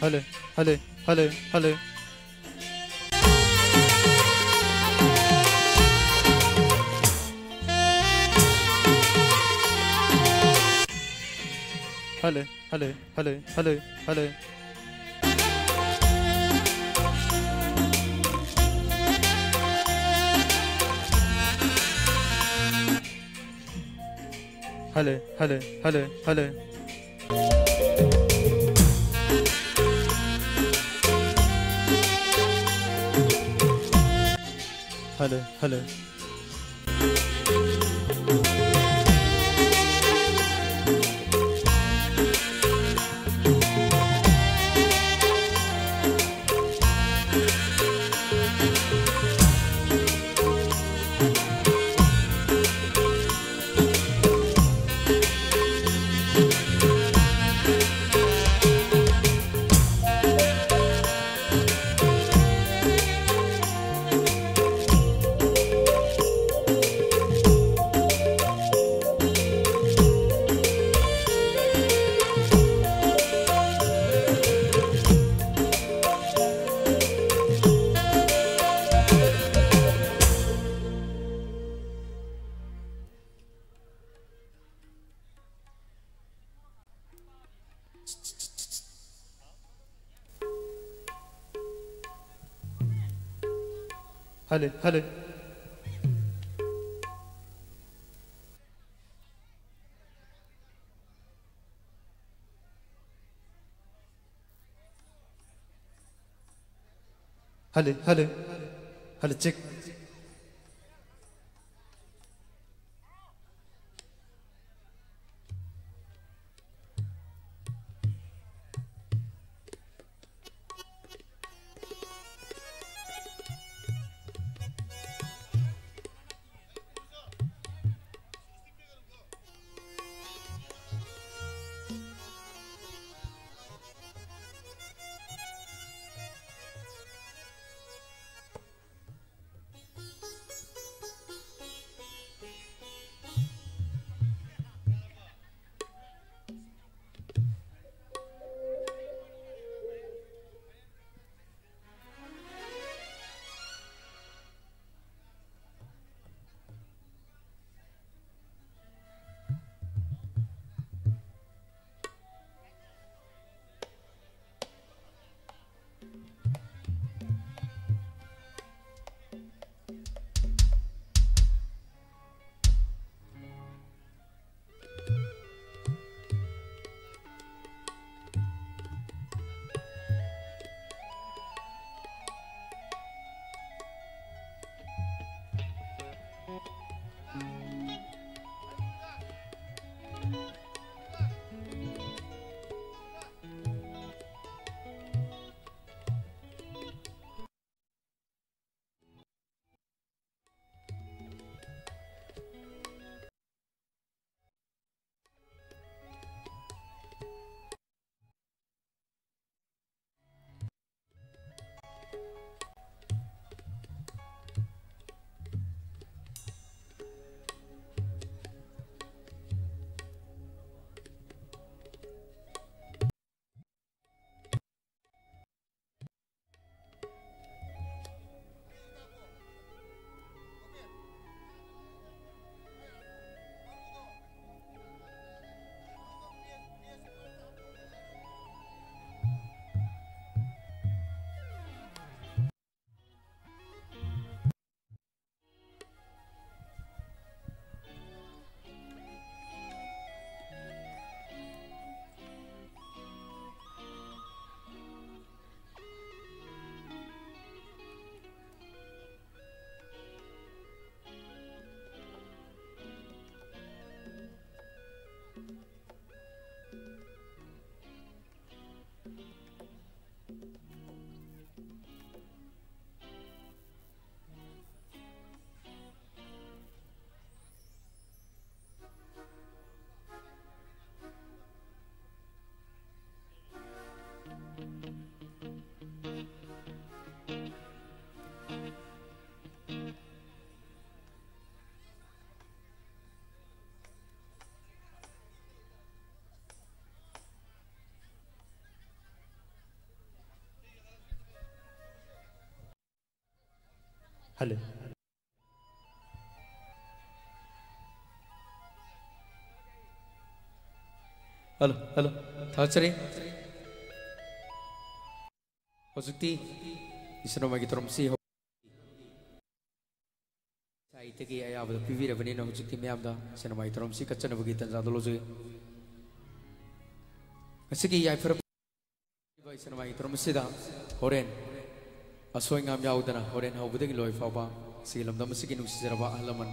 hale, hale, hale, hale. Hale, hale, hale, hale, hale. Hale, hale, hale, hale. Hale, hale. Hale, hale. Hale, hale. Hale, check. hale Halo, halo. Thachari. Hojukti isano magi toromsi ho. Sai tegi ayabda pivira banina hojukti meamda isano magi toromsi kachana bagi tanza doloje. Asiki yai fara isano magi toromsi da horen asoy ngam yaudana horen haubudagi loi faba silam dam sigi nusi jaraba alaman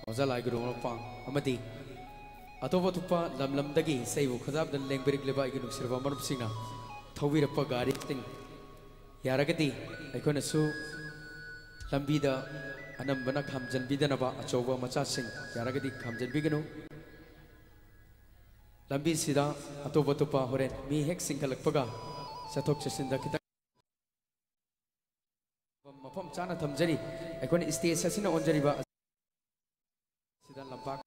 ozalai guru pa amati atop tupa lam lam dagi seibu khadab dan lengberik leba igi nuksirba manup singna thawir pa gari ting yaragati aikona su lambida anam bana khamjan bidana ba achoba macha sing yaragati khamjan biganu lambi sida atop tupa horen mi hek singkalak paga sathok chasinda kita mafam chana thamjari aikona stage asina onjari ba sida lampak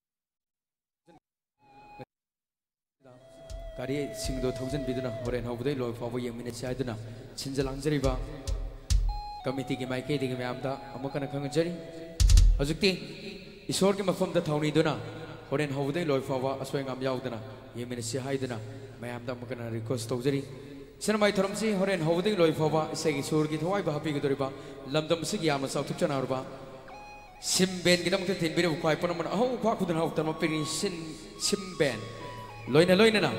Kari singdo thousand biduna horen hobudai loi fawo yemine chaiduna chinjalangjariba committee ki maike digi myamda amakana khangjari hojukti isor ki mafam da thawni duna horen hobudai loi fawa aswengam yauduna yemine si haiduna myamda amakana request tawjari sinamai tharamsi horen hobudai loi fawa isegi isor ki thawai ba hapi gidoriba lamdam sigi yamna sauthuk chanarba simben gidam ke tinbire ukhai panaman ahu ukha khudun haw tam pini simben loina loina na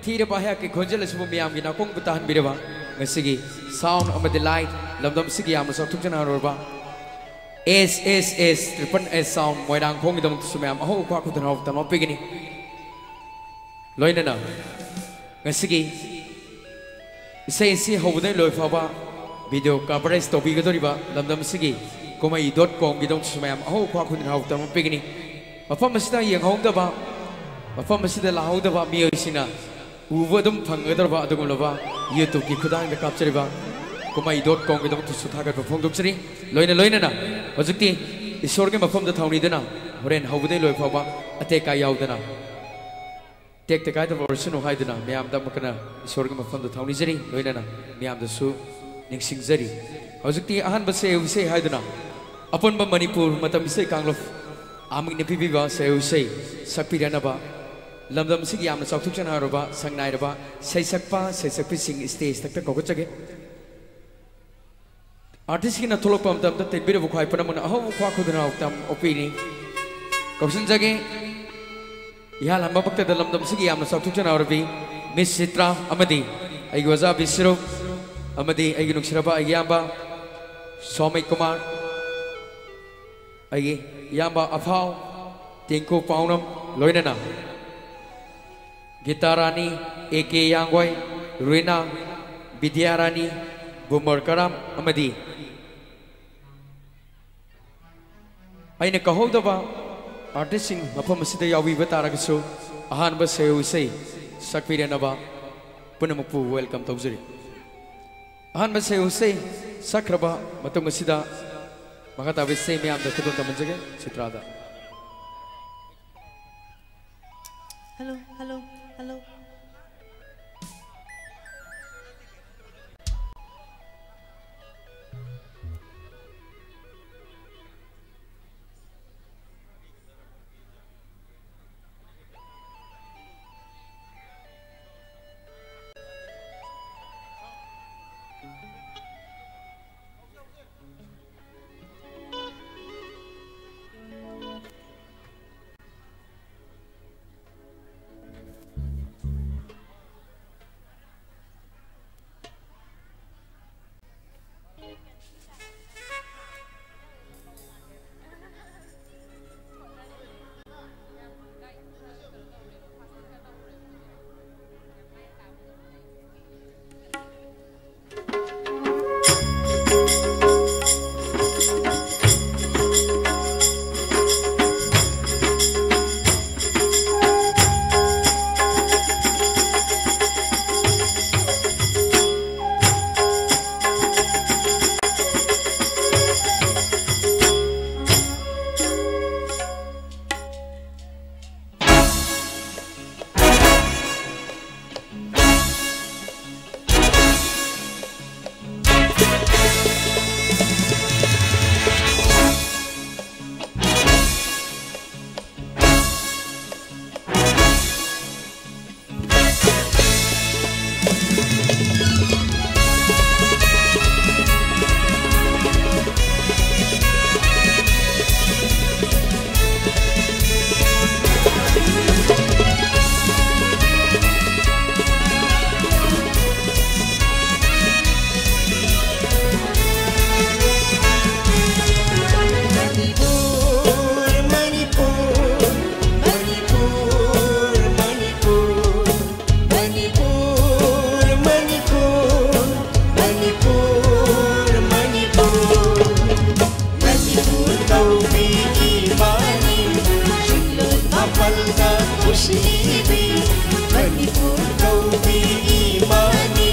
thira ba ha ke khonjel sibu miyam gi na kong butahan bireba ngasigi sound of the light lamdam sigi am so thukjana rorba s triple s sound moidang khong idam sumyam aho kwa khudun haw tam pigini loina na ngasigi sei hobudai loi faba video coverage to bi gadoriba lamdam sigi komai.com gi dong sumyam aho kwa khudun haw tam pigini mafam asida yeng hongdaba mafam asida lahawdaba miyoisina ubadum phanggadaba adugulaba YouTube ki khudang da kapchariba komai.com gi dong suthaga ba phongdokchari loina loina na hojukti isor ge mafam da thawni dana horen hawbudai loi phaba ate ka yaudana tek tek ai da version haidana myam da makana isor ge mafam da thawni jari loina na myam da su ningsing jari hojukti ahan ba se haidana apon ba manipur matam se kanglof aming ne pibiba se sakpirana ba lamdam sigi yamna chawthuk chana roba sangnai roba saisakpi sing stage takta kokachage artist ki na tholok pam tam ta tebire bu khai panam na aho khwa khudna tam opini kausin jage ya lamba bakta da lamdam sigi yamna chawthuk chana robi miss Chitra amadi ai goza bisro amadi ai nuksiraba ai yamba Somai Kumar ai yamba afau tinku paunam loinana Gitarani AK Yangwai Rina Bidyarani Bumar Karam amadi aina kahawdaba artist sing mafam asida yawiba taragasu ahanba sei sakpiranaba punamupu welcome tawjari ahanba sei sakraba matung asida makatabi sei myam da khudun tamanjage Chitrada Hello, hello, hello. ꯃꯥꯄꯜꯅ ꯀꯨꯁꯤꯕꯤ Manipur ꯀꯧꯕꯤ ꯏꯃꯥꯅꯤ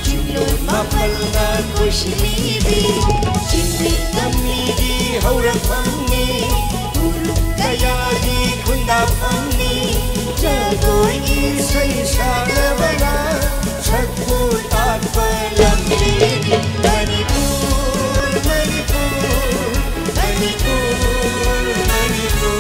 ꯆꯤꯡꯂꯣꯟ ꯃꯥꯄꯜꯅ ꯀꯨꯁꯤꯕꯤ ꯆꯤꯡꯃꯤ ꯇꯝꯃꯤꯒꯤ ꯍꯧꯔꯛꯐꯝꯅꯤ ꯐꯨꯔꯨꯞ ꯀꯌꯥꯒꯤ ꯈꯨꯟꯗꯥꯐꯝꯅꯤ ꯖꯒꯣꯏꯒꯤ ꯏꯁꯩ ꯁꯛꯂꯕꯅ ꯁꯛꯄꯨ ꯇꯥꯛꯄ ꯂꯝꯕꯤꯅꯤ Manipur Manipur Manipur Manipur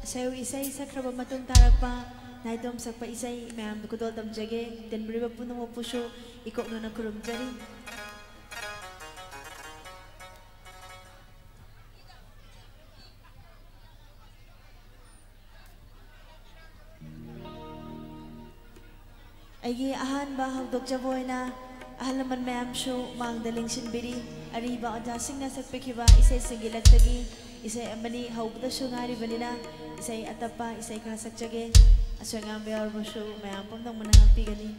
Sayo isay sa kraba matong tarakpa naidom sakpa isay mayam kudol tamjage den briba puno mo pusyo ikok no nakurumjari. Aigi ahan ba hagdok jaboy na ahal naman mayam show mangdaling sinbiri ariba o dasing na sakpikiba isay sagilag tagi isay amani haubda show ngari banina isay atapa isay kasak jage aswa nga bayar mo show mayam pamdang manahang pigani.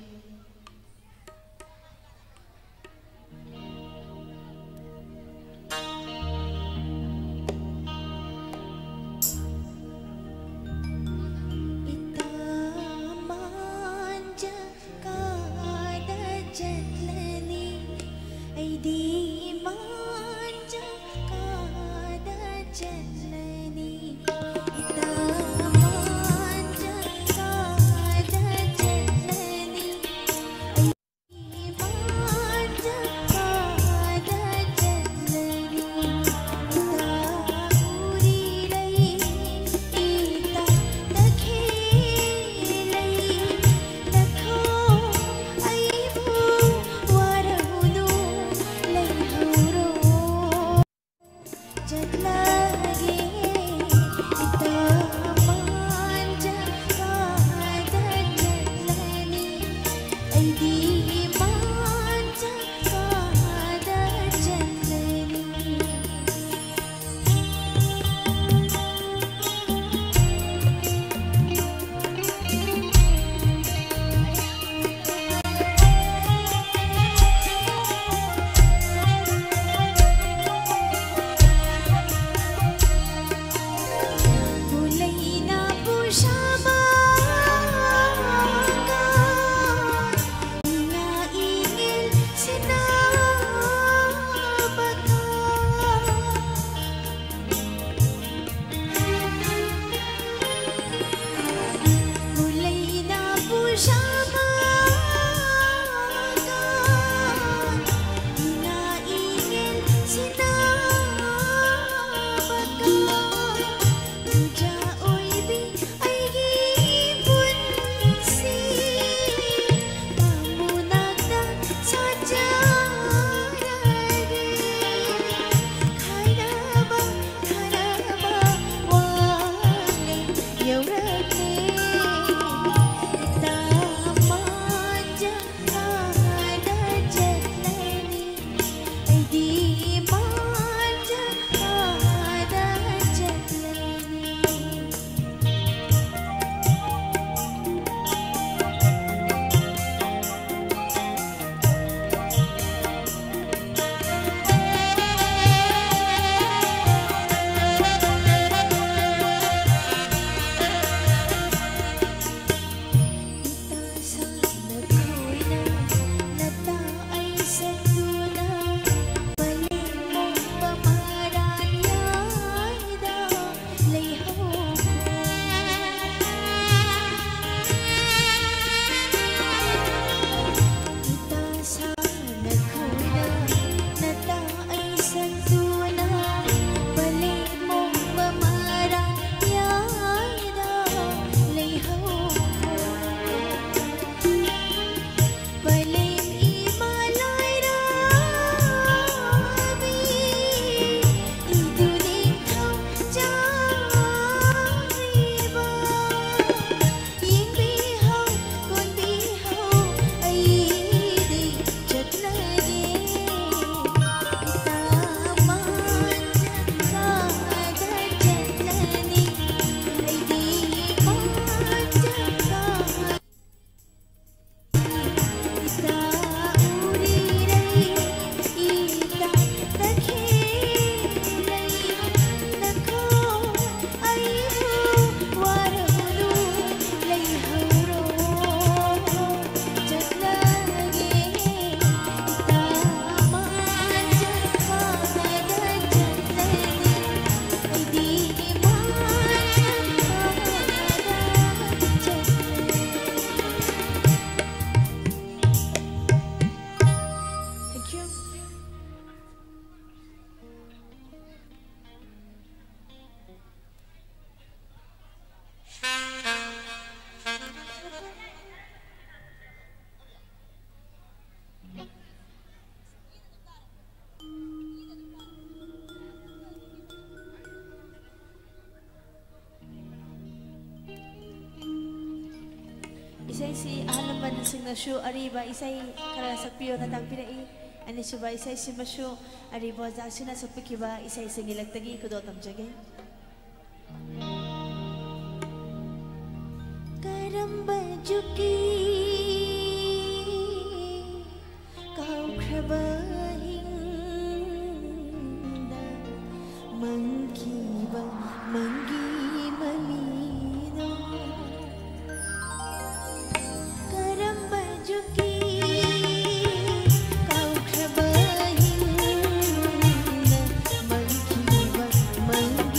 Isay si Ahalaman sing nasyo ariba isay kara sakpiyo na tangpinai ani suba isay si masyo aribo jaksina sakpikiba isay singilagtagi kudotam jage karamba juki kau kraba hingda mangkiba manggi malino karamba juki kau kraba hingda mangkiba manggi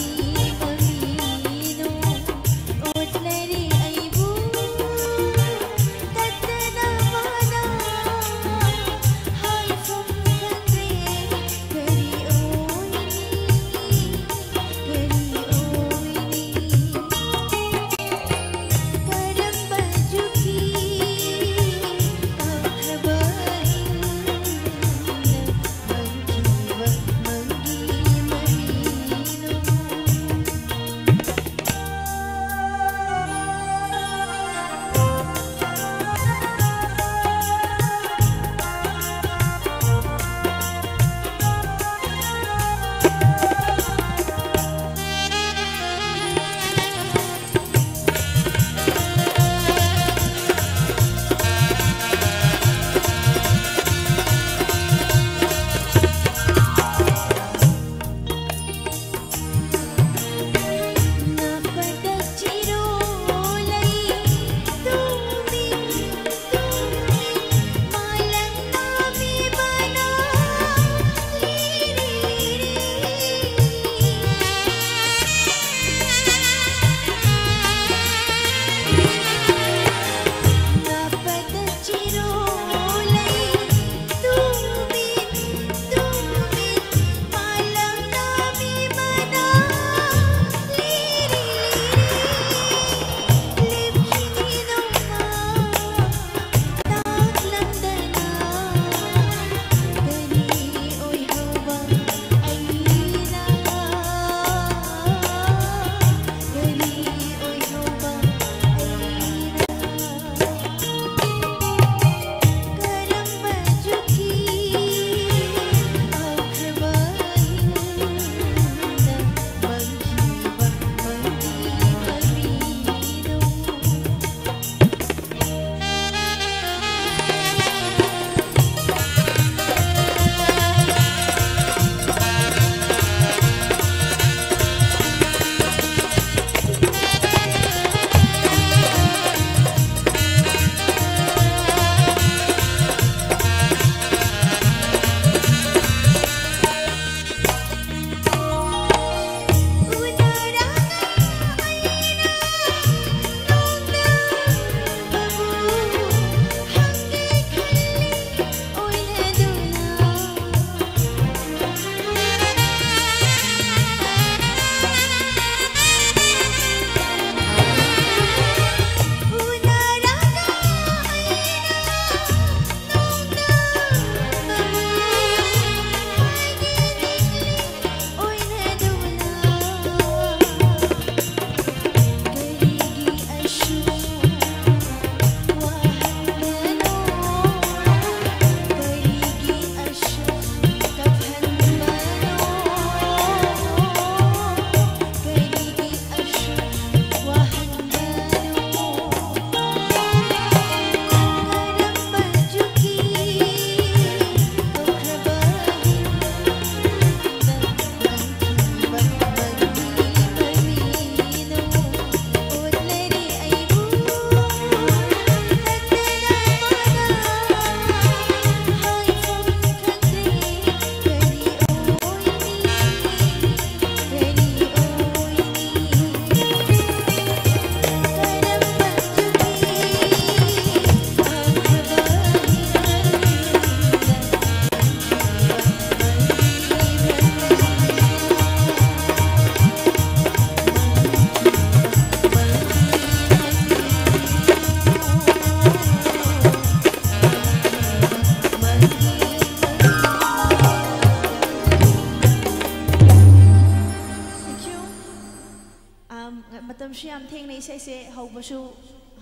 matam siyam theng na isay se hawbasu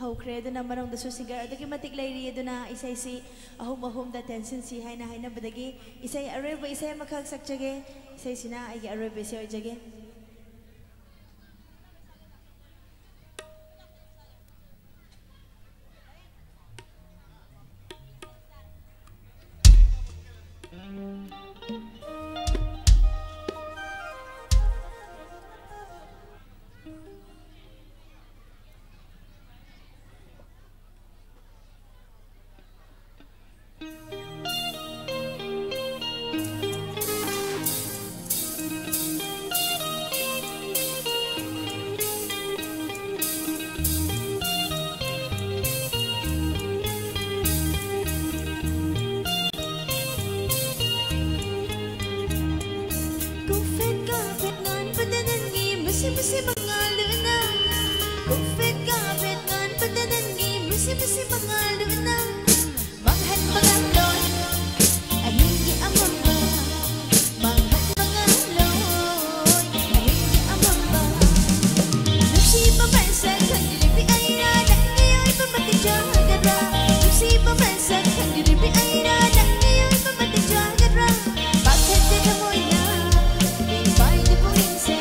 hawkre aduna marong dasu singer adagi matik layri aduna isay si ahum da tension si haina badagi isay areba isay makak sakjage isay sina ay areba isay ojage. Mesti mengaluna, kufet kabet ngan pedanangi mesti mengaluna, manghat mengalun, ahingi amamba, manghat mengalun, ahingi amamba. Nusi pemasak handiri pi aira dan niyoy pemati jagadra. Nusi pemasak handiri pi aira dan niyoy pemati jagadra. Bakit dia moy na, bay de puinse.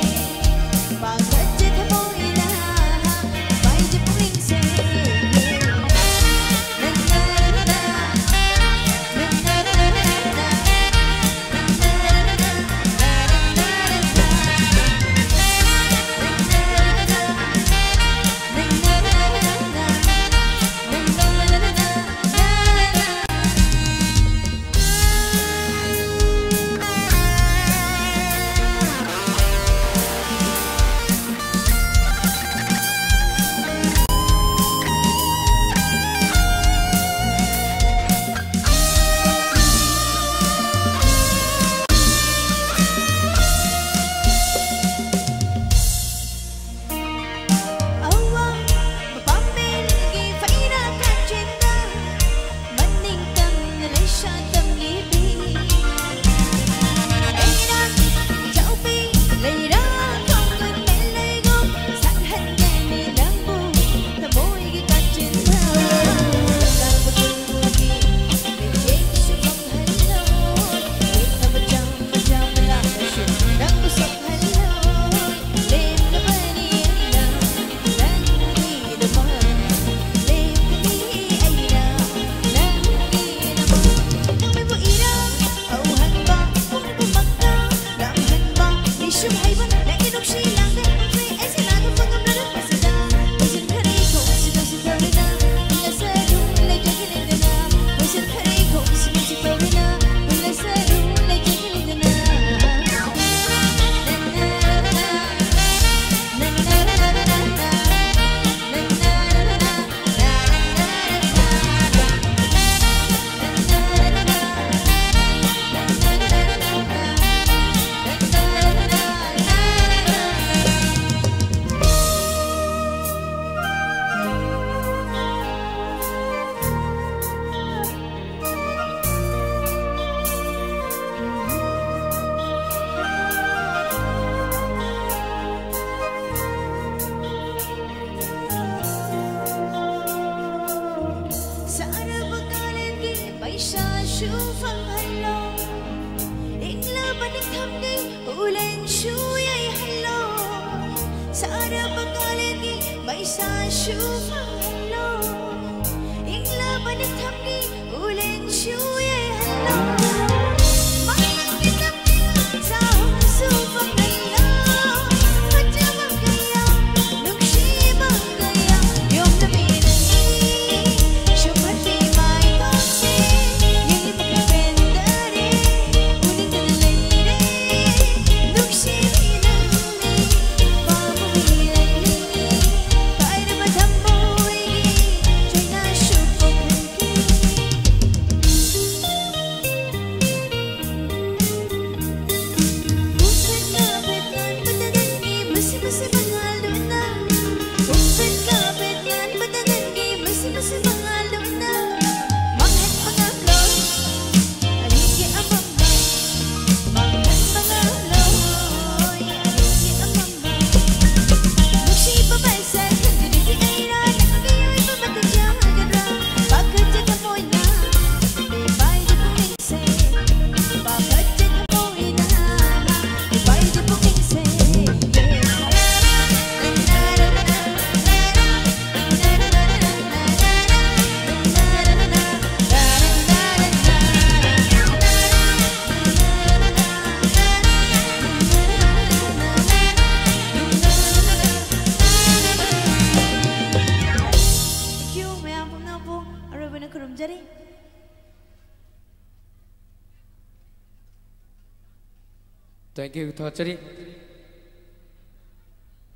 Thank you Thachari.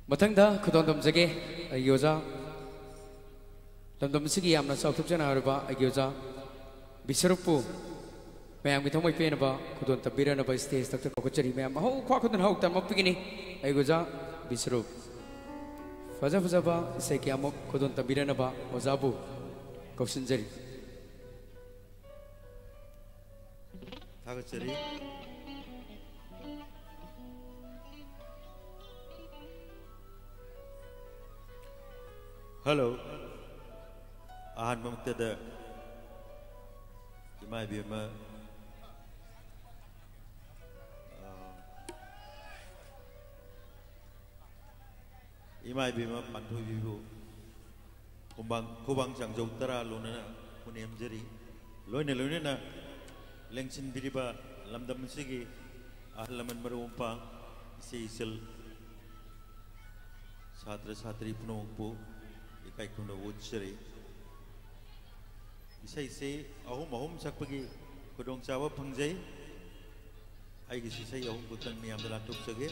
Mathangda khudon damjage ayoja lamdam sigi yamna sauthupjana arba ayoja Bisharupu mayam ki thomoi penaba khudon tabirana ba stage tak kokachari mayam ho khwa khudon hau tam pigini ayoja Bisharup faja faja ba sai ki amok khudon tabirana ba ojabu kausinjari Thagachari Hello Ahan mamtada Imai bima Imai bima pantu bibu Kubang sang jautara lona punem jari Loina na Lengsin biriba lamdam sigi ahlaman marumpa Isil Satri penumpu Ikai kuna wujari Isai ahum sakpagi Kudong sawa pangjai Ai kisisai ahum kutang miyam dalam tuk sage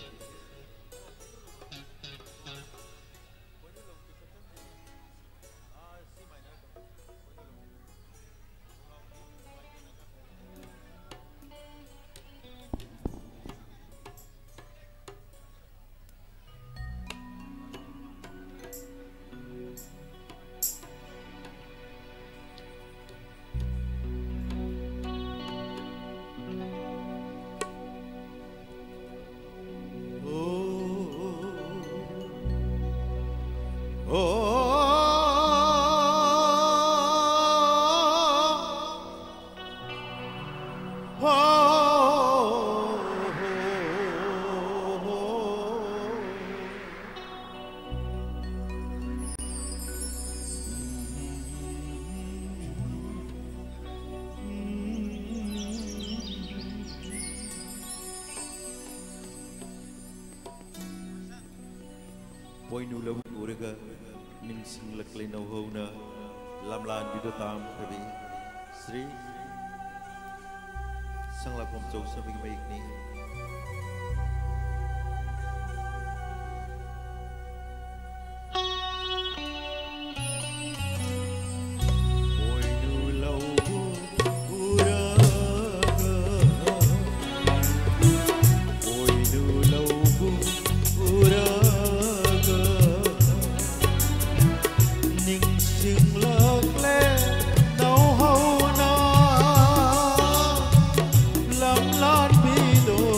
Poinu lahu urega ningsing laklay na uhaw na lamlaan dito tam kabi Sri Sanglakom Chow sa bigmayik ni Poinu lahu uraga Poinu lahu uraga Ningsing lakle nau hau na lam lan bido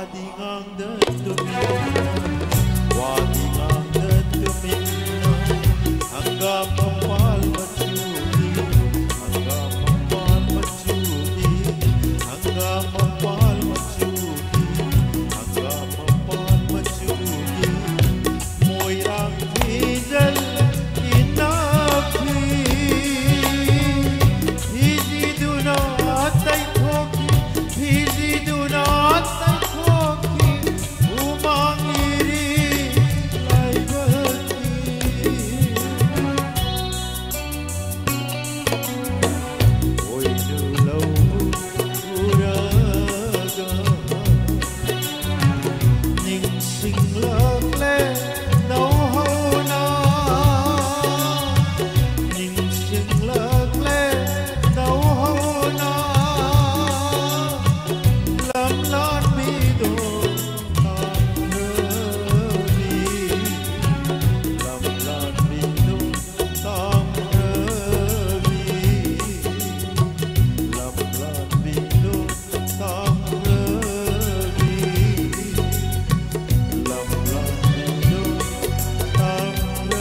Wadi ngangda tumina, wadi ngangda tumina, hanggang mapal matsudi, hanggang mapal matsudi, hanggang mapal matsudi, hanggang mapal matsudi, moirang hijal inapi, hiji dunat ay koki, hiji dunat ay koki, umangiri ay bati. Oy nulaw uraga, ning singlag le nauhaw na, ning singlag le nauhaw na, lamlan bido tamrani, lamlan bido tamrani, lamlan bido tamrani, lamlan bido tamrani.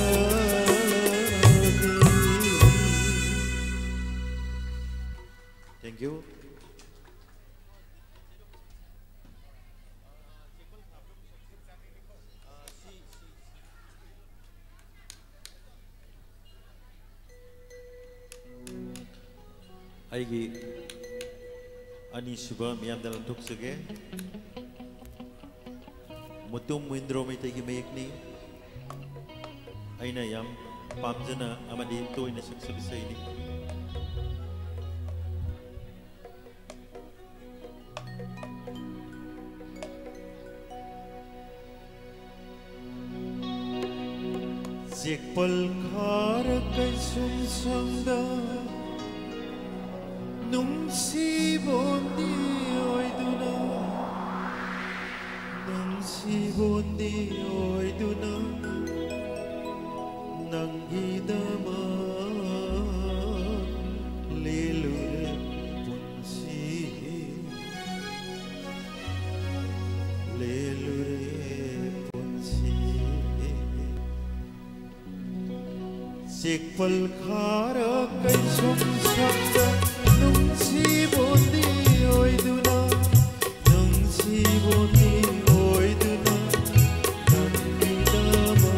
Thank you. Aigi ani suba miyam dalam tuk sege mutum windro mai tegi mayek ni aina yam pamjana amadi toy na saksabisa ini Jekpal khar kai sum sangda Nungsi bondi oiduna, nungsi bondi oiduna, nanggidama lelure punsi, lelure punsi. Jekpal khara kai sum sangda. Nungsi bondi oiduna, nungsi bondi oiduna, nangidama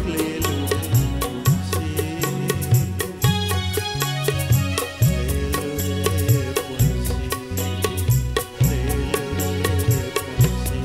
lelure punsi, lelure punsi, lelure punsi.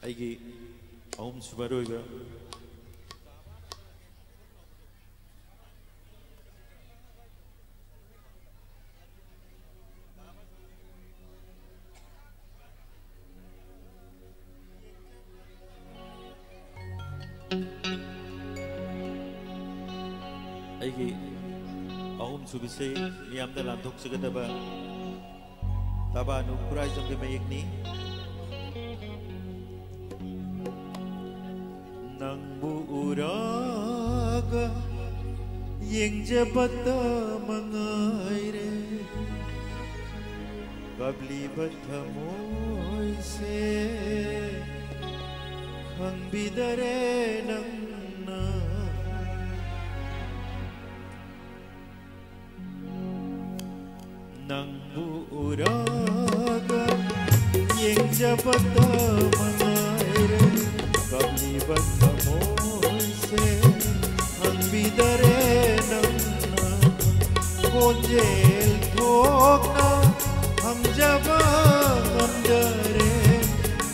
ꯑꯩꯒꯤ ꯑꯍꯨꯝꯁꯨꯕ ꯑꯔꯣꯏꯕ ꯑꯩꯒꯤ ꯑꯍꯨꯝꯁꯨꯕꯤꯁꯦ ꯃꯤꯌꯥꯝꯗ ꯂꯥꯟꯊꯣꯛꯆꯒꯗꯕ ꯇꯥꯕꯥꯅꯨ ꯈꯨꯔꯥꯏꯖꯝꯒꯤ ꯃꯌꯦꯛꯅꯤ ꯅꯪꯕꯨ ꯎꯔꯒ ꯌꯦꯡꯖꯕꯇ ꯃꯉꯥꯏꯔꯦ ꯀꯞꯂꯤꯕ ꯊꯃꯣꯏꯁꯦ ꯈꯪꯕꯤꯗꯔꯦ ꯅꯪꯅ ꯅꯪꯕꯨ ꯎꯔꯒ ꯌꯦꯡꯖꯕꯇ ꯃꯉꯥꯏꯔꯦ ꯀꯞꯂꯤꯕ ꯊꯃꯣꯏꯁꯦ ꯈꯪꯕꯤꯗꯔꯦ ꯅꯪꯅ ꯈꯣꯟꯖꯦꯜ ꯊꯣꯛꯅ ꯍꯪꯖꯕ ꯉꯝꯗꯔꯦ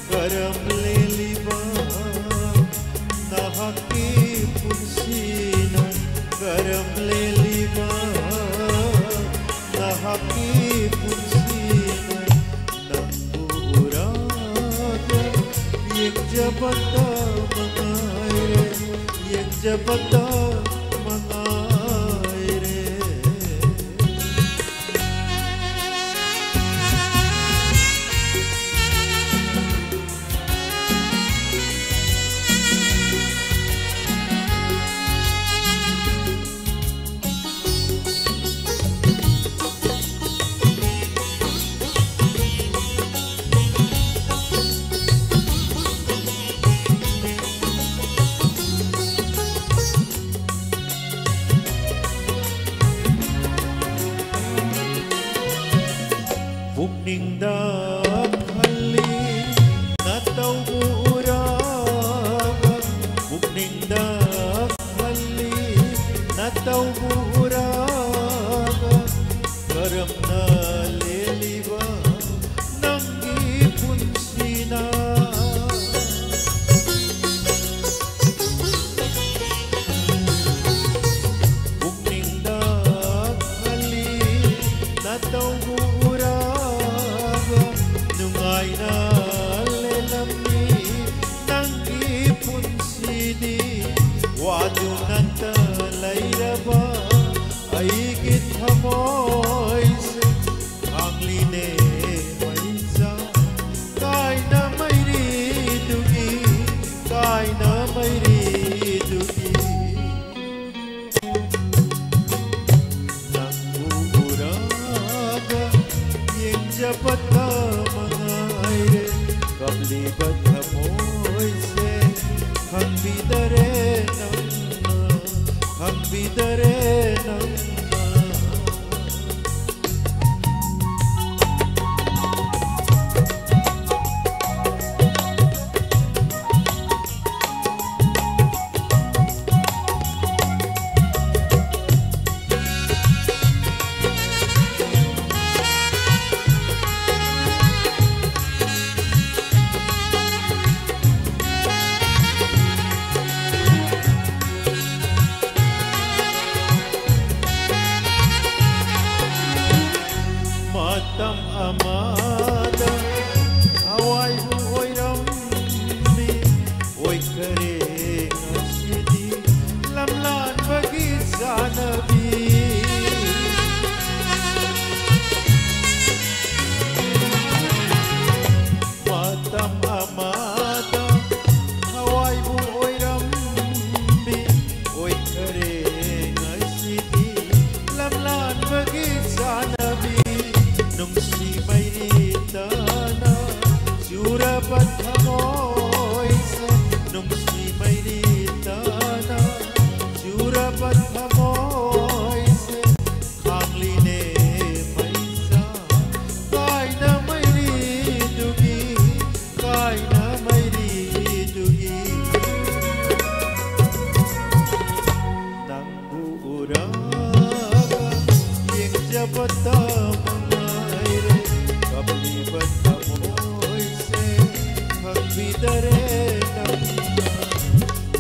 ꯀꯔꯝ ꯂꯦꯜꯂꯤꯕ ꯅꯍꯥꯛꯀꯤ ꯄꯨꯟꯁꯤꯅ ꯀꯔꯝ ꯂꯦꯜꯂꯤꯕ nahaki punsina nangbu uraga yek jabata mangaire yek jabata mangaire Pukningda khali nataubu uraga Pukningda khali nataubu uraga Karamna leliba nangi punsina Pukningda khali nataubu Nungaina lelamni nangi punsidi wadunanta lairaba aigi thamoise angline maisa kaina mairi dugi nangu uraga yengjapata mangaire kabliba thamoise hangbidare namna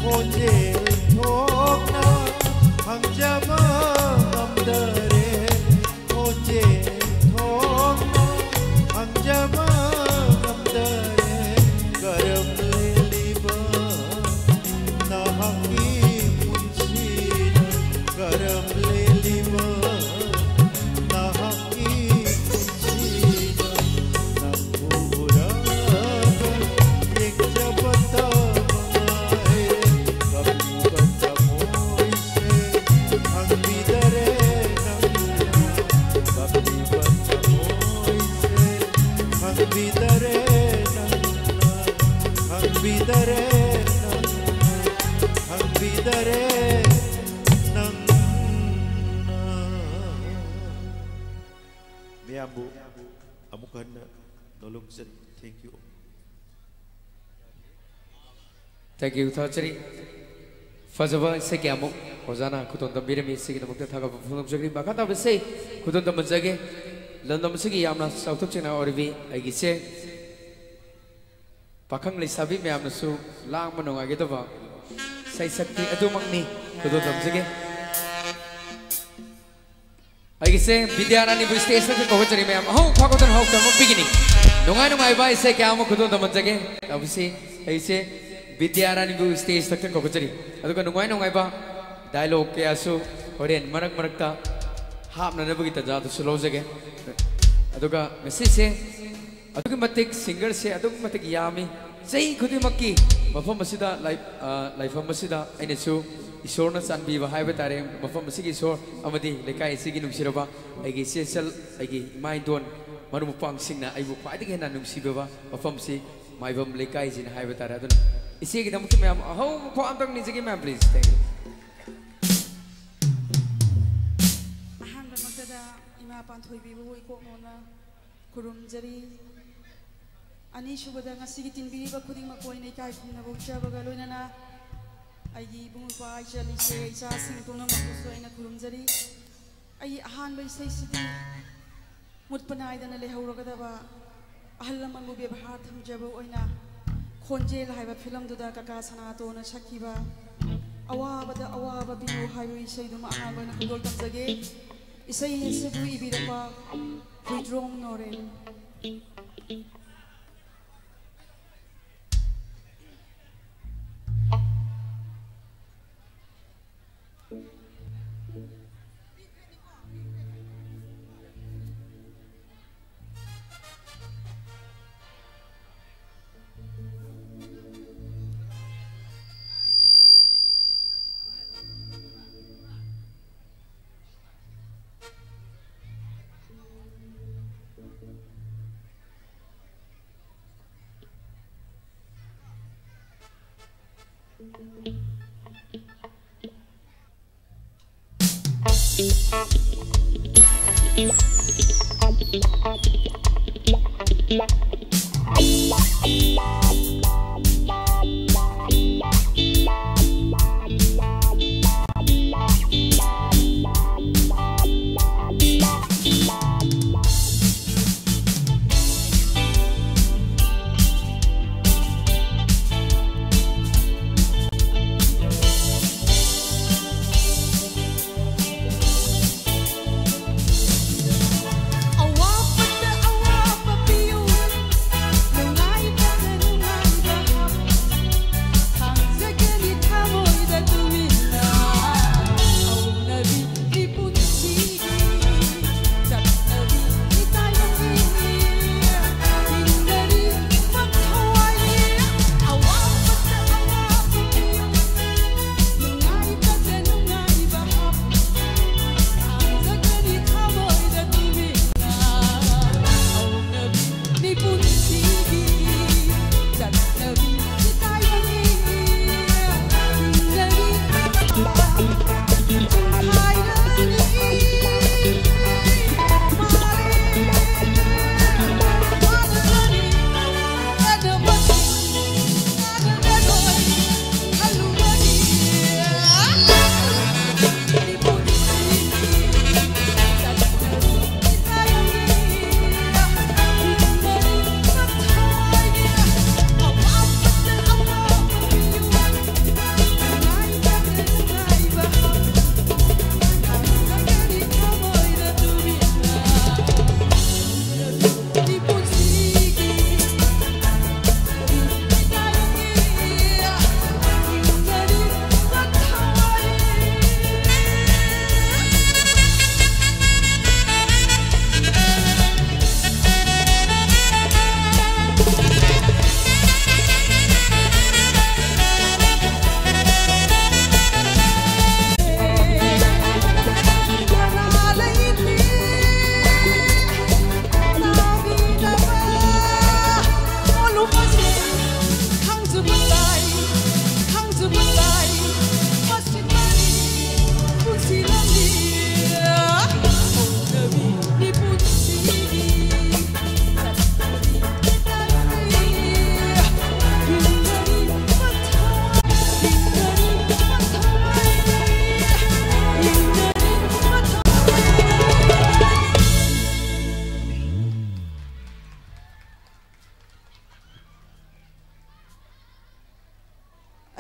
khonjel thokna hangjama ngamdare khonjel thokna hangjama ngamdare karam leliba nahangi punsina karam leliba nahangi punsina namuraga ek jabata mangae kabhi bata moise hangbidare namna kabhi bata moise hangbidare namna hangbidare hangbidare namna Miambu amukan nolong set thank you Thank you Thachari Fazaba se kyamu Ozana kuton da birami se ki namukta thaga phunam jagri bakata bese kuton da manjage landam se ki yamna sautuk chena orbi agi se pakhang le sabi me amna su lang manong age da ba sai sakti adumangni kuton da manjage agi se vidyarani bu stage se ko chari me am ho phakotan ho tam beginning nungai nungai ba se kyamu kuton da manjage abisi agi se Vidyarani bu stage takkan ko chari aduga nungai nungai ba dialogue ke asu horen marak marakta hapna na bagi ta ja to slow jage aduga message se aduga matik singer se aduga matik yami sei khudi makki mafam asida life masida aine su isorna sanbi ba haiba tare mafam asigi isor amadi lekai sigi nungsiraba aigi sesal aigi mai don maru pang singna aibu khwai de na nungsiba mafam si maibam lekai jin haiba tare adun isi kita mungkin ma'am how ko antang ni sige ma'am please thank you ahan ba magdada ima panthoi bi bu ko mona kurum jari ani shubada ngasi gitin bi ba khuding ma koi nei kai khumna bo chaba ga loina na ai bungu pa chali se isa sing tuna ma so ina kurum jari ai ahan ba sai sidi mutpanai dana le haura ga da ba ahallam an be bahar tham jabo oina khonjel haiba film duda kaka sanato na shakiba awabada awaba binu haiba isai duma angal na kudol tamjage isai hese bu ibirapa huidrom noren Awapa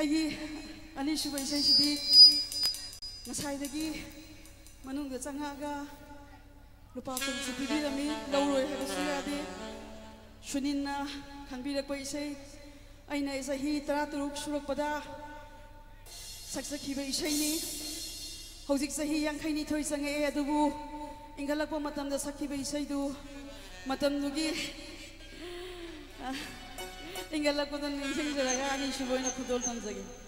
ꯑꯩꯒꯤ ꯑꯅꯤꯁꯨꯕ ꯏꯁꯩꯁꯤꯗꯤ ꯉꯁꯥꯏꯗꯒꯤ ꯃꯅꯨꯡꯗ ꯆꯪꯉꯛꯑꯒ ꯂꯨꯄꯥ 10ꯁꯨ ꯄꯤꯕꯤꯔꯝꯃꯤ ꯂꯧꯔꯣꯏ ꯍꯥꯏꯕꯁꯨ ꯌꯥꯗꯦ ꯁꯨꯅꯤꯟꯅ ꯈꯪꯕꯤꯔꯛꯄ ꯏꯁꯩ ꯑꯩꯅ ꯆꯍꯤ 13 ꯁꯨꯔꯛꯄꯗ ꯁꯛꯆꯈꯤꯕ ꯏꯁꯩꯅꯤ ꯍꯧꯖꯤꯛ ꯆꯍꯤ 52 ꯆꯪꯉꯛꯑꯦ ꯑꯗꯨꯕꯨ ꯏꯟꯈꯠꯂꯛꯄ ꯃꯇꯝꯗ ꯁꯛꯈꯤꯕ ꯏꯁꯩꯗꯨ ꯃꯇꯝꯗꯨꯒꯤ 인간락보다 인생자가 아니 슈보이나 구돌 탐색이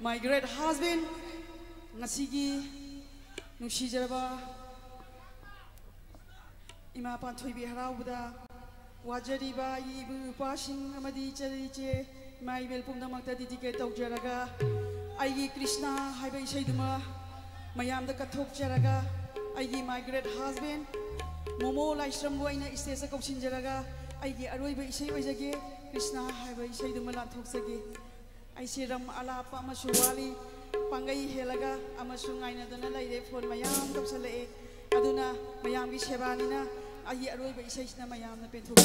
My great husband, ngasigi nungsijaraba ima panthoibi harauda wajariba ibu pasing amadi chariche mai belpumdamakta dedicate tawjaraga aigi Krishna haiba isaiduma mayamda kathokjaraga aigi my great husband momo laisram boina stage kauksinjaraga aigi aroiba isai oijage Krishna haiba isaiduma lanthokjage Aisiram alapa amasuwali pangai helaga amasungai na dana laire phone mayam kapsale aduna mayam gi sebanina ahi aroi ba isaisna mayam na penthu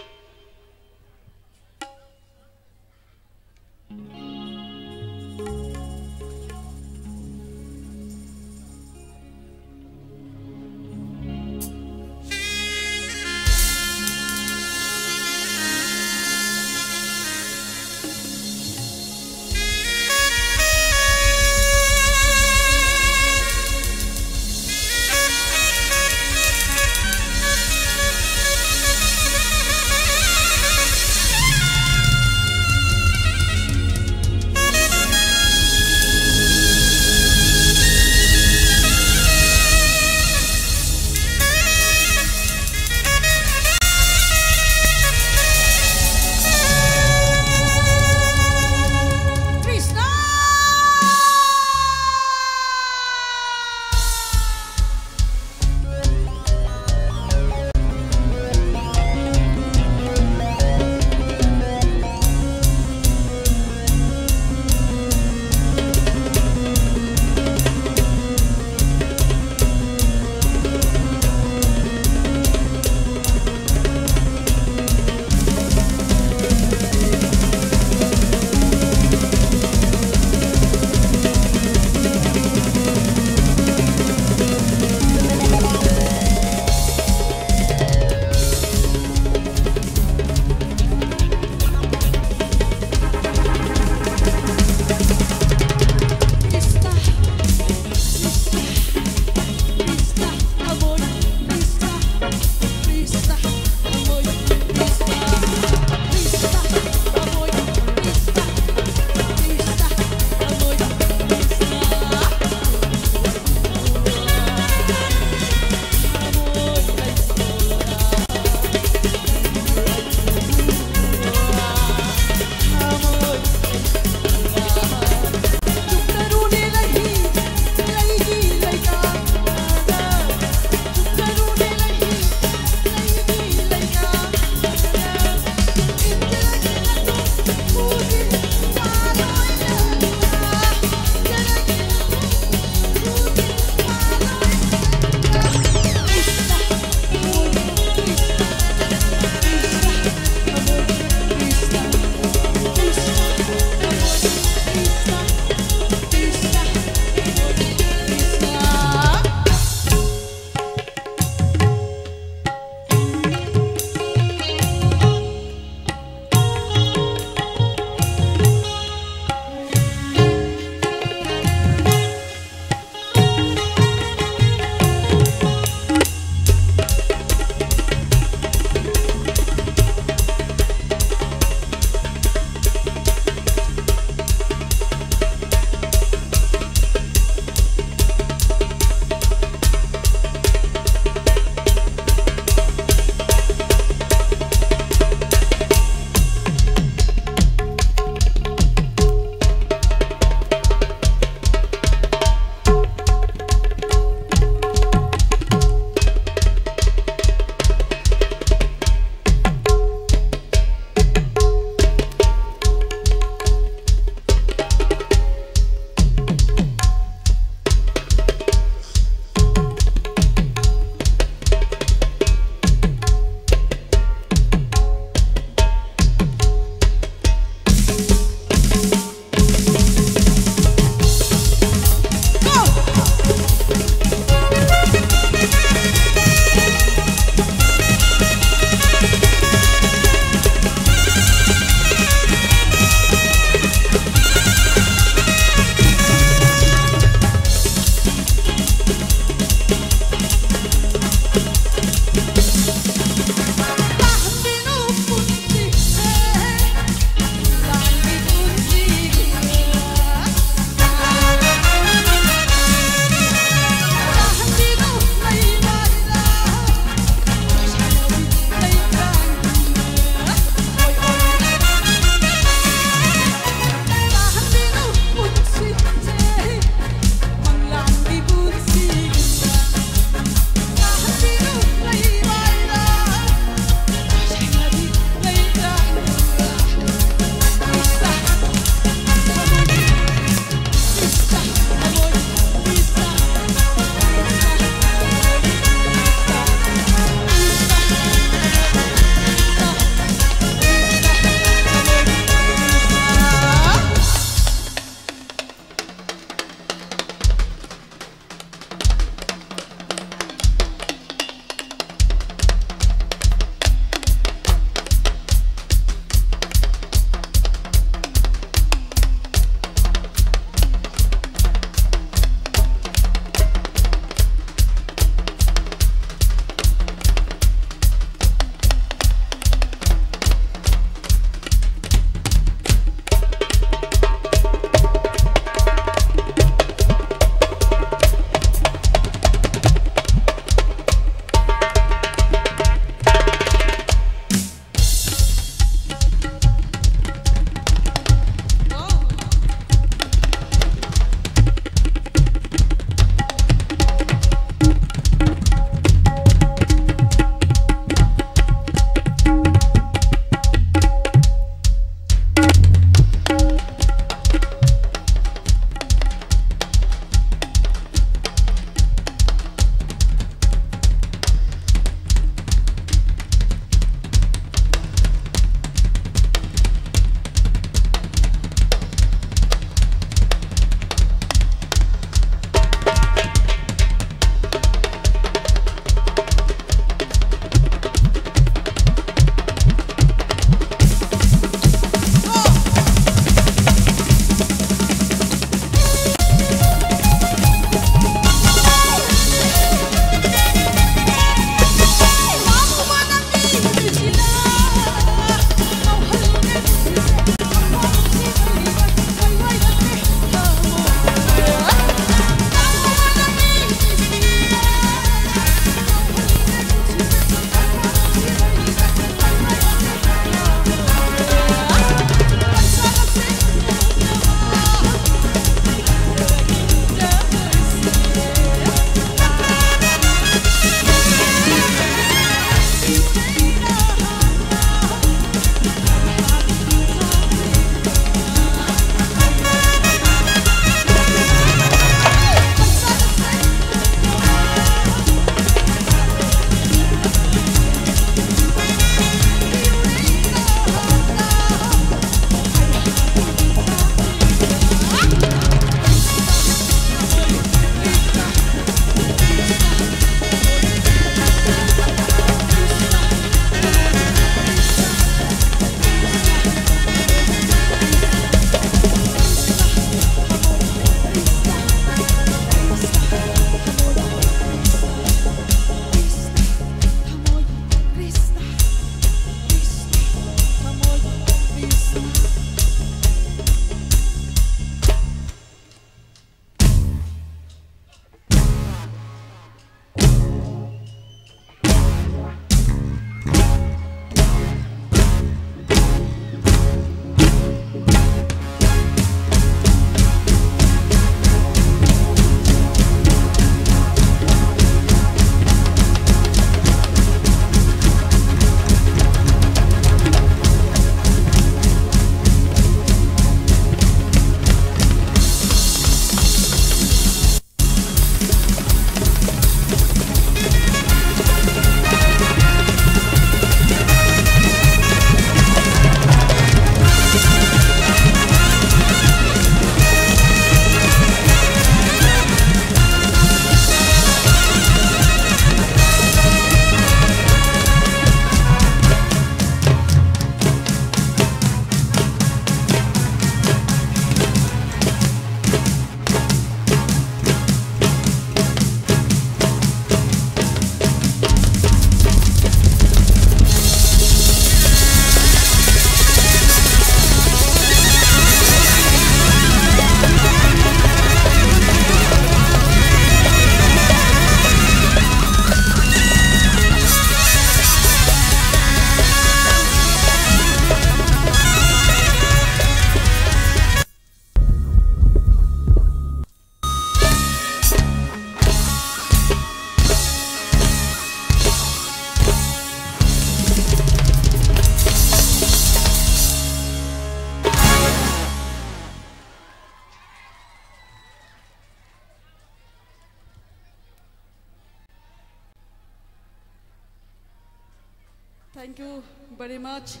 Thank you very much.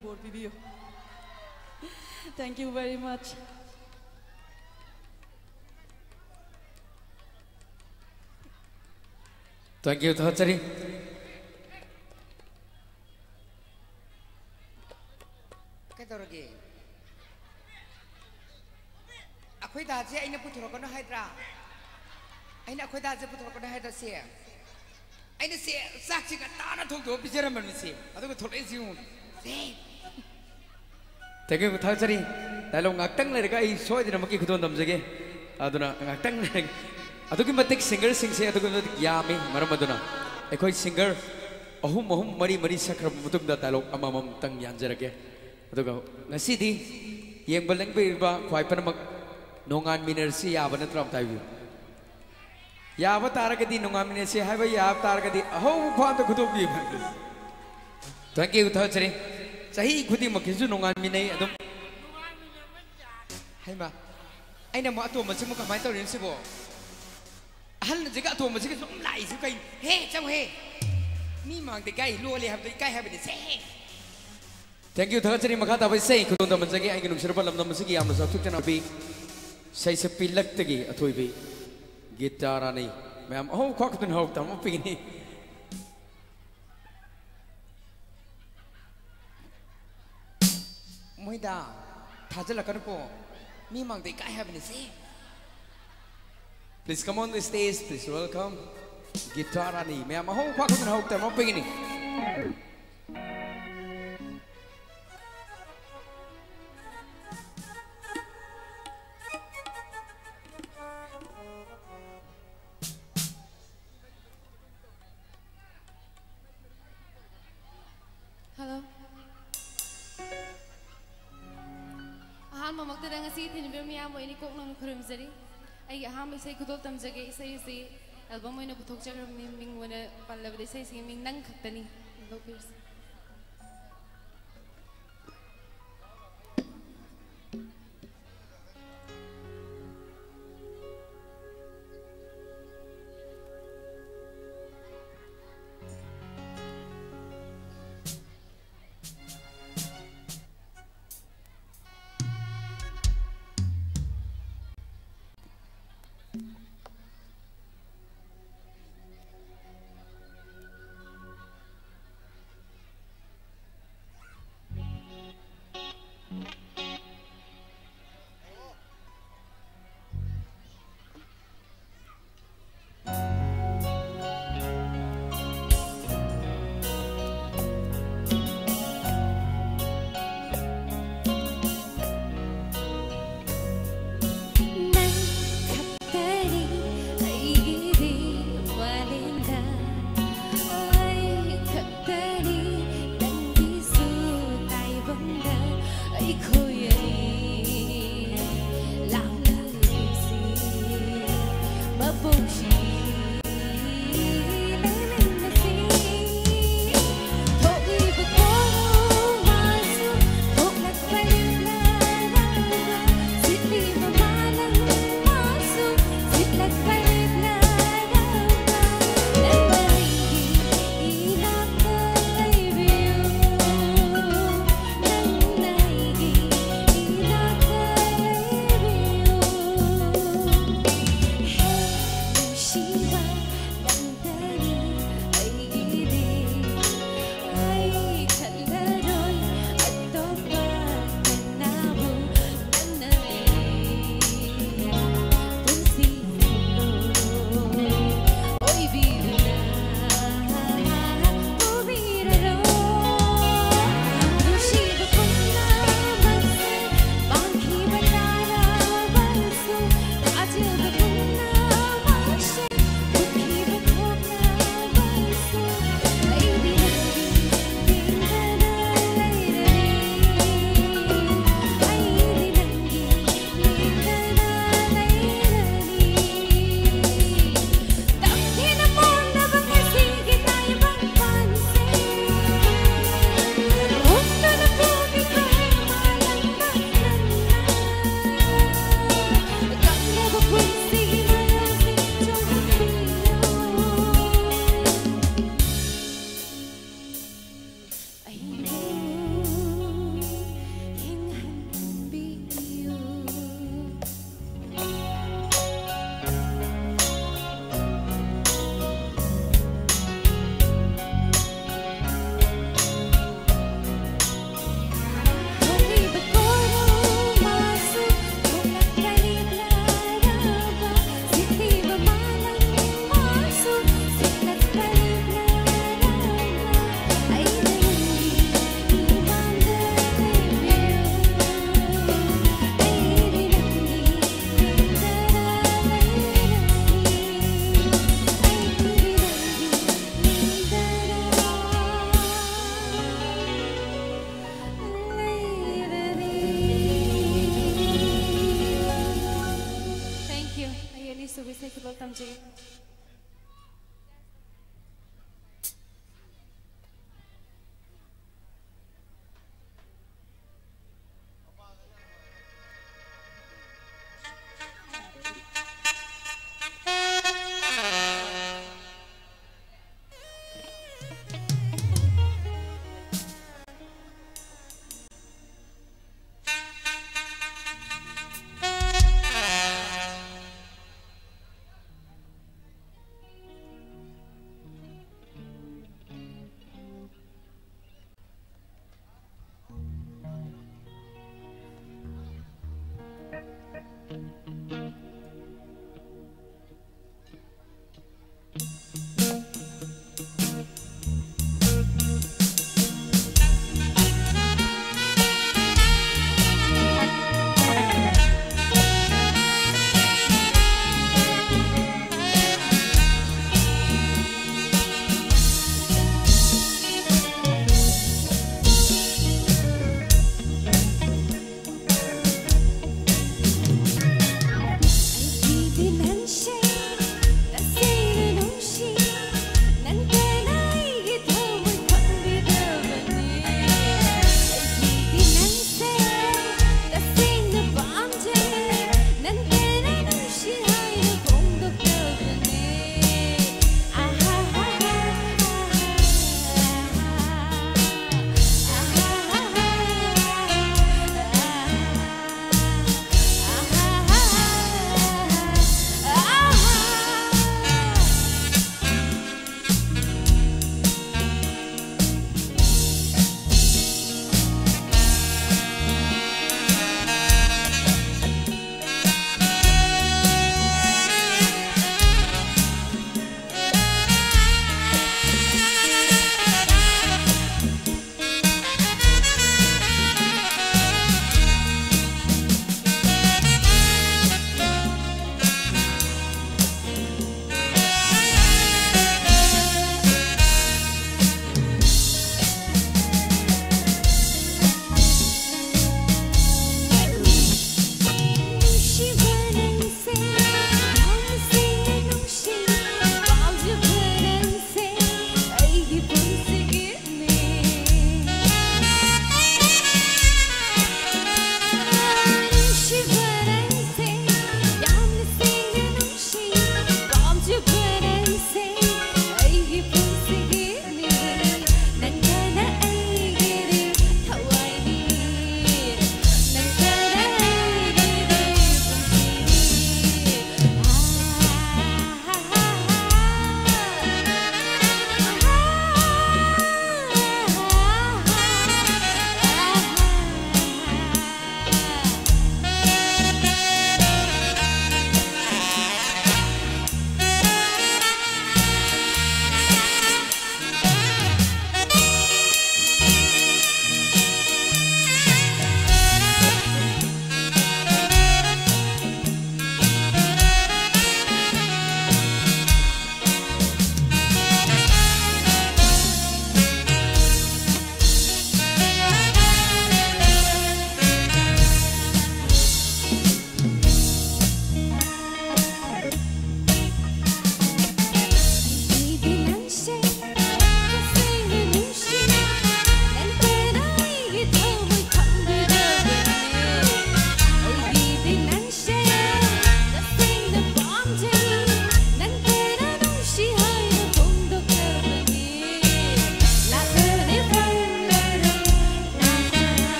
Board video. Thank you very much. Thank you, Thachari. Katoragi. Ako'y dati ay naputuro ko na hydra. Ay na ako'y dati puturo ko na hydra siya. Ay na siya, saksi ka tana thogdo bicara man siya. Ato ko thole siya. Thank you, Thachari. Dahil ngagtang na rin ay soy din na makikudon damsage. Aduna ngagtang na rin. Adugi matik singer sing se adugi matik yami maram aduna. Ekoi singer ahum mari sakra mutum da talok amamam tang yanjarage. Aduga ngasidi yang baleng ba kwai pan mag nongan minersi yaba na tram tayo. Yaba taragadi nongan minersi hai ba yab taragadi ahum kwam ta kutup bi. Thank you Thachari. Sahi khudi makisu nongan minai adum. Hai ma. Ai na mo ato ma simu ka mai tau rin sibo. Hal juga tu masih kita mulai sukai he jauh he ni mang dekai luar lihat dekai habis ni Thank you Thachari makata bai sei kudon da manjagi ai ginung sirpa lam nam sigi amna saktuk chana bi sei se pilak tegi athoi bi gitara ni ma'am oh khok tun hok tam pi ni moida thajala kan ko ni mang dekai habis ni Please come on the stage, please welcome Guitar ni. Ma'am, how kwak kun hawk tam pingini. Hello. Ahal mamak tada ngasi tinibir miyam ini kok nang kurum zari. Ay aham isay kudol tamjage isay si album mo ina putok jagar ming wana palabda isay sige ming nang kaktani. Lopers. ꯄꯥꯝꯖꯩ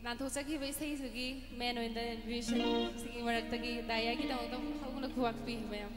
ꯅꯥꯟꯊꯣꯛꯆꯈꯤꯕ ꯏꯁꯩꯁꯤꯒꯤ main ꯑꯣꯏꯅ vision ꯁꯤꯒꯤ ꯃꯔꯛꯇꯒꯤ ꯗꯥꯏꯌꯥꯒꯤꯗꯃꯛꯇ ꯍꯧꯅ ꯈꯨꯋꯥꯛꯄꯤ ꯃꯌꯥꯝ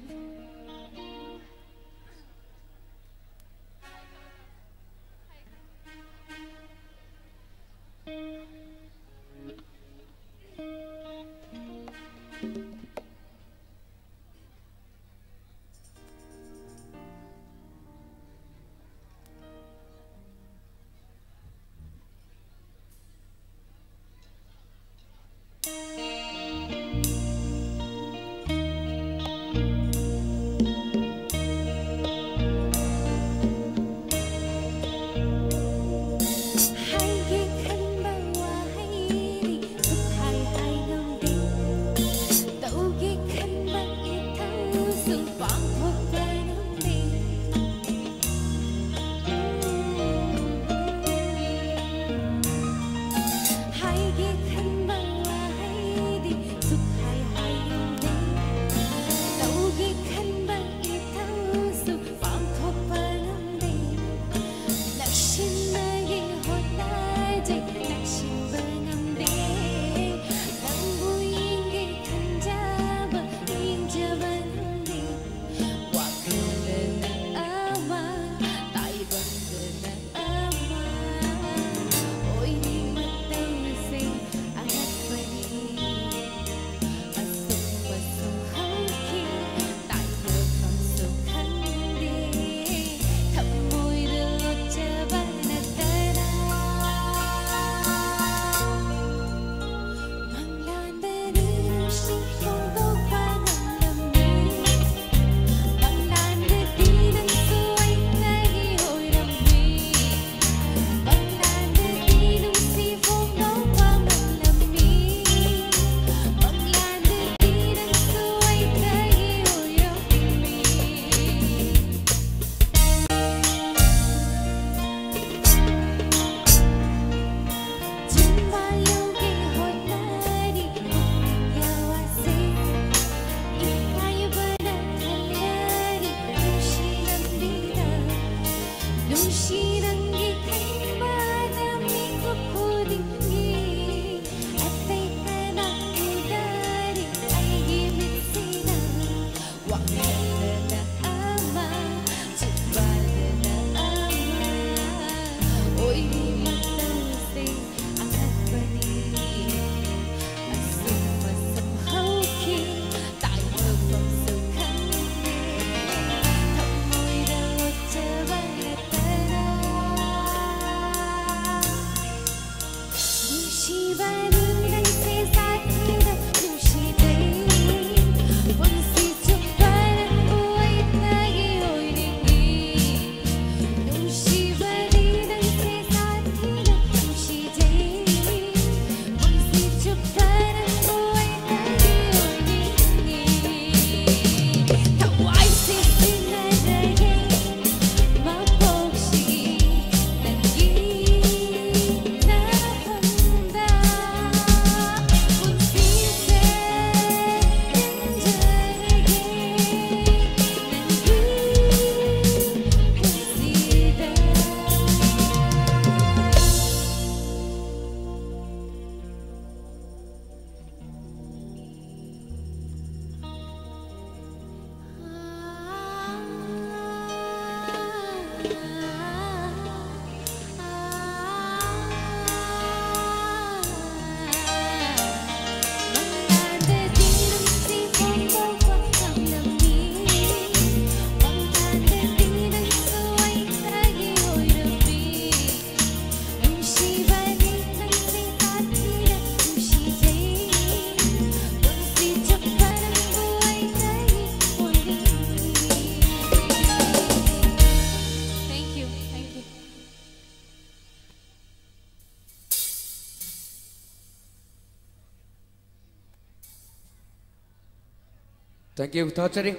Thank you Thachari.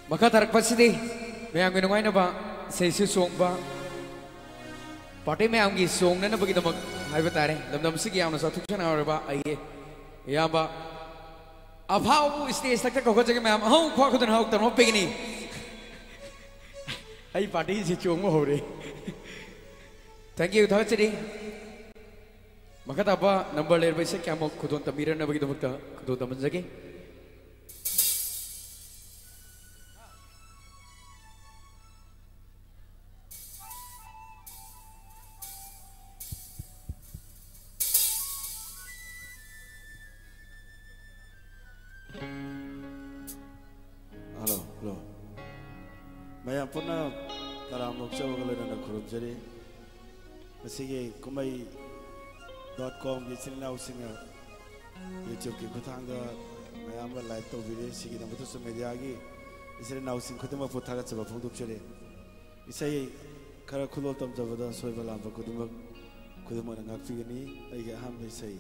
Maka tarak pasidi. Mayang ginungay na ba? Sa isu song ba? Pati mayang gi song na nabagita mag hay batare. Lamdam sige ang nasa tuksyan na ba ay iya ba? Abhaw stage tak ko jage mayam hau kwa khudun hau tan pegni. Ay pati si chung mo hore. Thank you Thachari. Maka tapa number layer by se kya mo khudun tamiran na bagita magta khudun taman jage. Hello. Mayam puna karam loksa wagala na kurumjari. Masige kumai.com gichina usinga YouTube ki kuthanga mayam la live to video sige na mutu media gi isre na using khutuma puthaga chaba phungdup chare. Isai khara khulol tam jabada soiba lamba kuduma na ngakpi gani ai ga ham isai.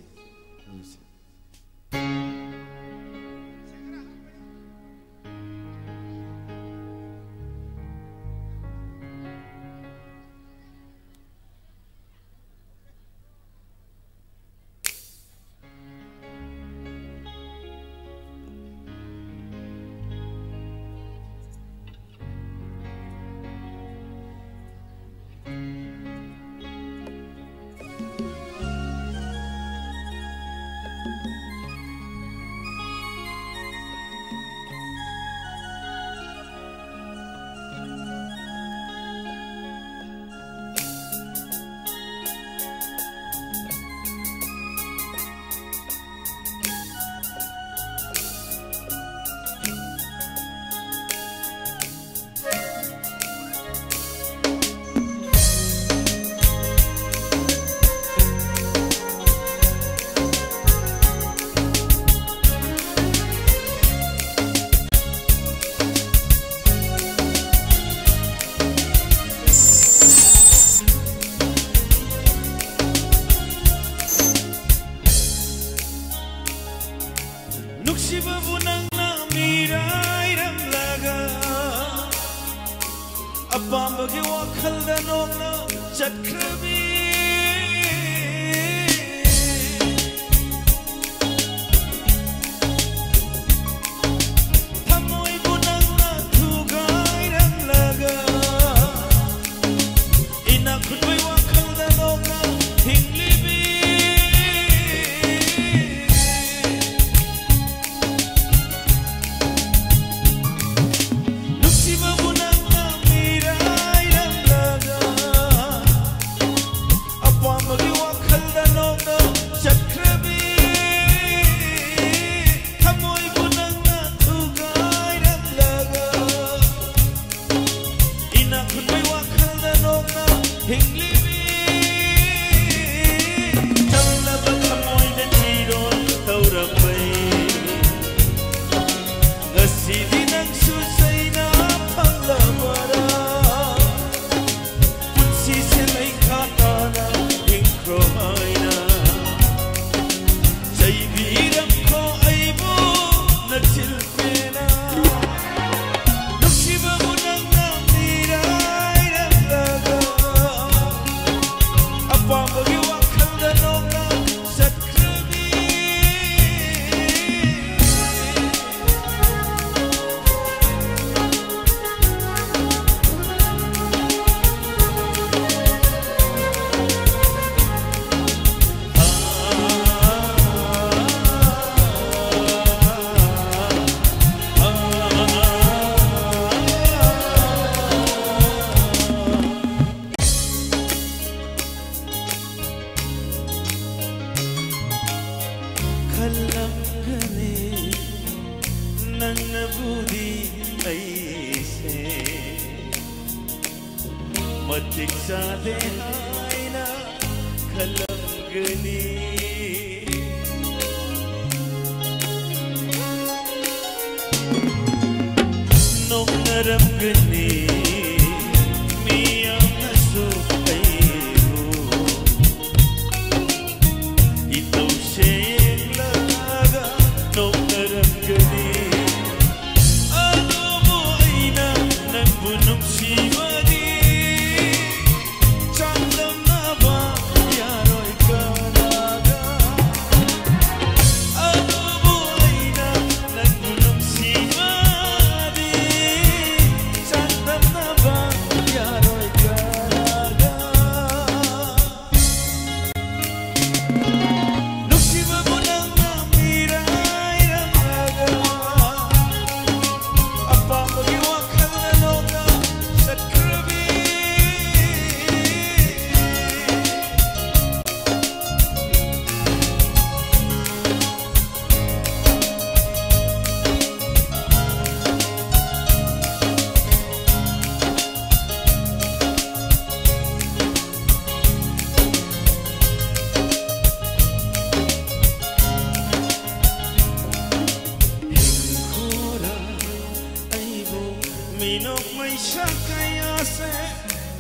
Mino may sakaya se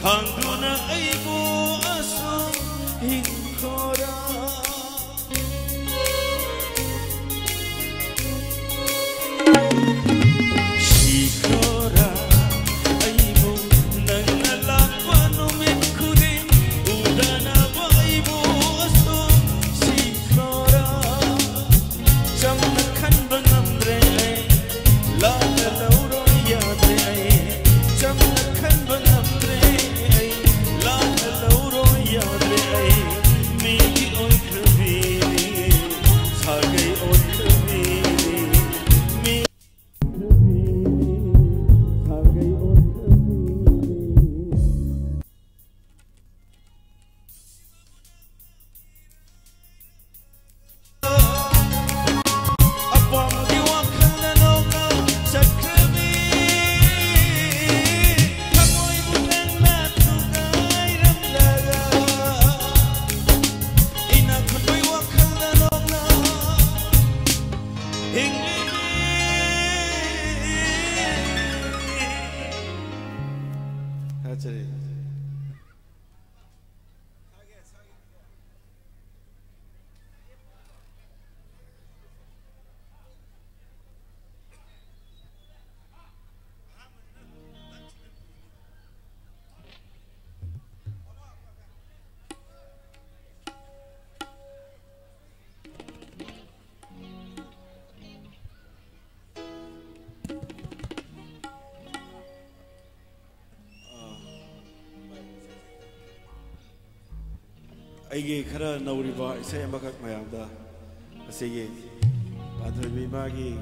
Kanguna aibo aso hingkora Shikora aibo nangalapa numit kudin Udana ba aibo aso Shikora Jamna kan banamre ay Lala lauro yadre ay Jamna kan banamre ay Lala lauro yadre ay Miki oy kabini Sagay oy kabini Miki Sagay oy Aige khara nauriba isai amakak mayamda asege padhabi magi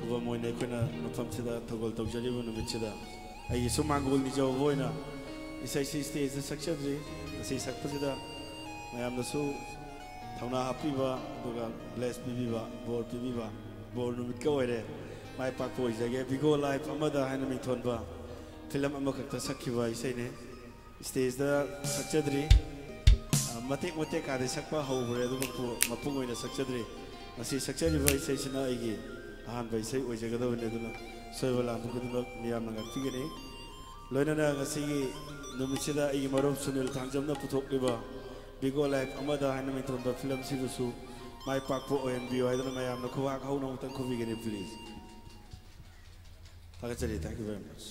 kuba moine khona mafam sida thogol tawjaribu numitchida aige sumangol ni jaw hoina isai stage sakchadri asai sakpasida mayamda su thawna hapiba duga bless bibiba bor numit ka oire mai pak poi jage bigo live amada haina mi thonba film amakak ta sakhiba isai ne stage da sakchadri Matik kada sakpa haubre du mapung oina sakchadri asi sakchari vai sai sina aigi ahan vai sai oijaga da ne duna soiwala buku du miyam nang pigene loina na asi numisida aigi marom sunil thangjamna puthok liba bigo life amada hana mi thonda film sibusu mai pakpo ONB oidana mayam na khuwa khau na utang khubigene please Tagachari, thank you very much.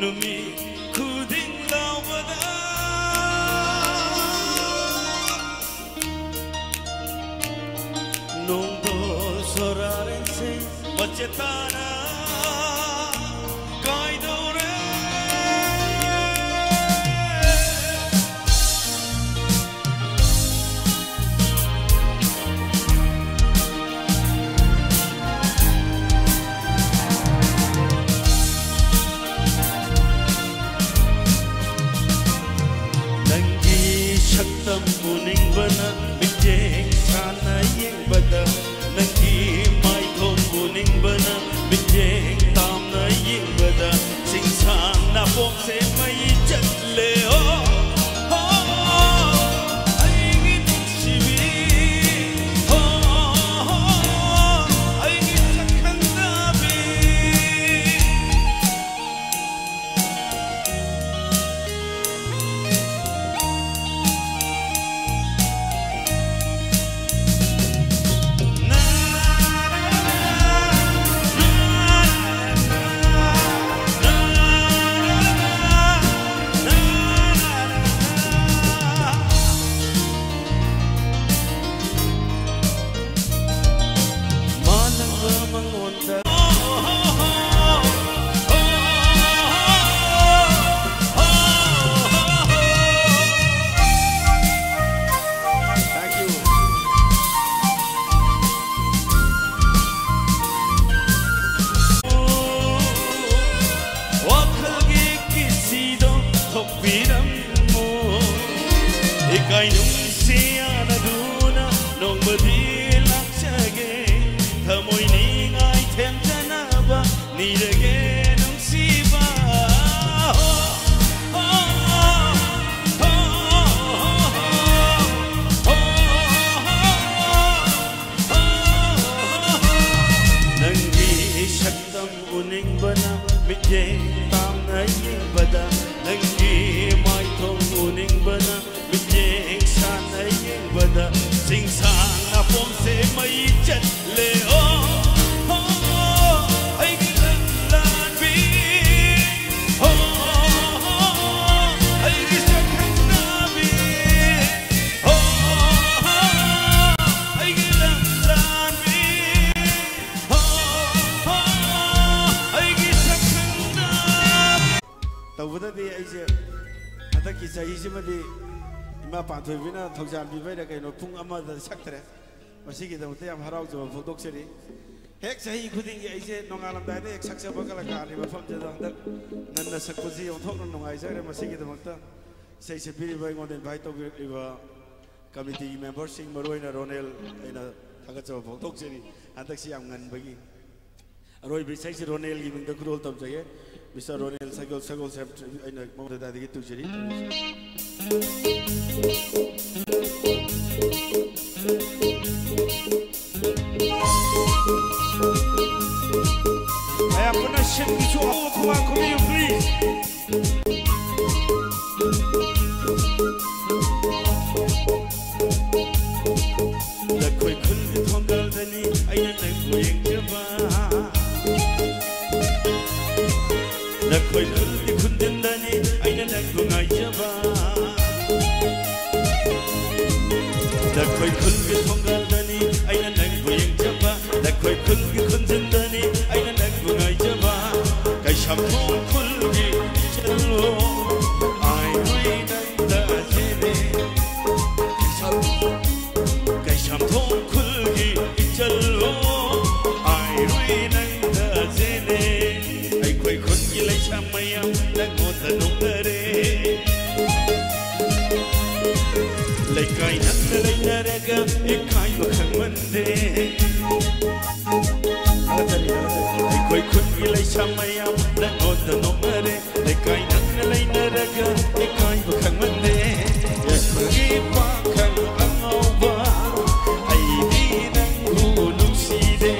Numi kuding lawada Nungdo soraren se macetana kaidore Muning bana bijeng sana yeng bada nangi mai thon muning bana bijeng tam na yeng bada sing sang na pom se mai chat le ho ai gi si bi ho ai gi sakhan na bi Ika'y nung siya na duna nung madilang siyage Thamoy ningay temta na ba nilagay ng siba Nanggi syakdam uning bana Mijay tam na bada Nanggi may tong uning bana Mijay sana bada Sing sang na pom se may chat leo Ay gilan bi Ay gisakang nabi Ay gilan bi Ay gisakang nabi Tawada di ay siya Atak isa isimadi Ima pantoy bina thokjan bibay kay no pung ama da saktre masigi da utte am harau jo photok seri hek sahi khuding gi aise nongalam dai ne ek saksa bakala ka ni mafam je dang dak nan na sakposi on thok no ngai sare masigi da makta sei se biri bai ngoden bai to gi ba committee member sing maroi na ronel ina thaga jo photok seri antak si am ngan bagi aroi bi sei se ronel gi ming da krol tam jage Mr. Ronel Sagol Sab ina mo da digi tu seri I am gonna send you to all Kuma Kumiyu, please. La koi khulli thongal dani aina nai goyeng jaba. La koi khulli khundin dani aina nai gungai jaba. La koi khulli thongal dani aina nai goyeng jaba. La koi khulli khundin dani aina nai gungai jaba. Kai sham thong khulli chalo ai rui nai da jene. Kai sham thong khulli chalo ai rui nai da jene. Ai koi khulli lai cham mayam na ngota nong dare. Lai kai nan lai naraga ikai bakhang mande. Ai koi khulli lai cham mayam na ngota nong dare. Lai kai nan lai naraga ikai bakhang mande. Yes pagi bakhang angoba. Ai di nang hu nung si de.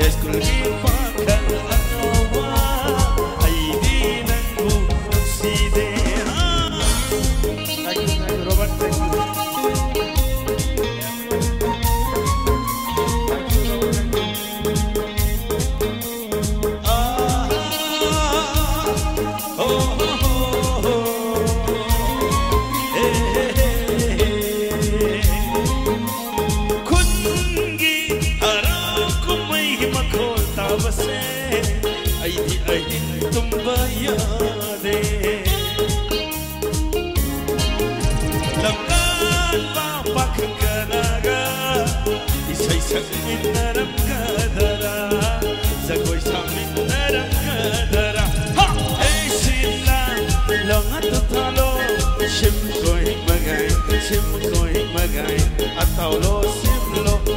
Yes pagi bakhang angoba. Ai di nang hu nung si de. Thank you, Robert. Thank you.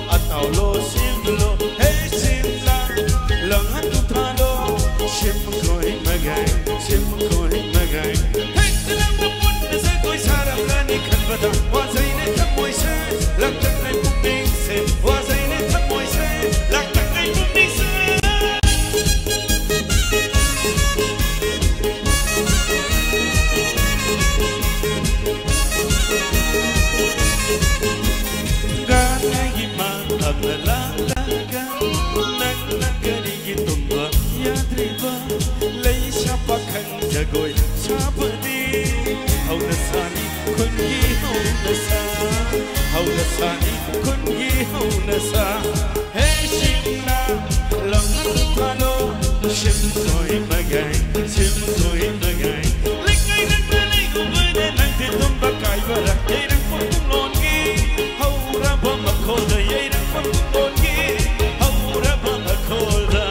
Ataulo simlo, hey simla, langat tutalo, sim koi magai, hey lang mapun sa koi sarap lani kanbada, wazay ne tamoy se, lang takay puming se, wazay ne tamoy se, lang takay puming se. Goi chapdi hauna sani kungi hauna sa hey shimna langat thalo shim koi magai likai nang nai ubade nang te tum bakai bara hey nang pum lon gi haura ba makhol da hey nang pum lon gi haura ba makhol da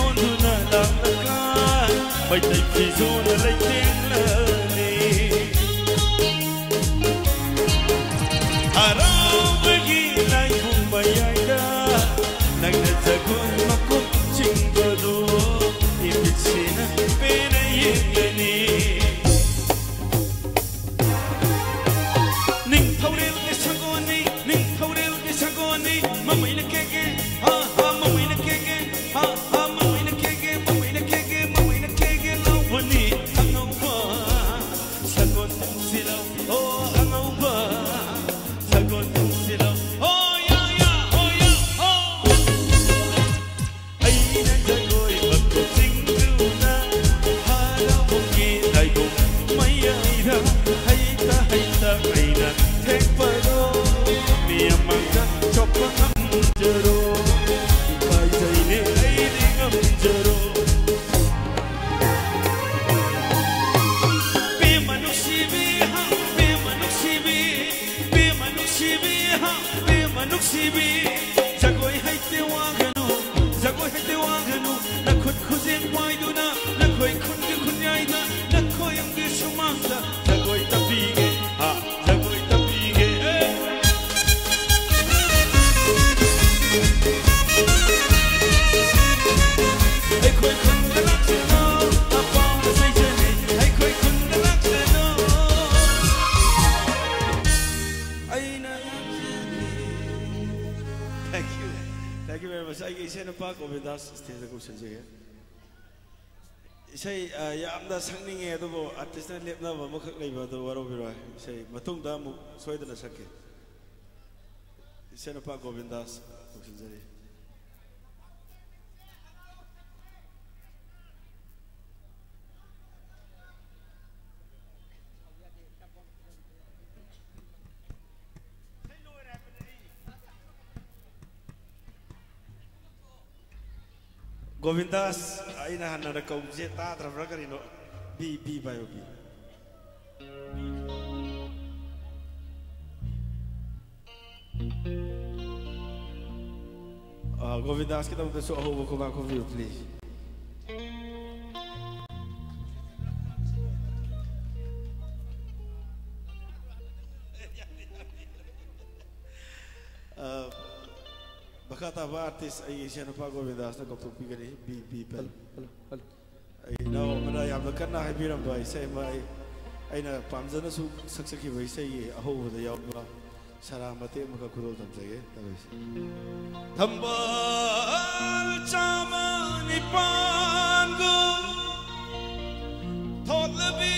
onduna lamnakan mai tai pizona lai tenglani arambagi lai bumbayaida nagna zagun makut chingbado ibitsina pena yengani ning thaurel ke sagoni ning thaurel ke sagoni mamai na kege ha ha mamai na kege ha ha mamai na kege mamai na kege lawani angauba sagon sila oh angauba sagon sila oh ya oh aina jagoi bakko singuna hala bongi daigo maya ira haita aina tekparo mi amanga choppa amjaro kai jaine aini amjaro be manusibi ha be manusibi be manusibi ha be manusibi jagoi haite waganu na khut khujen waiduna na khoi khunge khunyaida na khoi amge sumangda jagoi tapige ha jagoi tapige ai khoi khunge laksano apa sai jane ai khoi khunge laksano aina thank you very much ai ise na pa Govindas stage ko sanje isai yamda sangninge adubo artist na lepna ba makhak leiba do waro biro isai matungda mu soidana sakke ise na pa Govindas ko sanje Govindas aina hanna kau je ta trabra karino bi bayo bi Govindas kita untuk so ho ko ba ko view please Bakata ba artist ay siya na pa Govindas na kapag pigani bi pel ay now mana yam kan na hay biram ba isay mai ay na pamjana su saksaki ba isay aho da yaw ba saramate maka kurol tamjage tabis thambal chamani pango thotlabi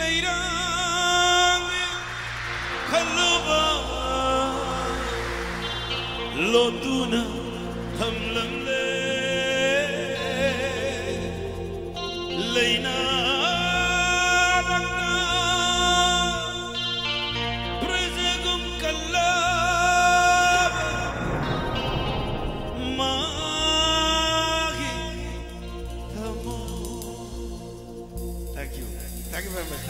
leirang khaluba lotuna thamlamle leina rakna prezegum kallab magi thamo thank you very much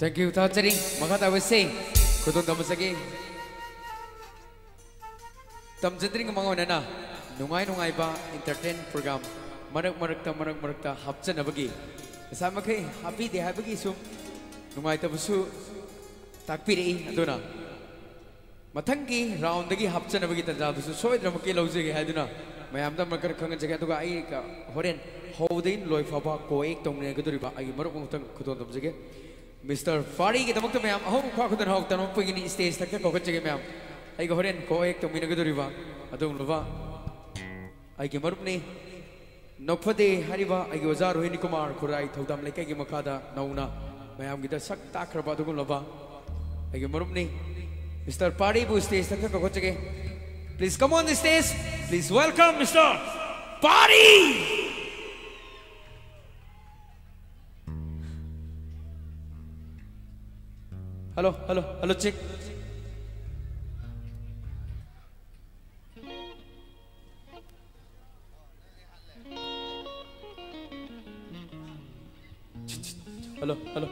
Thank you Tachari makata wese kudon tamasagi tamjadring mangona na nungai ba entertain program marak marakta hapchana bagi samakai happy de habagi sum nungai tabusu takpiri aduna mathangi round dagi hapchana bagi tanja busu soidra maki lojege haduna mayam da makar khang jaga duga ai ka horen hodein loi faba ko ek tongne gaduriba ai marok mutang kudon tamjage Mr. Fari kita makta mayam aho kwa kudan hok tanong pagini stage takka ko kachege mayam ai go horen ko ek tong minagaduriba adung luba ai ge marup ni nokphade hariba ai ge wazar rohini kumar khurai thodam lekai ge makada nauna mayam gita sak takraba adung luba ai ge marup ni Mr. Fari bu stage takka ko kachege please come on the stage please welcome Mr. Fari Hello, check. Hello.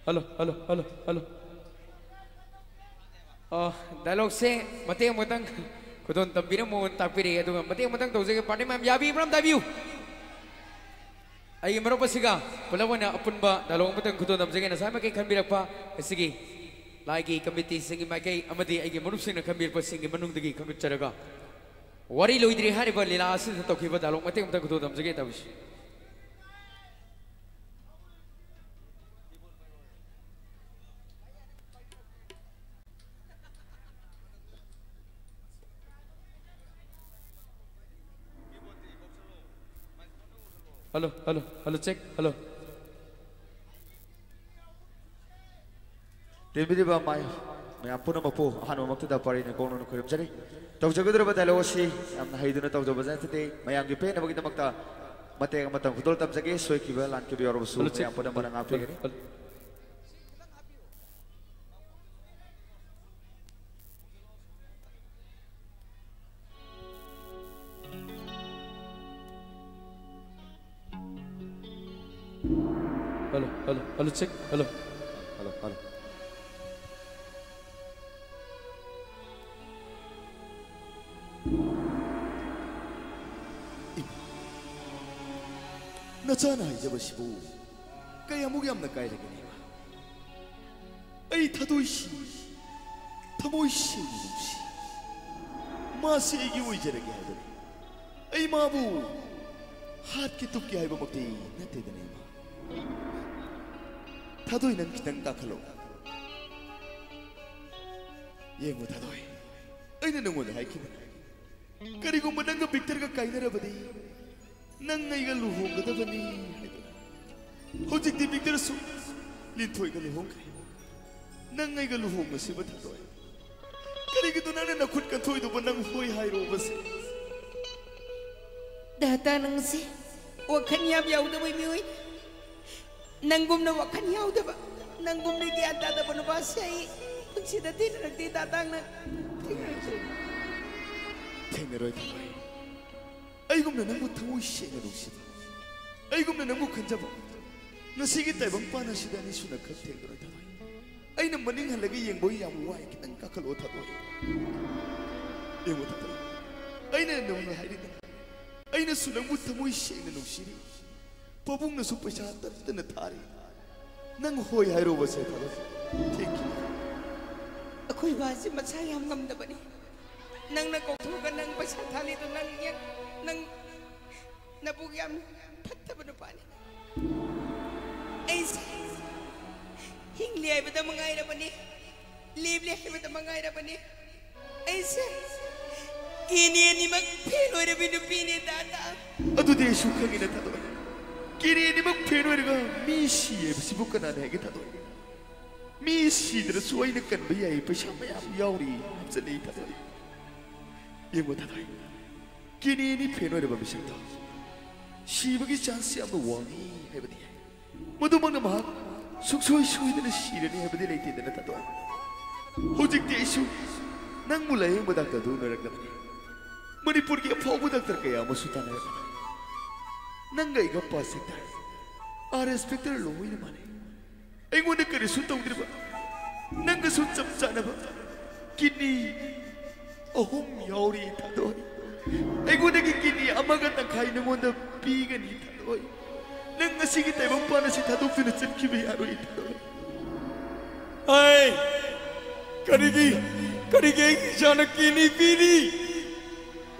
Halo, halo, halo, halo. Dialog se mateng matang kudon tampira mo tapiri adu mateng matang tau jage party mam yabi bram dabiu. Ai maro pasiga pelawana apun ba dialog matang kudon tam jage na sama ke kambira pa sige. Lagi committee singi makai amadi ai marup sing na kambir pa singi manung dagi kambir charaga. Wari loidri hari ba lila asin to khiba dialog mateng matang kudon tam jage tabis. Halo, halo, halo cek, halo. Dilbidi ba mai ampuna mapu hanu maktu da pari ne kono kurim jari tau jagadra badalo si amna haiduna tau joba jate mayang gi pe na bagita makta mate matang kudol tam jage soi ki ba lan ki biar busu ampuna barang api gini Halo, halo, halo cek, halo. Halo, halo. Nachana hijabasibu kaya mugyam na kaya lagi niba ay tadoishi tamoishi nusi masi igi uijaragi haidani ay mabu hat ki tukki haiba mukti nate dani ma tadoi nang kitang takalo yengu tadoi ay na nangon haikina karigo mananga Victor ka kainara badi nang ngay ka luhong ka tabani hojik di Victor su lintoy ka luhong kay nang ngay ka luhong masi ba tadoi karigo to na nakut ka toy do ba nang hoy hayro basi data nang si wakan yam yaw da bay miyoy nanggum na wakan yaw da ba nanggum na giyata da ba ba siya pagsida din nagtitatang na tingnaroy tadoi ay gum na nang mutamoy siya na lusiba ay gum na nang mukanjaba nasigi tayo bang panasida ni sunagkat tingnaroy tadoi ay nang maning halagi yung boy yung way kitang kakalo tadoi yung tadoi ay na nang nahayri na ay na sunang mutamoy siya na lusiri pabung na supasyatat na natari nang hoy hayro ba siya tadoi thank you ako'y ba si masayam ngam na ba ni nang nagkukugan ng pasyatali ito nang yak nang nabugyam pataba na pa ni ay hingli ay bata mga ira pa ni libli ay bata mga ira pa ni ay kini ni magpino na binupini data ato di sukang ina tadoi kini ni magpino na misi ay basibukan na nahigit tadoi misi dara suway na kanbayay pa siya mayam yawri sa ni tadoi yung tadoi kini ni peno na babisang tao sibagi chance ang mawangi ay badi madumang na mahal suksoy-soy na nasira ni ay badi na itinda na tadoi hujik di isu nang mulay ang madagdado na nagdaman manipur kaya pa madagdar kaya masuta na naman nang gay ka pa sektar a respectar loy naman ay ngunit ka rin sutang di ba nang kasutsapsa na ba kini ohom yawri tadoi ay ngunit kini amagat ang kain ng wanda bigan ni tadoi nang nasigit ay bang paano si tadoi pinatsan kibayaro ni tadoi ay karigi sana kini pini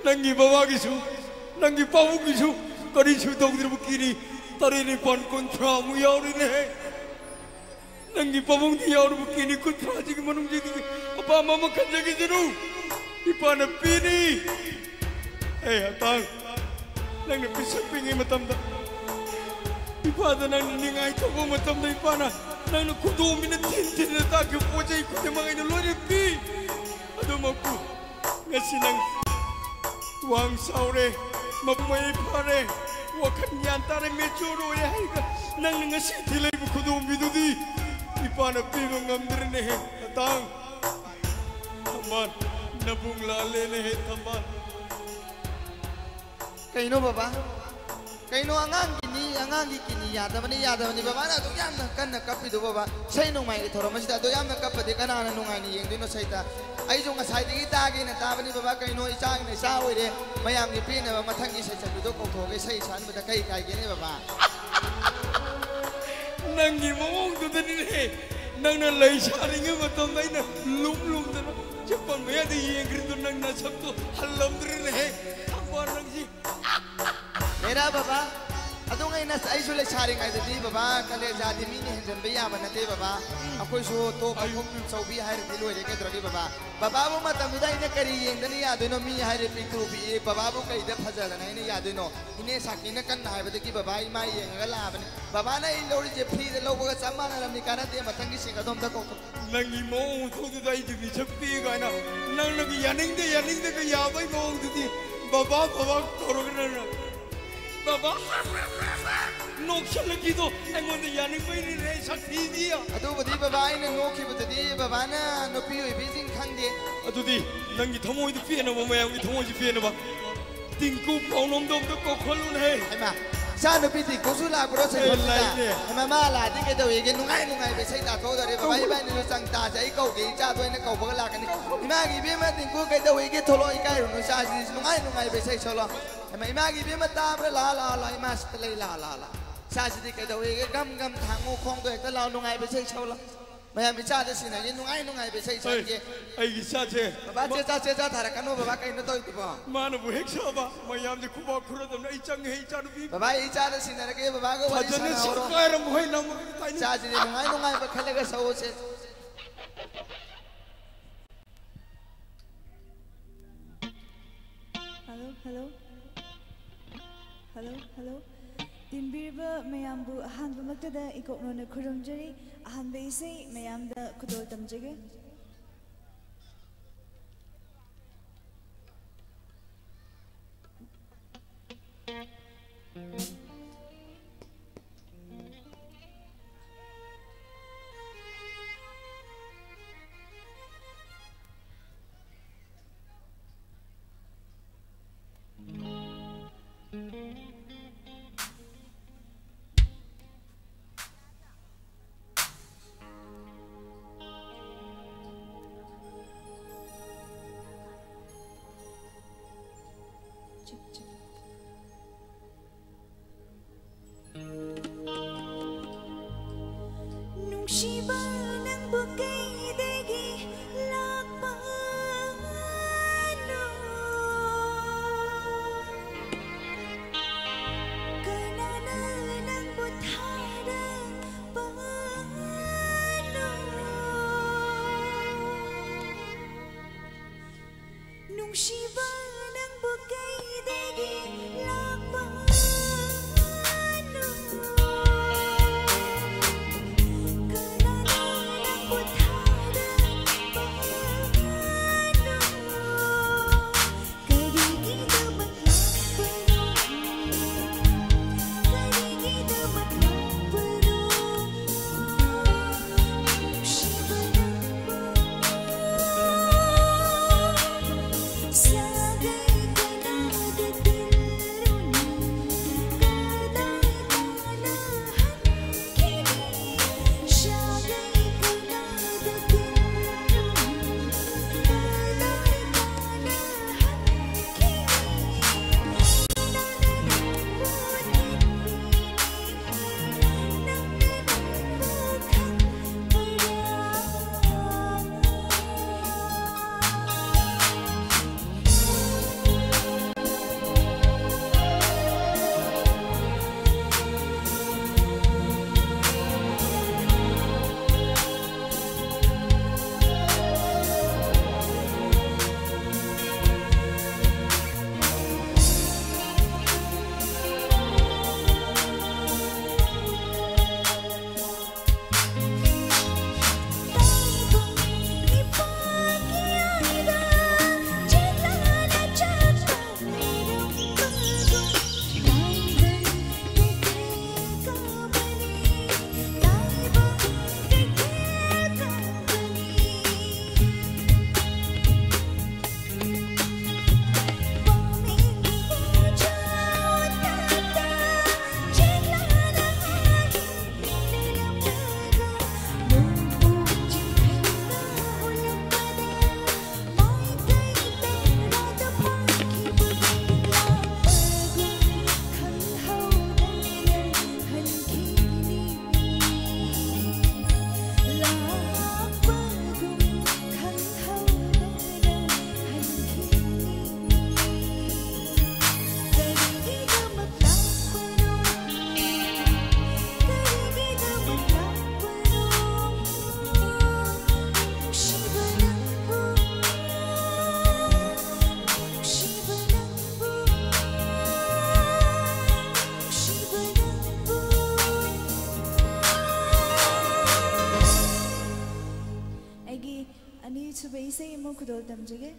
nangi bawa gisu nangi pawu gisu kari sutong di ba kini tarini pan kontra mu yawri ne nangi pawong di yawri mo kini kontra jigi manung jigi apa mama kanjagi jeru ipana pini atang nang napisapingi matamda ipada nang niningay to ko matamda ipana nang nakudumi na tintin na tagi po dyan ko na mga inulori pi ado maku ngasi nang wang saure magmay pare wakan yantare mechoro ya haiga nang ngasi tilay mo kudumi dudi ipana pingo ngamdir nehe atang taman nabung lale nehe taman kaino baba कहीं आंगांगी किनी यादवनी बाबा ना तो याम कन्न कपी दो बाबा सही नुमाई के थोड़ा मस्जिद तो याम कपदे कना ना नुमाई नि येंग दिनो सहिता आई जो ngasai दगी तागे ना ताबनी बाबा कहीं इचांग ने सा ओइरे मयाम की पीने बाबा मथंगी से चबी दो कोथोगे सही सान बता कई काई के ने बाबा नंगी मोंग तो दनी ने नंग ना लई सारिंगे मतम दई ना लुम दना चपन में दे येंग तो नंग ना सब तो हल्लम दरे ने अब्बा नंग जी मेरा बाबा अदोंग इना आइसोले सारिंग आई ददी बाबा कले जाति मिनी हंजन बे याबा नते बाबा अखोय सो तो पखोम चौबी हायर दिलो रे के द्रगे बाबा बाबा वो मतम दुदा इने करी येंदनी यादनो मी हायर पिकु बी बाबा वो कई दे फजदना इने यादनो इने साकी ने कन हाय बदकी बाबा इमा येंग लाबने बाबा ना इ लोरी जे फ्री दे लोगो सम्मान रमनी काना दे मतंगी सिंग अदोम द को नंगी मोंग तो दुदा इ दिबी छपी गाना नंग नंगी यानिंग दे के याबै मोंग दुदी बाबा कोरोगना बाबा नोक्शन की तो एंगोंदे यानिंग पैनी रे शक्ति दिया अदु बदी बाबा इने नोखि बददी बाबा ना नोपी ओइ बीजिंग खंगे अदुदी नंगी थमोइ दि फेन बा मयाम की थमोइ दि फेन बा तिंकु प्रॉब्लम दो तो को खोलुन है हैमा सा नोपी दि कोसुला ब्रो से हैमा माला दि के दो येगे नुंगाई बे सै ता थो दरे बाबा इबा नि संग ता जै कौ गे चा दोइ ने कौ बग लाकनि इमा गी बे मा तिंकु के दो येगे थोलो इकाई रुनु सा जि नुंगाई बे सै छोलो हैमा इमा गी बे मा ता ब्र ला इमा सले ला साजिदी के दो येगे गम थांगो खोंग दो एकता ला नुंगाई बे सै छोलो मया बिचा दे सिना ये नुंगाई बे सै छके आई गिसा छे बाबा चे थारा कनो बाबा कहीं न तो इतबा मान बु हेक छबा मयाम जे खुबा खुरो दम ई चंग हे चा नु बाबा ई चा दे सिना के बाबा को वही सना और कार मोय नम ताई साजिदी नुंगाई बे खले के सो से हेलो तिनबीरबा मयामबु अहानबा मक्तदा इकोकनोना खुरुमजरी अहानबा इसे मयामदा खुदोल तमजगे khudol tamjage.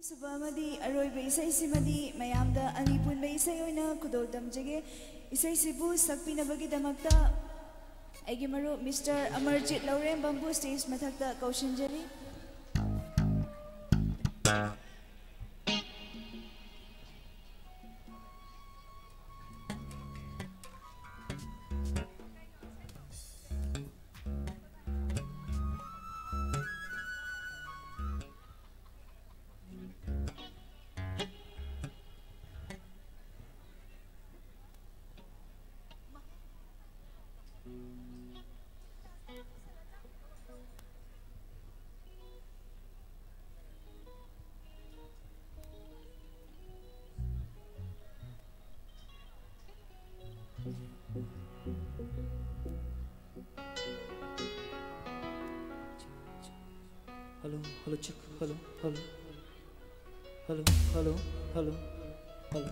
Subamadi aroiba isai simadi mayamda ani punba isai oina kudol damjage isai sibu sakpinabagi damakta aigi maru Mr. Amarjit Laurem Bamboo stage mathakta kaushanjari Hello, hello, check. Hello, hello, hello, hello, hello, hello.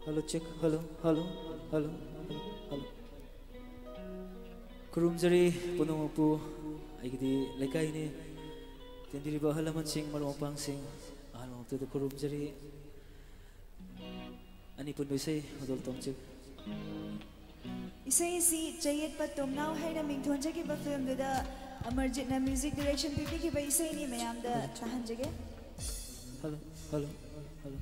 Hello, check. Hello, hello, hello, hello. Kurumjari punumapu aigidi laikai ni tendiri bahalaman sing malumapang sing alam tu kurumjari ani pun bisa adol tongcik. Isai si Jayet Patum now hai na mingthon jagi ba film da Amarjit na music direction pipi ki ba isai ni mayam da tahan jage. Hello, hello, hello.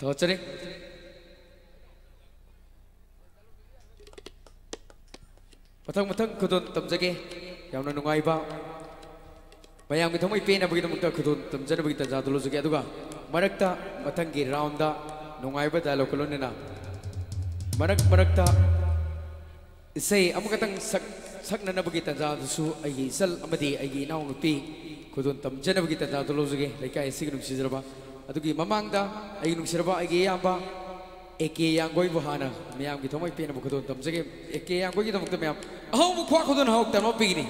थोचरे मथंग मथंग खुदोन तमजगे यावना नुंगाइबा मयाम की थोमई pen अबगी दमक्ता खुदोन तमजन अबगी तंजा दुलुजगे अदुगा मरक्ता मथंग की round दा नुंगाइबा dialogue कलोनेना मरक्ता इसे अमुकतंग saknanabagi tanja dusu agi sal amadi agi naung nupi kudun tamjanabagi tanja duluzuge laikai signum sizraba adugi mamangda agi nung siraba agi yamba eke yangoi buhana miyam gi thomai pena kudun tamjage eke yangoi gi tamukta miyam ahu mu khwa kudun hauk tamo pigini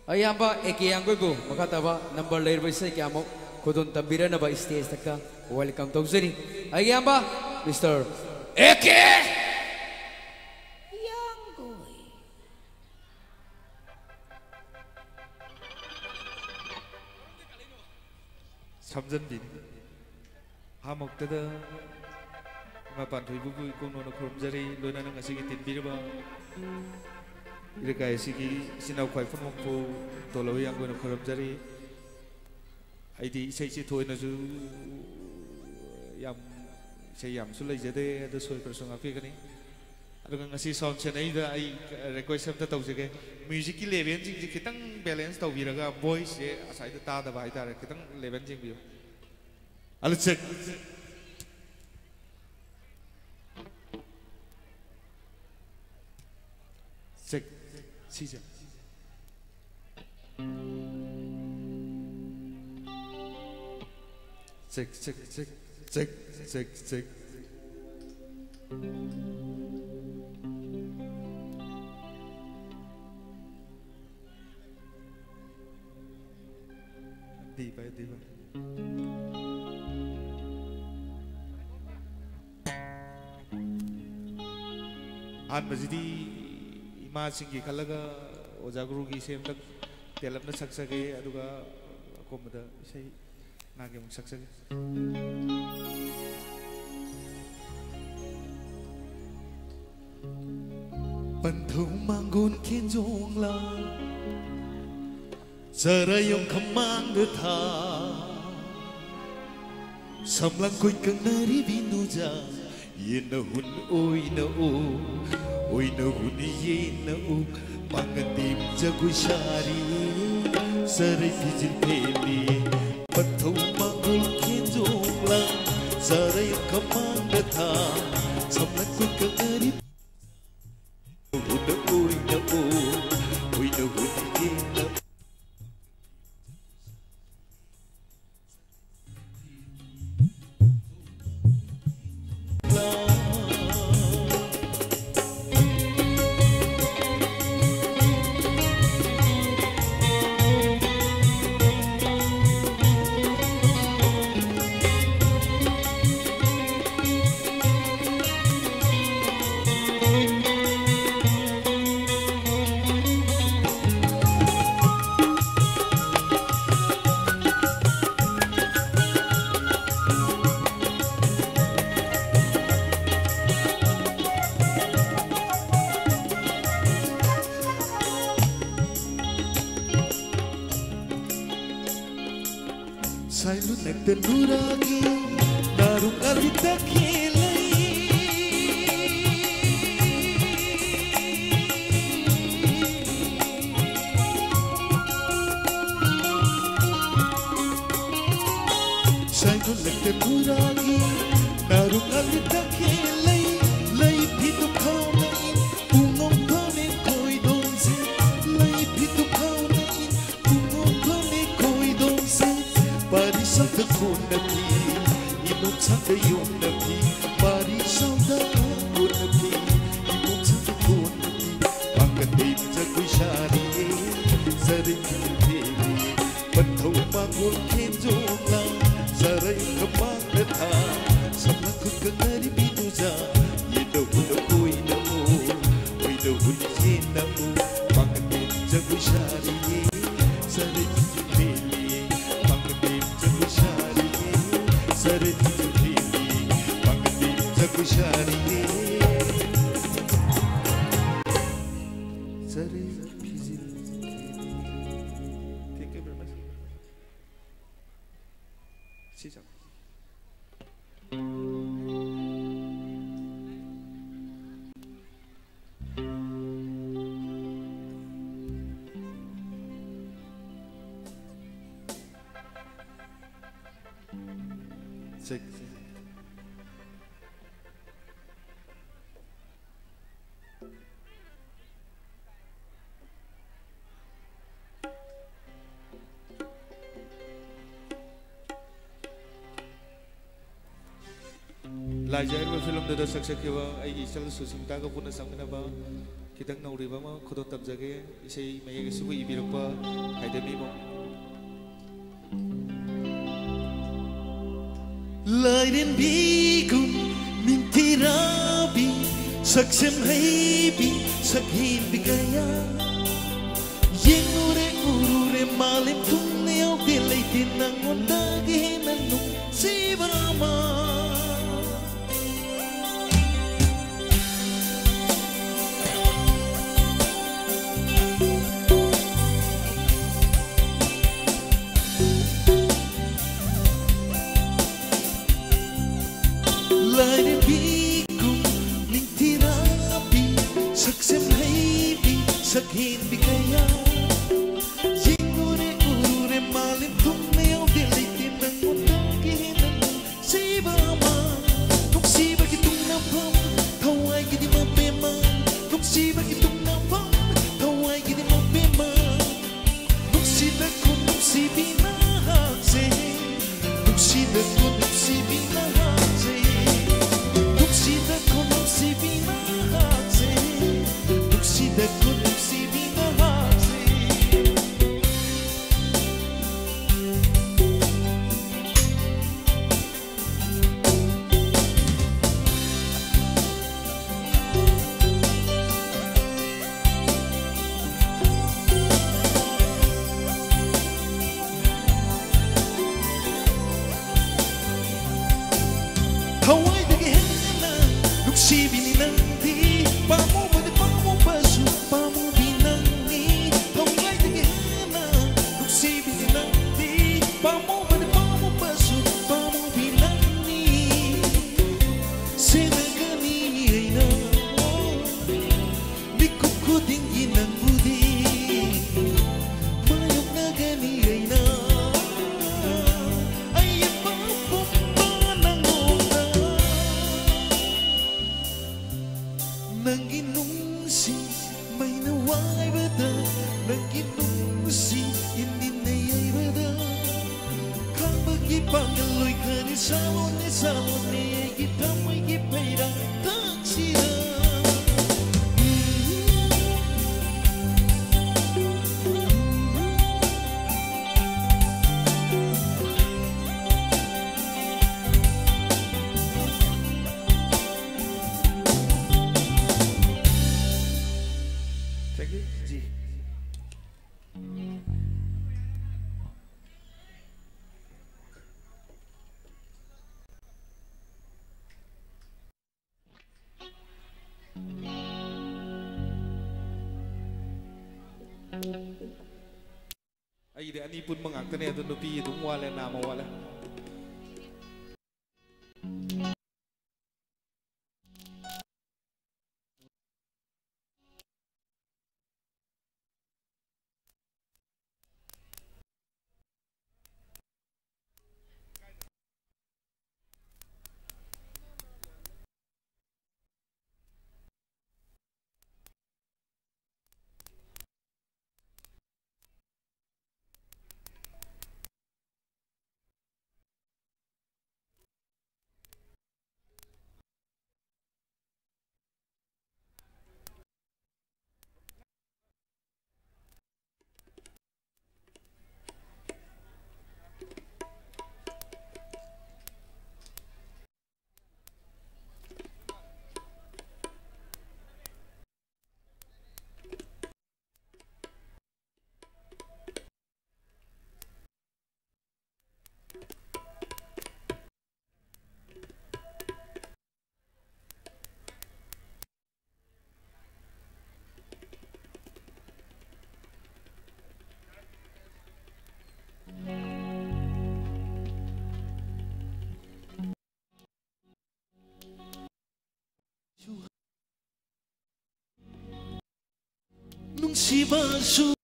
ayamba eke yangoi bu makataba number layer by sai kyamo kudun tambirana ba stage takka welcome tawzari ayamba Mr. Eke 삼전빈 하목대다 마반 도이부부 공노노 크롬자리 로나는 가시기 딘비르바 이르가 에시기 시나우 과이폰 먹고 돌아오이 양고노 크롬자리 아이디 세시 토이나주 얌 세얌 술레제데 더 소이 퍼슨 아피가니 aduga ngasi sound channel da ai request am ta tawjege music ki level jing ji kitang balance tawbiraga voice e asai da ta da bai ta kitang level jing biyo ala check check sija check check check check check check Diba, diba. An majidi ima singi kalaga ojaguru gi semdak telapna saksage aduga komada sei nage mung saksage Panthung mangun kinjong la Sarayong kamang detha Samlang ko'y kang naribinuja Yen na hun oy na hun yen na Pangatim jagoy syari Saray pijil peli Pataw magul kinjong lang Sarayong kamang detha Samlang ko'y kang naribinuja Hun na hun yen na Sailu nagtanuragi narung alita kilay Sailu nagtanuragi narung alita kilay Lay pito kao na in ungong pamin ko'y donse Lay pito kao na in ungong pamin ko'y donse Parisang da kun napi, imong sang da yung napi Parisang da kun napi, imong sang da kun napi Pagkatim jagoy syari, saray pinipili Pantaw mangul kinjong lang, saray kamang nata Samlang kun kang naribinuja, yinahun ako'y naon Oy nahun yin naon, pagkatim jagoy syari Saray pinipili Sarit pili, pagdating sa kusyari Sarit pili. Thank you very much. Sijak. Check. Lajar film dada saksak kewa ai isal susimta ka puna samna ba kitang nauri ba ma khodon tab jage isai mai sugu ibirpa haidami mo Lairen bigum mintirabi saksem haibi sakhin bigaya yengure urure malim tunne au delai tinang ondagi nanu sibrama Lairen bigum mintirabi saksem haibi sakhin bigaya yengure urure malim tunne au delai tinang ondagi nanu sibrama tuksiba kitung napam thawai gidi mapema tuksiba kitung napam thawai gidi mapema tuksida kun tuksibina hakse tuksida kun tuksibina hakse tuksida kun tuksibina hakse tuksida kun tuksibina hakse Hawaii dagi hena nuksi binanti pamu bade pamu basu pamu binanti Hawaii dagi hena nuksi binanti pamu bade pamu basu pamu binanti senagani aina bikuku tinggi nang budi mayok nagani aina Nanginungsi may naway bada Nanginungsi hindi nayay bada Kapag ipangaloy ka ni salon ni kita mo'y gipayra taksira Thank you, Ji. Ay, di ani pun mengakta ni atau nupi itu muala nama wala. Nung si Basu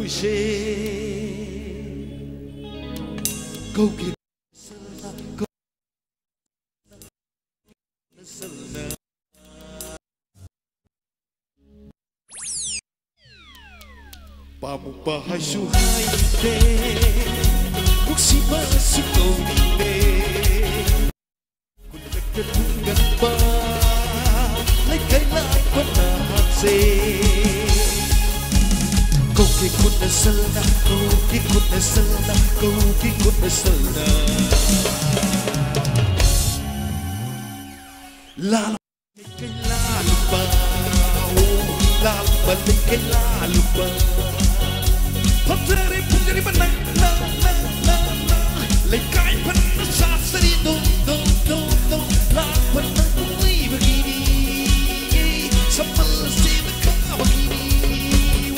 use câu kia Pamupahai suhai te Muksima sukau dite Kunak ketungan ba Lai kai lai panahan se Kau ki kuna salna Kau ki kuna salna Kau ki kuna salna Lalo kai lalu ba Lalo balik kai lalu ba Pantare punjari mana na na na na Lekai panna sasari do do do do La panna kui begini Sampai sini kau begini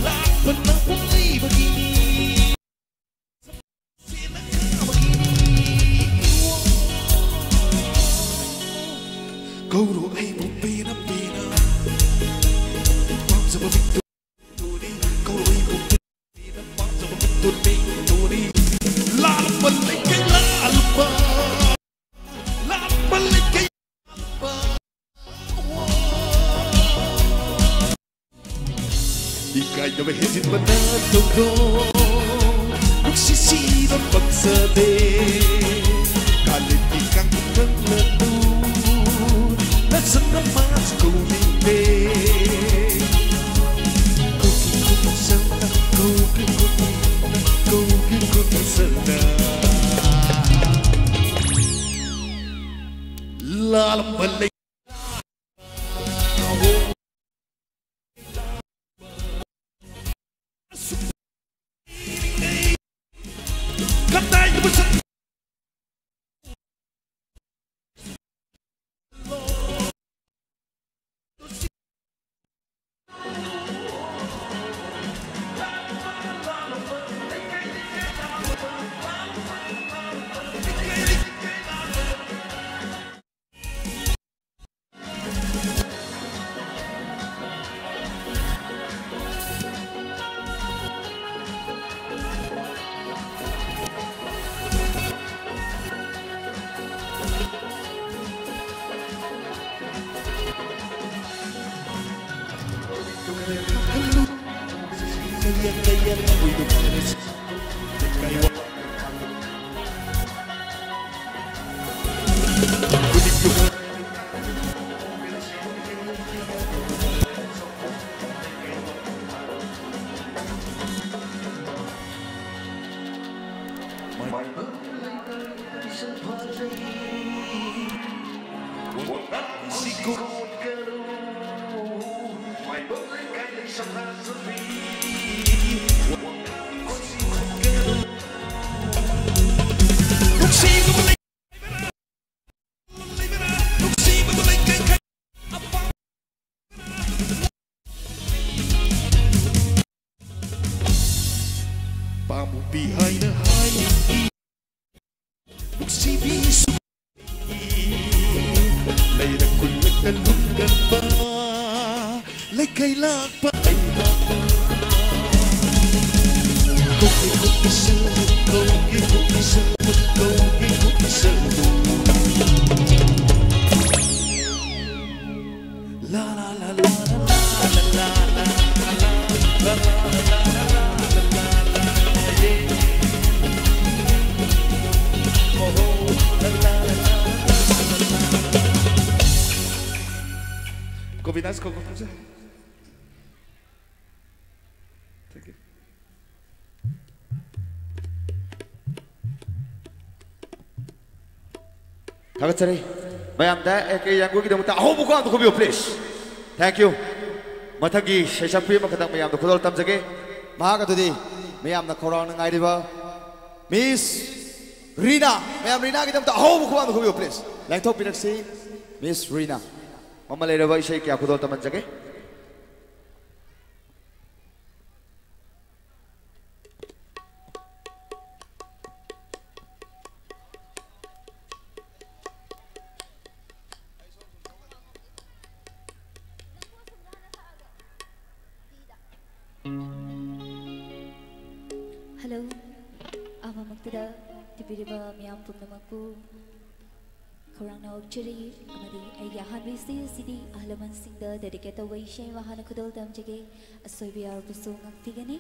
La panna kui begini Sini kau begini Kau ro ai mo pena pena Bangsa begitu Kau ro ai mo Lalu balik ke lalu ba Lalu balik ke lalu ba Ikay na mahisin ba na todo Nagsisiram pagsabi Kalit ikang kang latun Nasaan naman sa kumite Lalam balik Katanya besar behind the high Muksibi Layla kulak talungan ba Lay kailak pa ay Kogi kogi salud Kogi kogi salud Kogi kogi salud La la la la la la la la la la la Combinas con cosa? Thank you. Kagachari, bayam da ek yang gue kita minta aho bukan untuk kopi please. Thank you. Matagi saya sampai makatang bayam tu kodol tam jage. Maha katudi bayam na korang ngai riba. Miss Rina, bayam Rina kita minta aho bukan untuk kopi please. Lang top pinaksi Miss Rina. Mama lera ba isay kaya kodol taman jage? ꯃꯛꯇꯗ ꯇꯤꯕꯤꯔꯤꯕ ꯃꯤꯌꯥꯝ ꯄꯨꯝꯅꯃꯛꯄꯨ ꯈꯧꯔꯥꯡꯅ ꯑꯣꯛꯆꯔꯤ ꯑꯃꯗꯤ ꯑꯩꯒꯤ ꯑꯍꯥꯟꯕ ꯏꯁꯩ ꯑꯁꯤꯗꯤ ꯑꯍꯜ ꯂꯃꯟꯁꯤꯡꯗ dedicate ꯇꯧꯕ ꯏꯁꯩ ꯑꯃ ꯍꯥꯟꯅ ꯈꯨꯗꯣꯜ ꯇꯝꯖꯒꯦ ꯑꯁꯣꯏꯕ ꯌꯥꯎꯔꯕꯁꯨ ꯉꯥꯛꯄꯤꯒꯅꯤ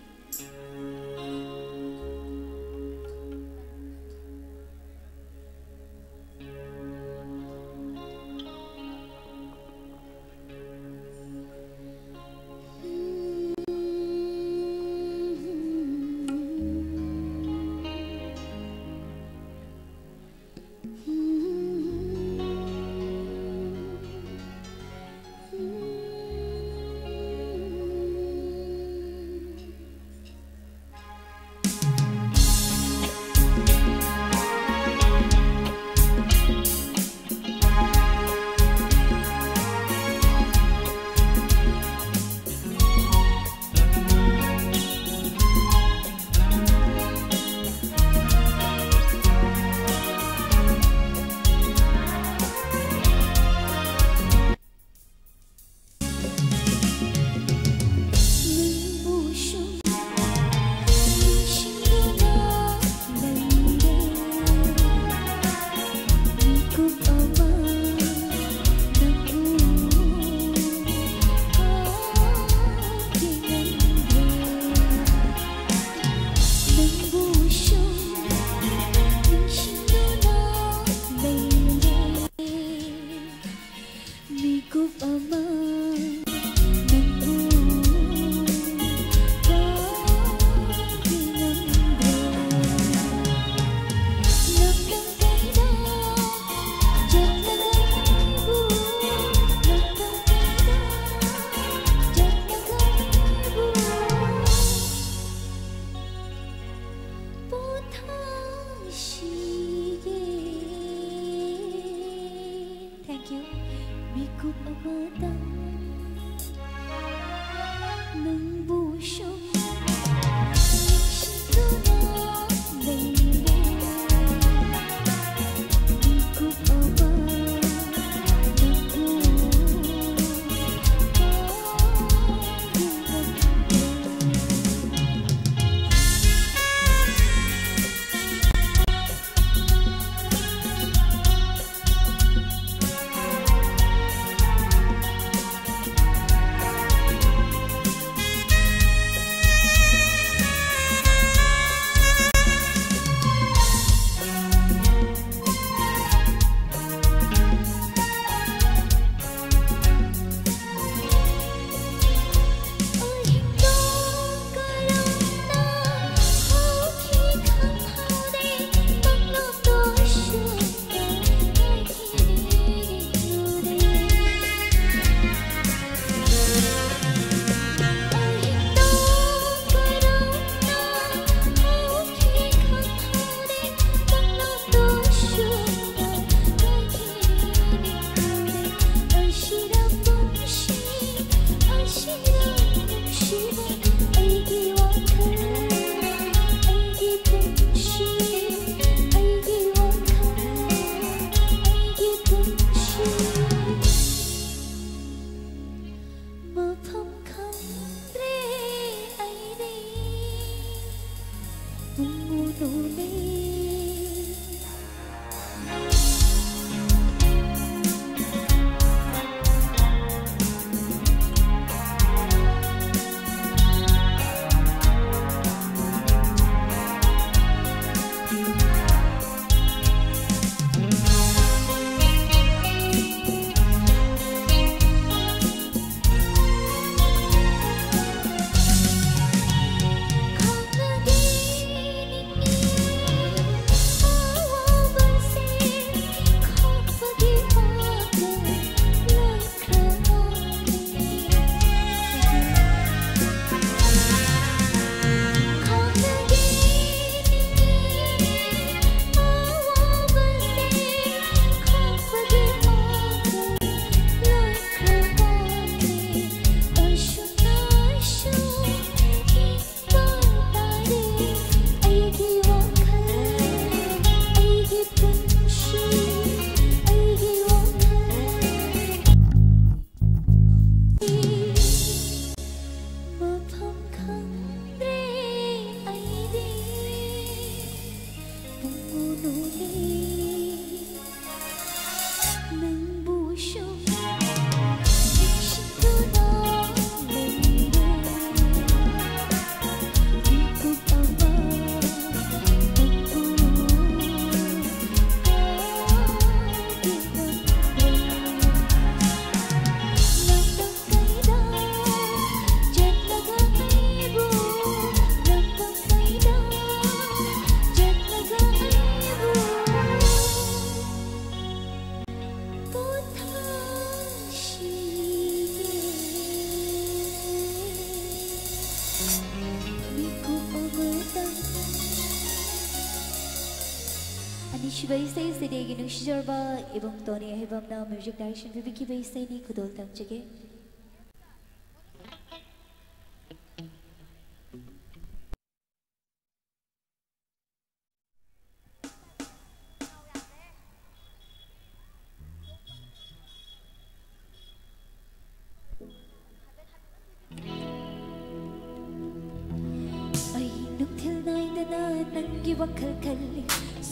Shibaisei Sedegi Nusharba, Ibum Tony Hibamna, music direction, Viviki Baiseni, Kudol Tamchake.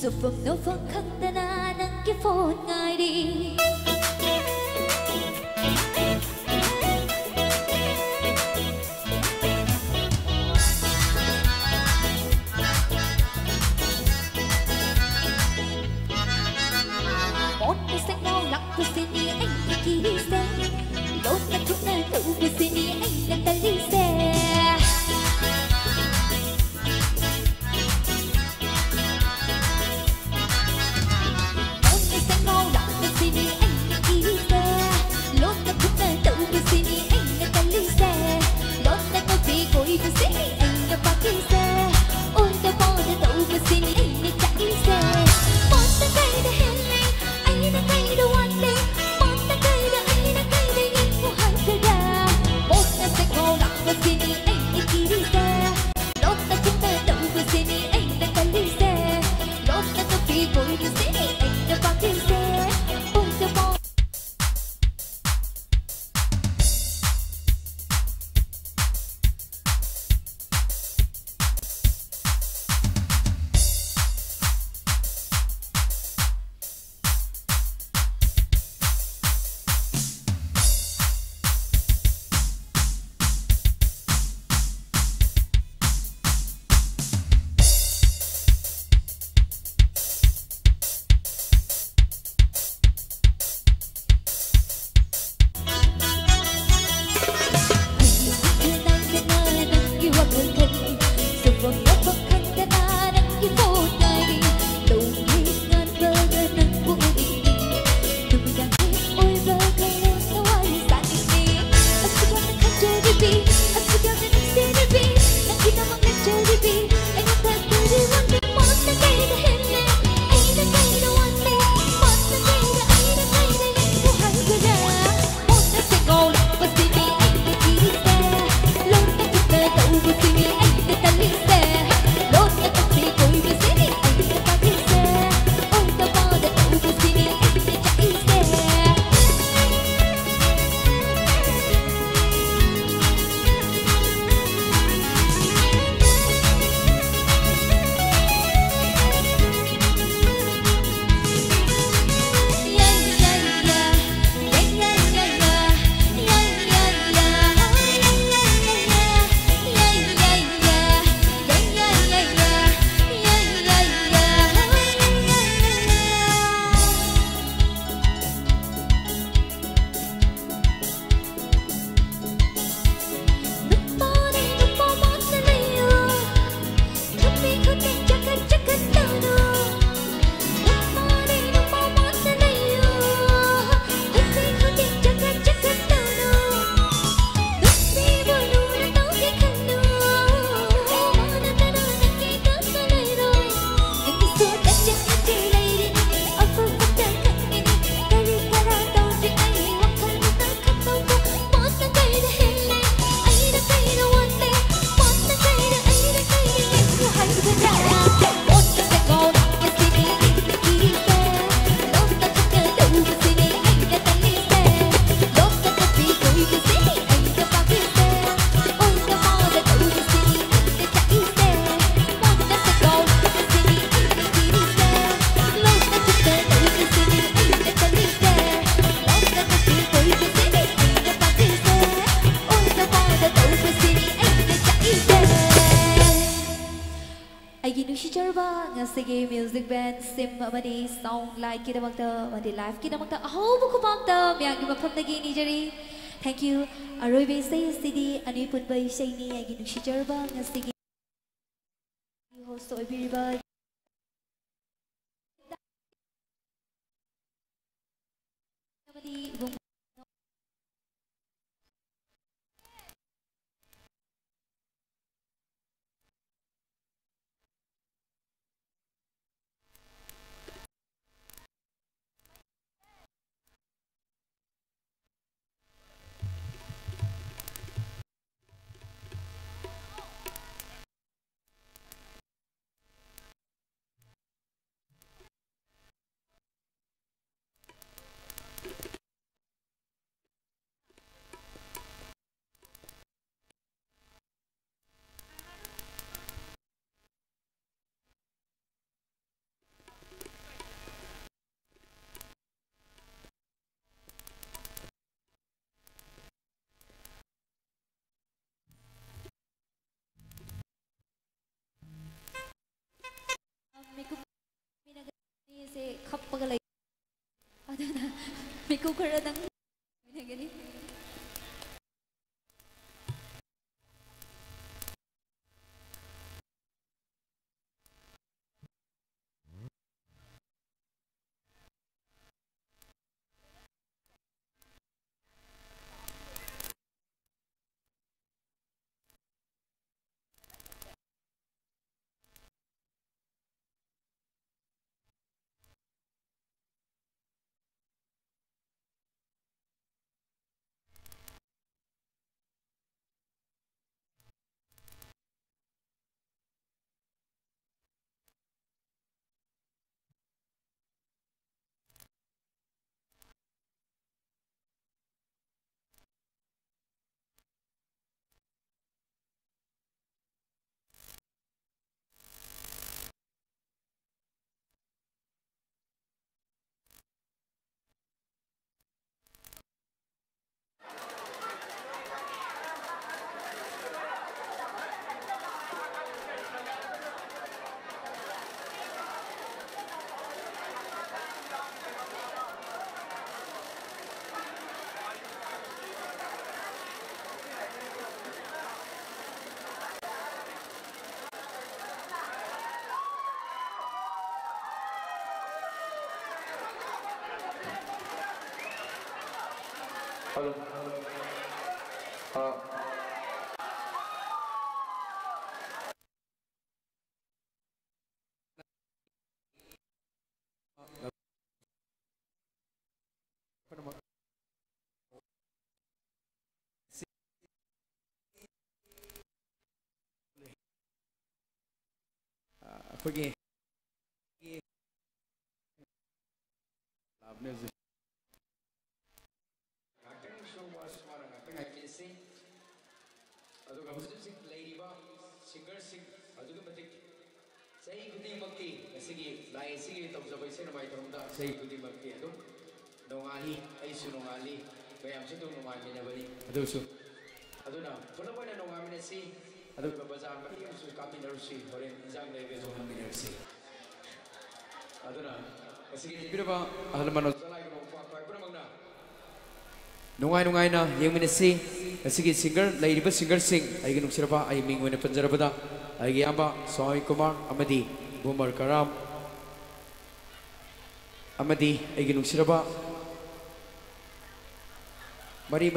So from no phone kandana nang phone ngai đi một cái sắc nâu lặng của xin đi anh đi kỳ xe đốt là thuốc nơi tự của xin đi anh đang tay đi xe sim amadi sound light kidamakta amadi live kidamakta ahobu kumamta myanggi mafamdagi nijari. Thank you. Aroibe say city ani punbai say ni agi nusijarba ngasigi host oibiriba amadi kappaga lay aduna miku kara nang minagani Halo. Pergi. Music. Say good evening, Nongali, Aisu Nongali, Bayam Situ Nomami Nabari, Adusu. Aduna, Punawana Nomami Si, Adu Bazar, Makius, Capinarsi, or in Zang Davis of Haminarsi. Aduna, a bit of a Alamano Nungaina, Yaminasi, a Sigi singer, Lady Singer sing, I can Sirapa, I mean when a Panjarabada, Ayamba, Soy Kumar, Amadi, Bumar Karam. Amadi aigin siraba mari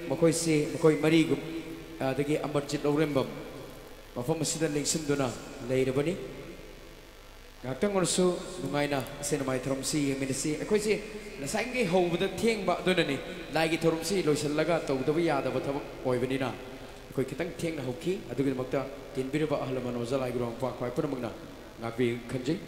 makoi se makoi mari gum dagi amarjit lorembam mafam asida lengsinduna leirabani ngakang orsu nungaina senamai thromsi yeminasi akoi se nasangi hobda thengba dunani laigi thromsi loisallaga tawdaba yadaba thabak oibanina akoi kitang thengna hoki adugi makta tinbiraba ahlamano zalai grong pa khwai punamagna ngakbi khanjai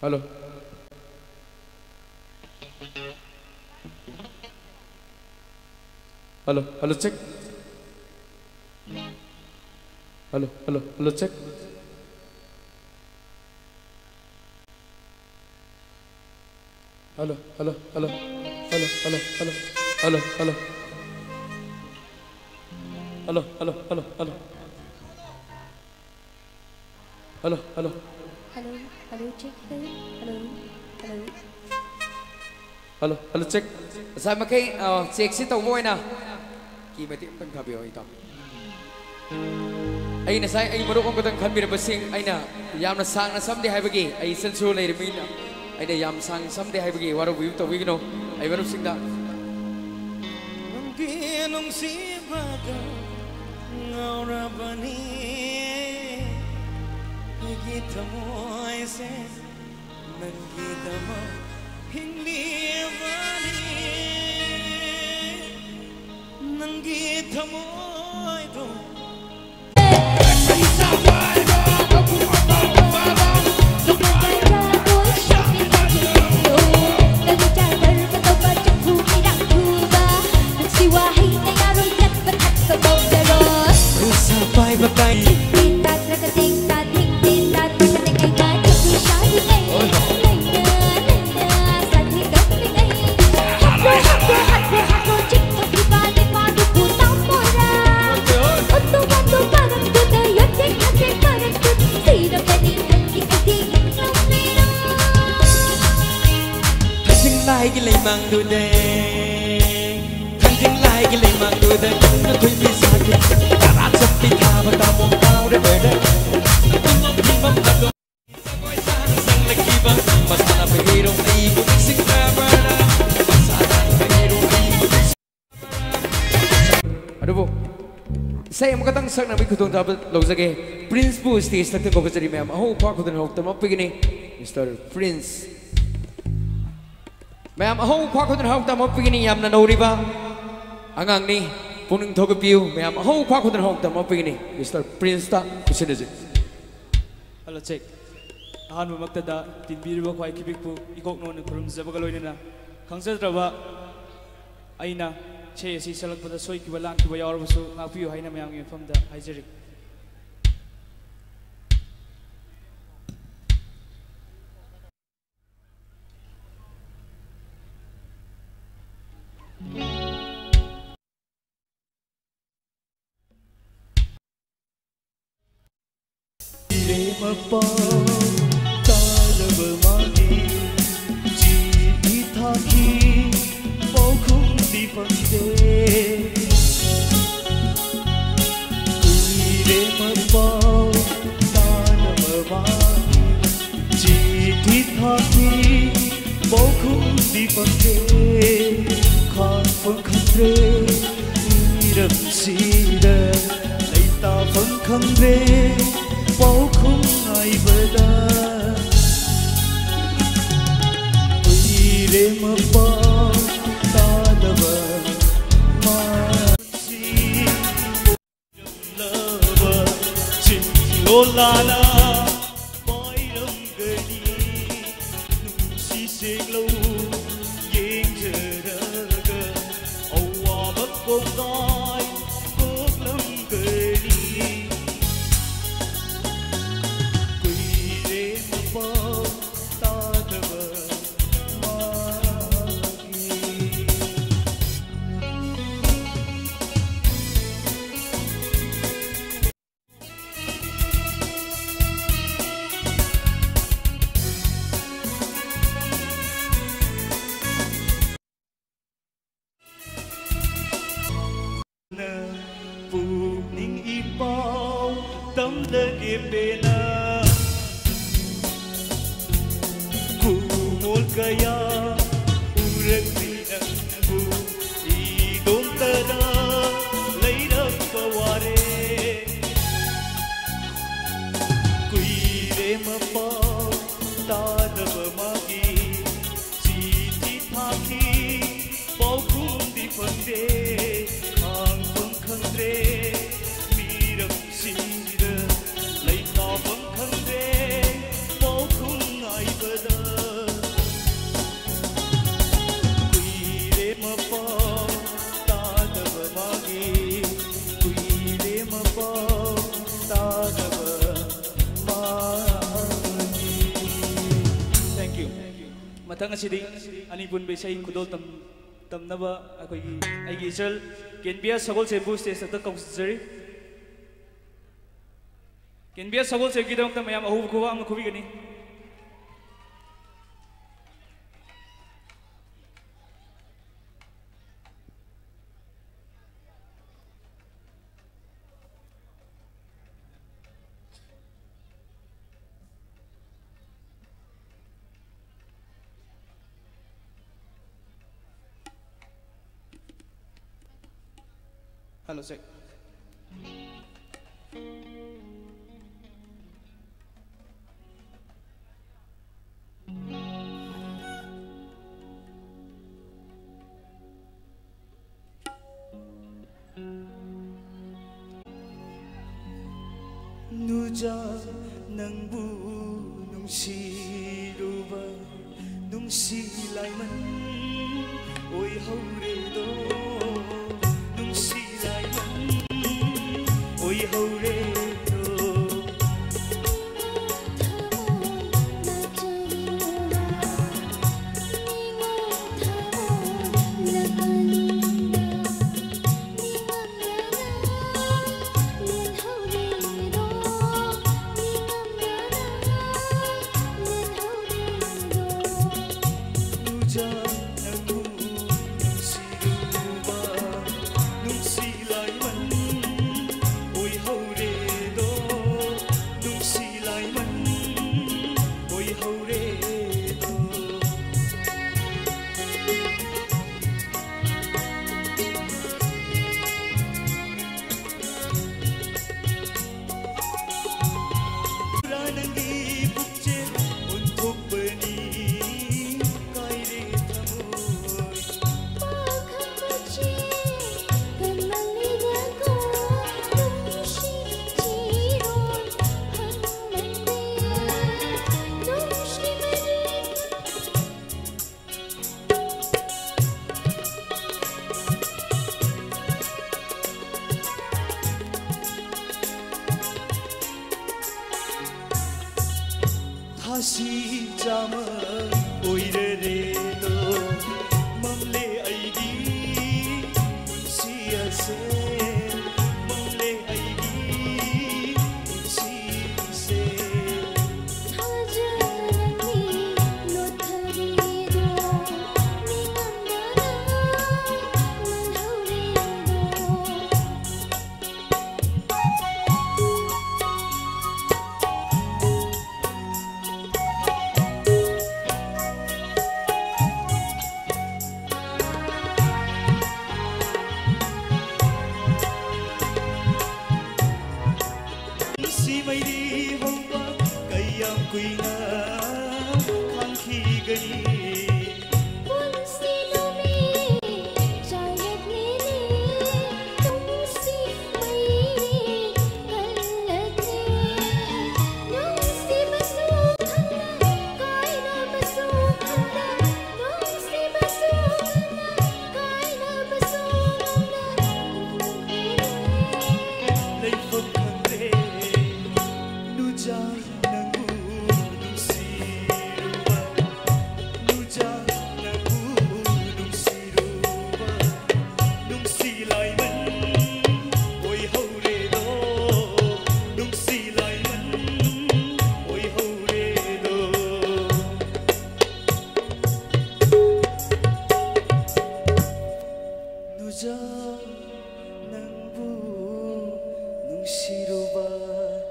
Halo. Halo, halo cek. Halo cek. Alo, alo, alo, alo, alo, alo, alo, alo, alo, alo, alo, alo, alo, alo. Hello, hello, check. Hello, hello. Hello, hello, check. Sao mà cái check xin tàu voi nè. Kì mà tiệm tăng khá biểu ấy tao. Ai nè sai, ai mà đâu có tăng khăn biểu bớt sinh, ai nè, yam nè sang nè sắm đi hai bagi, ai sân show này mình nè, ai nè yam sang sắm đi hai bagi, vào đâu view tàu view nó, ai vào đâu sinh đã. Mungkin nung si baga ngau rabani, kita moy se, nang kita mo hindi bani, nang kita moy do. Sampai bagai Tinta terketing tating tinta terketing ai gái chụp shine với ngày nè sạch thì đất với ngày hát rồi chích thật đi ba đi qua được buồn tao môi ra ôn tu ban tu ba gần tu tê yết chích hát chích ba gần tu xì đập cái đi anh đi ngông đi đâu thật chừng lại cái lấy mang đôi đê thật chừng lại cái lấy mang đôi đê nó thôi bị sao vậy Hãy subscribe cho kênh Ghiền Mì Gõ để không bỏ lỡ những video hấp dẫn. Aduh, saya mau katakan sang nabi kutung dapat logzage Prince bu stage tak tengok kejadi mem. Aku pak kutung hok tema begini, Mr. Prince. Mem, aku pak kutung hok tema begini yam na noriba, angang ni. Punung thog piu mem ho khwa khun hok tam apini Mr. Prince ta kusinje Hello check ahan bu makta da tin bir ba khwai kibik pu ikok non khurum zabaga loina khangsa traba aina che si salak pada soi ki balan ki bayar bu su ngak piu haina mayang mi fam da haijeri Mapa talaba magi ji thaki pokhum di pangde ire mapa talaba magi ji thaki pokhum di pangde khan phang khamre iram sida leita phang khamre bao không ai beda ire mapa talaba masi lava chin lolala boy ram gani nusi seglo yeng jeraga awa bakong dai kok lam gani Puning ipaw tamlagi pena kumul kaya urag dinang bu idong tada layrak paware kuire mapaw tadaba magi siti thaki pawkum di pande मथंग असिदी अनि पुन बेसै खुदोल तमनबा अखोगी आइगी इचल केनबिया Sagol सेबु stage तक कौसजरी केनबिया सगोल सेबकी दमक मयाम अहु खुवा अम खुबिगनी Hello, check. 누자 낭부 농시루바 농시라이만 오이하우레도 농시라이만 오이하우레도 다시 잠은 오이레레도 맘레 아이기 문시야세 맘레 아이기 문시세 하자니 노타리도 시마이리 홍바 가양 꾸이나 칸키가니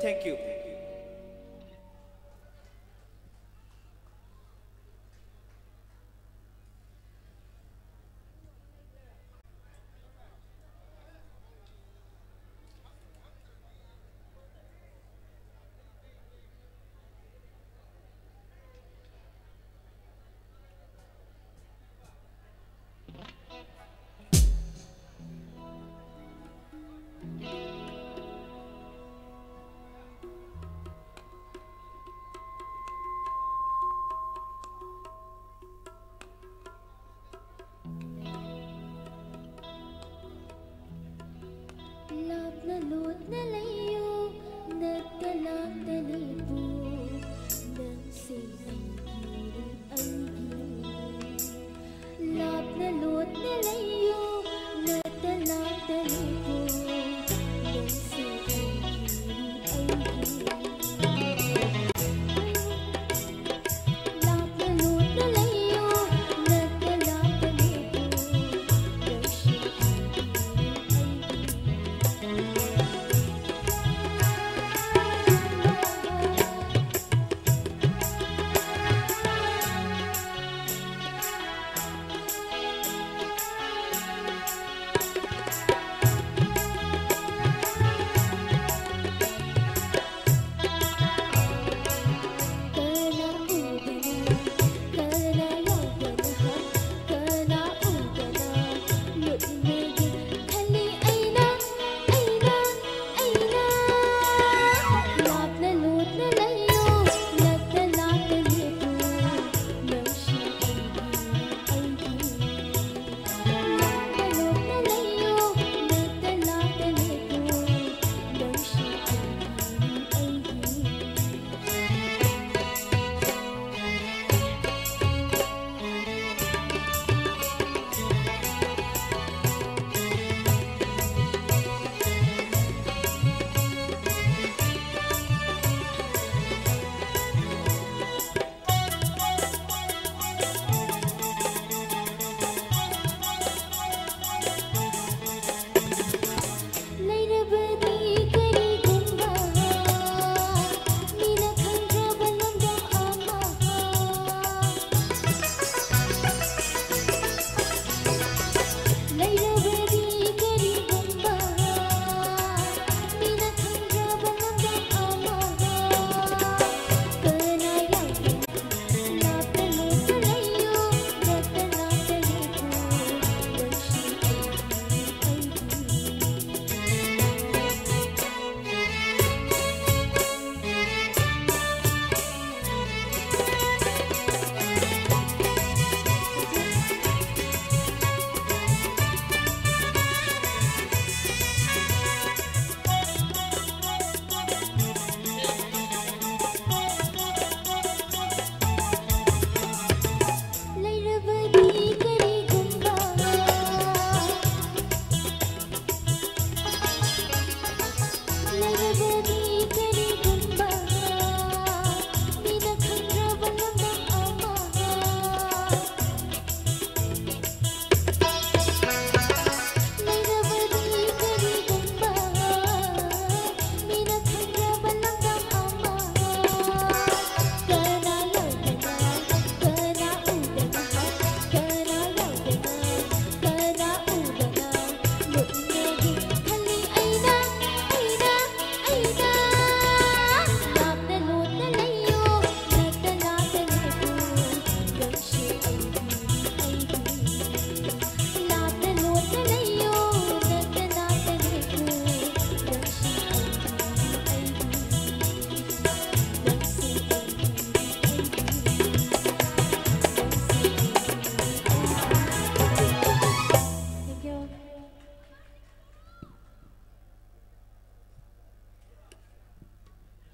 Thank you. Lapna lut na layo, nagkalak na lipo, nang sinang gilid ay gilid.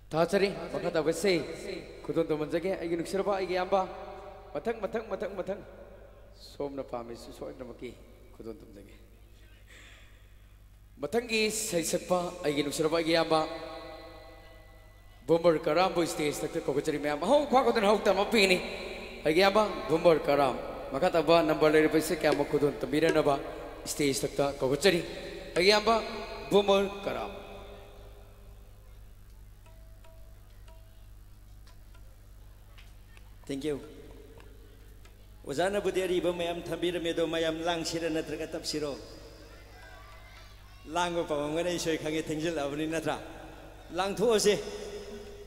Thachari, makata bese, kudon to manjage, ay ginuksiraba, ay giyamba, matang, som na pamis, susoy na maki, kudon to manjage. Matangi, say sakpa, ay ginuksiraba, ay giyamba, Bumber Karam boy stage takte kokachari mayam ho kwa ko den hokta mapini ay giyamba Bumber Karam makata ba number le paise kya makudon tabira na ba stage takta kokachari ay giyamba Bumber Karam. Thank you. Wazana buderi ba mayam thabira medo mayam lang sira natraga tap siro. Lang ba pawangana isoi khange thengjil abani natra. Lang tho ase.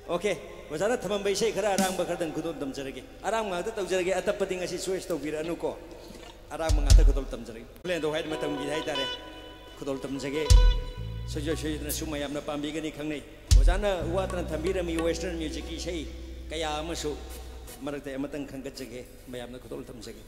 Okay, wazana thamam bai sei khara arang ba khardan kudom tam jarage. Arang ma ta tau jarage atapati ngasi switch to bir anu ko. Arang ma ta kudom tam jarage. Plan do haid matam gi hai tare. Kudom tam jage. Sojo na sumayam na pambi gani khangnei. Wazana watran thambira mi western music ki sei kaya amasu marakta amatang khanggat jage mayam na kudom tam jage.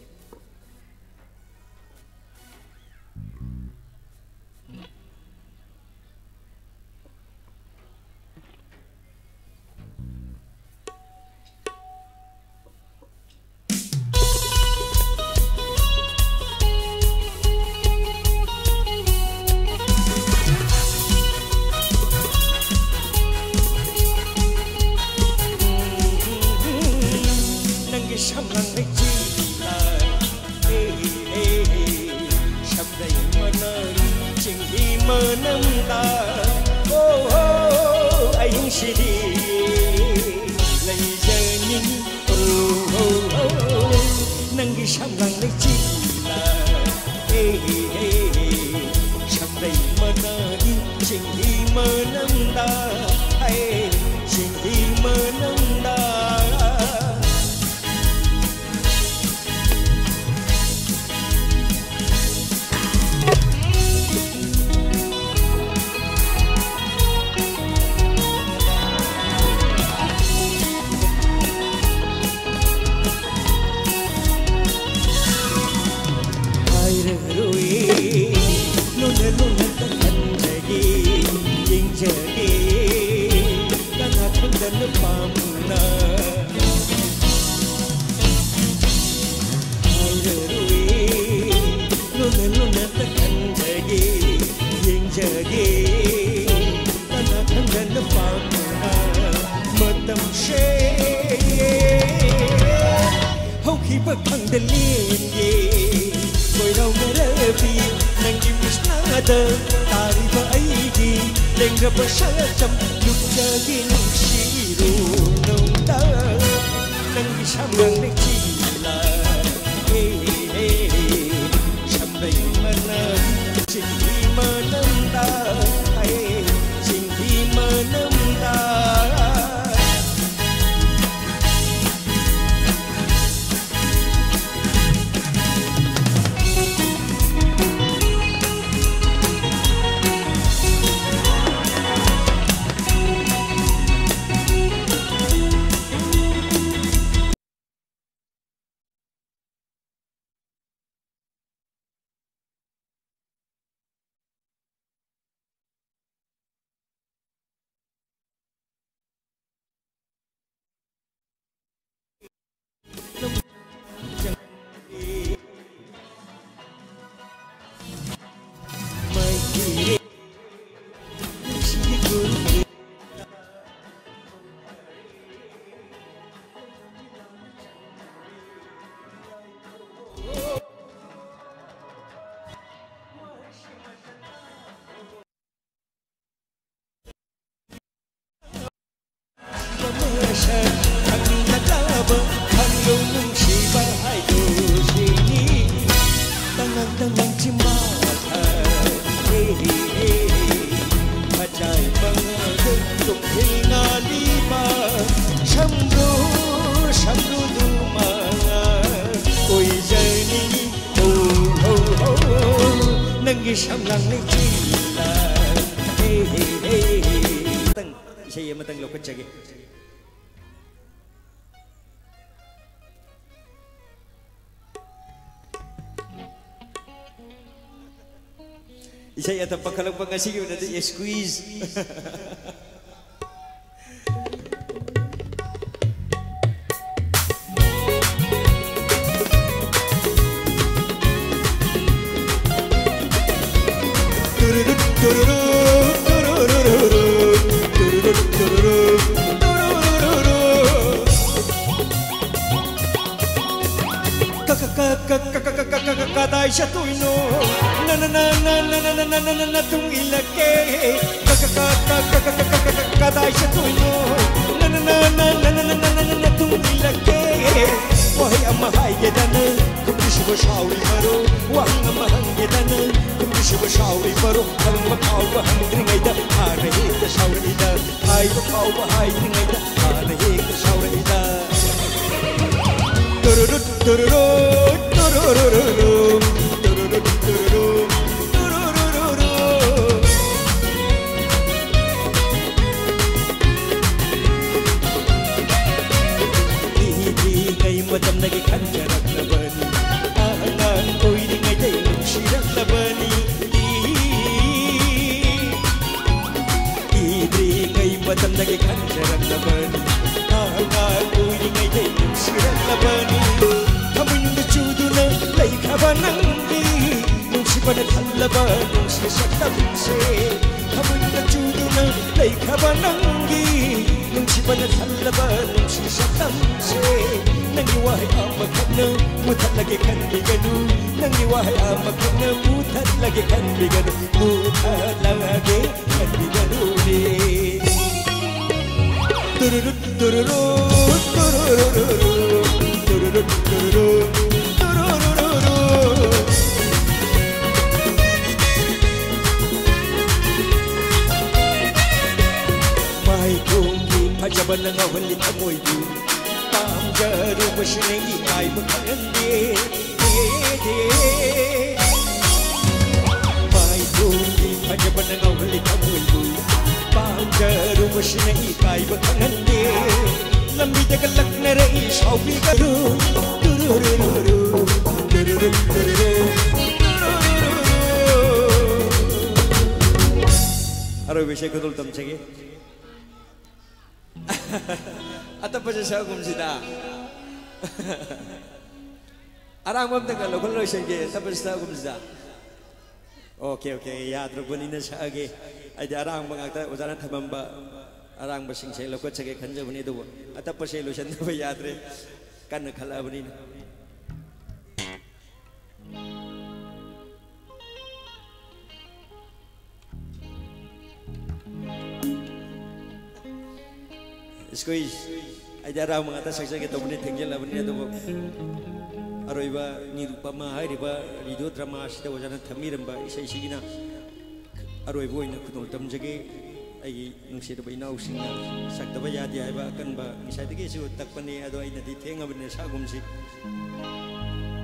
Isay at pagkalagpag nga sige na squeeze. Kadai chatuino na tung ilake kadai chatuino na tung ilake wahai amma hayyadana kumdishiba shauri maro wahang amma hangyadana kumdishiba shauri maro hamma kauba hangringaida hana hekta shaurida haiba kauba haidringaida hana hekta shaurida tururut tururut tururut tururut tururut Macam lagi kan jarak labani, angan koi di ngai nusirak labani. Idri ngai macam lagi kan jarak labani, angan koi di ngai nusirak labani. Kamu yang berjudu na lay kabananggi, nusi pada thalaba nusi sakam se. Kamu yang berjudu na lay kabananggi, nusi pada thalaba nusi sakam se. Nangi wahai amakna mutat lagi kan biganu Nangi wahai amakna mutat lagi kan biganu Mutat lagi kan biganu ni Tururut tururut tururut tururut tururut tururut Mai kungi pajaban ng awali amoy du Jaru bersenangi kai mengendi, baik bumi pada penengau beli kamu ibu. Jaru bersenangi kai mengendi, lambi dekelak nerai sawi garu, turururu, turururu, turururu. Aroy bisa kutul tam cegi. Atau pasal saya kumsida, arang bom tengah lokal loh segi, tapi saya kumsida. Oke, ya terus bunyinya segi, ada arang mengatakan usaha thamamba, arang bersing saya lokal segi kerja bunyi itu, atau pasal lusan tu ya terus kan kalah bunyi. Squeeze, ajar orang mengatakan saja kita boleh tinggal lah benda tu. Aroiba ni rupa mahai riba video drama asita wajana thamir mba isai sigina. Aroibo ina kunol tam jage ai nungsi riba ina usinga sakta ba yadi ai ba kan ba isai tege su takpani ado ina di thenga bne sa gumsi.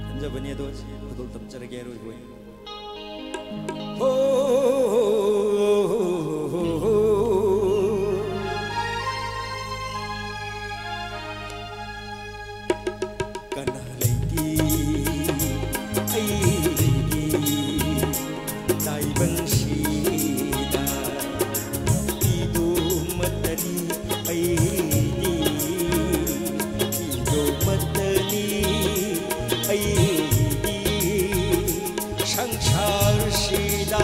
Kanja bani ado kunol tam jarage aroibo. Shida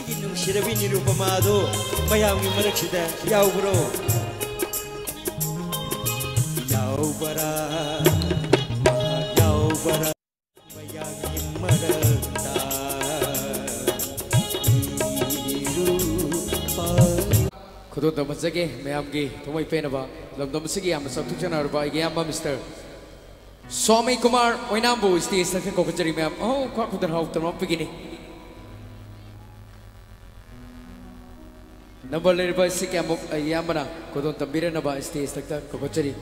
ꯑꯩꯒꯤ ꯅꯨꯡꯁꯤꯔꯕꯤ ꯅꯤꯔꯨꯄꯃꯥ ꯑꯗꯨ ꯃꯌꯥꯝꯒꯤ ꯃꯔꯛꯁꯤꯗ ꯌꯥꯎꯕ꯭ꯔꯣ ꯌꯥꯎꯕꯔꯥ ꯌꯥꯎꯕꯔꯥ ꯃꯌꯥꯝꯒꯤ ꯃꯔꯛꯇ खुदों तमजगे ma'am की थोमई पेनबा लमदम सिगी याम सत्तुचनरबा इगयाम mister स्वामी Kumar ओइनामबु stage तक कोकचरी ma'am ओ खा खुदन हाउ तम पिगिनी नंबर लेरबा सिके अमुक यामना खुदों तंबिरनबा स्टेज तक कोकचरी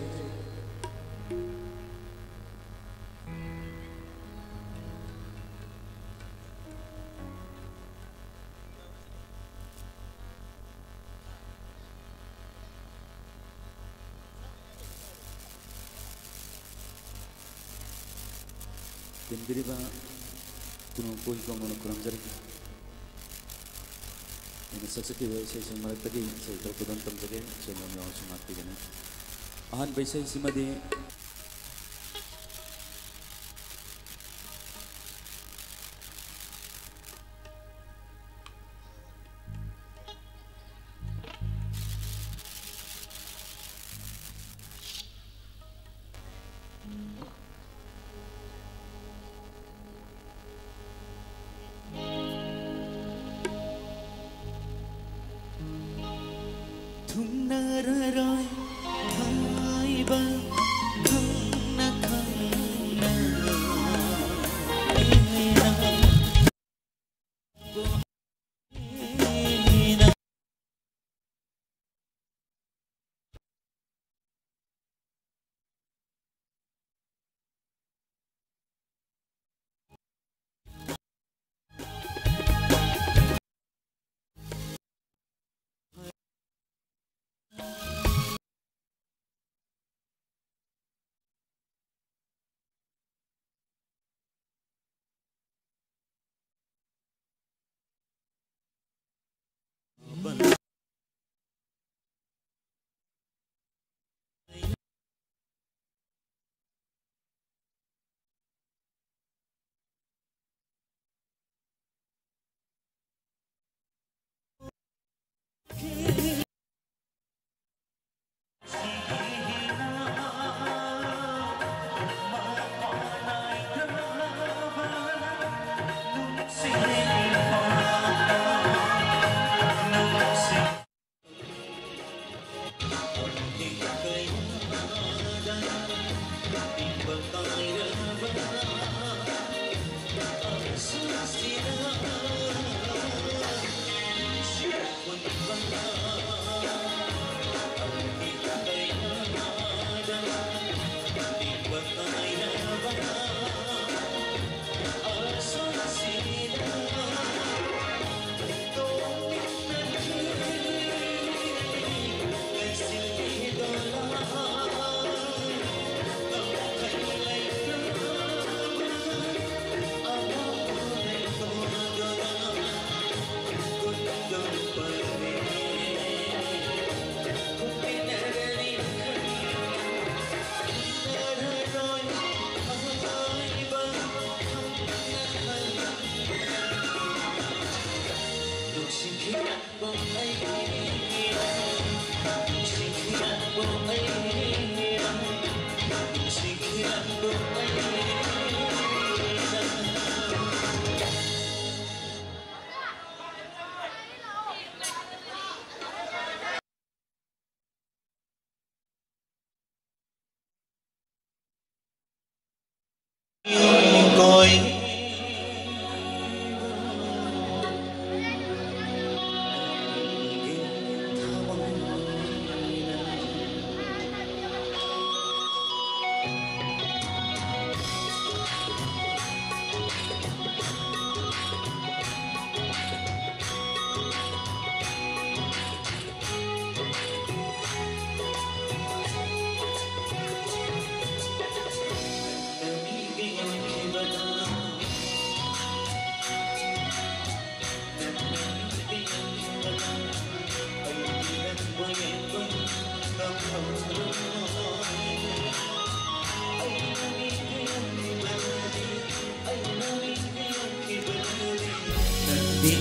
Diriba kuno poi kono kuram jari. Ini saksaki wa sai sai marak tagi sai terkudan tam jage sai ngam yaw sumat tigena. Ahan baisai simade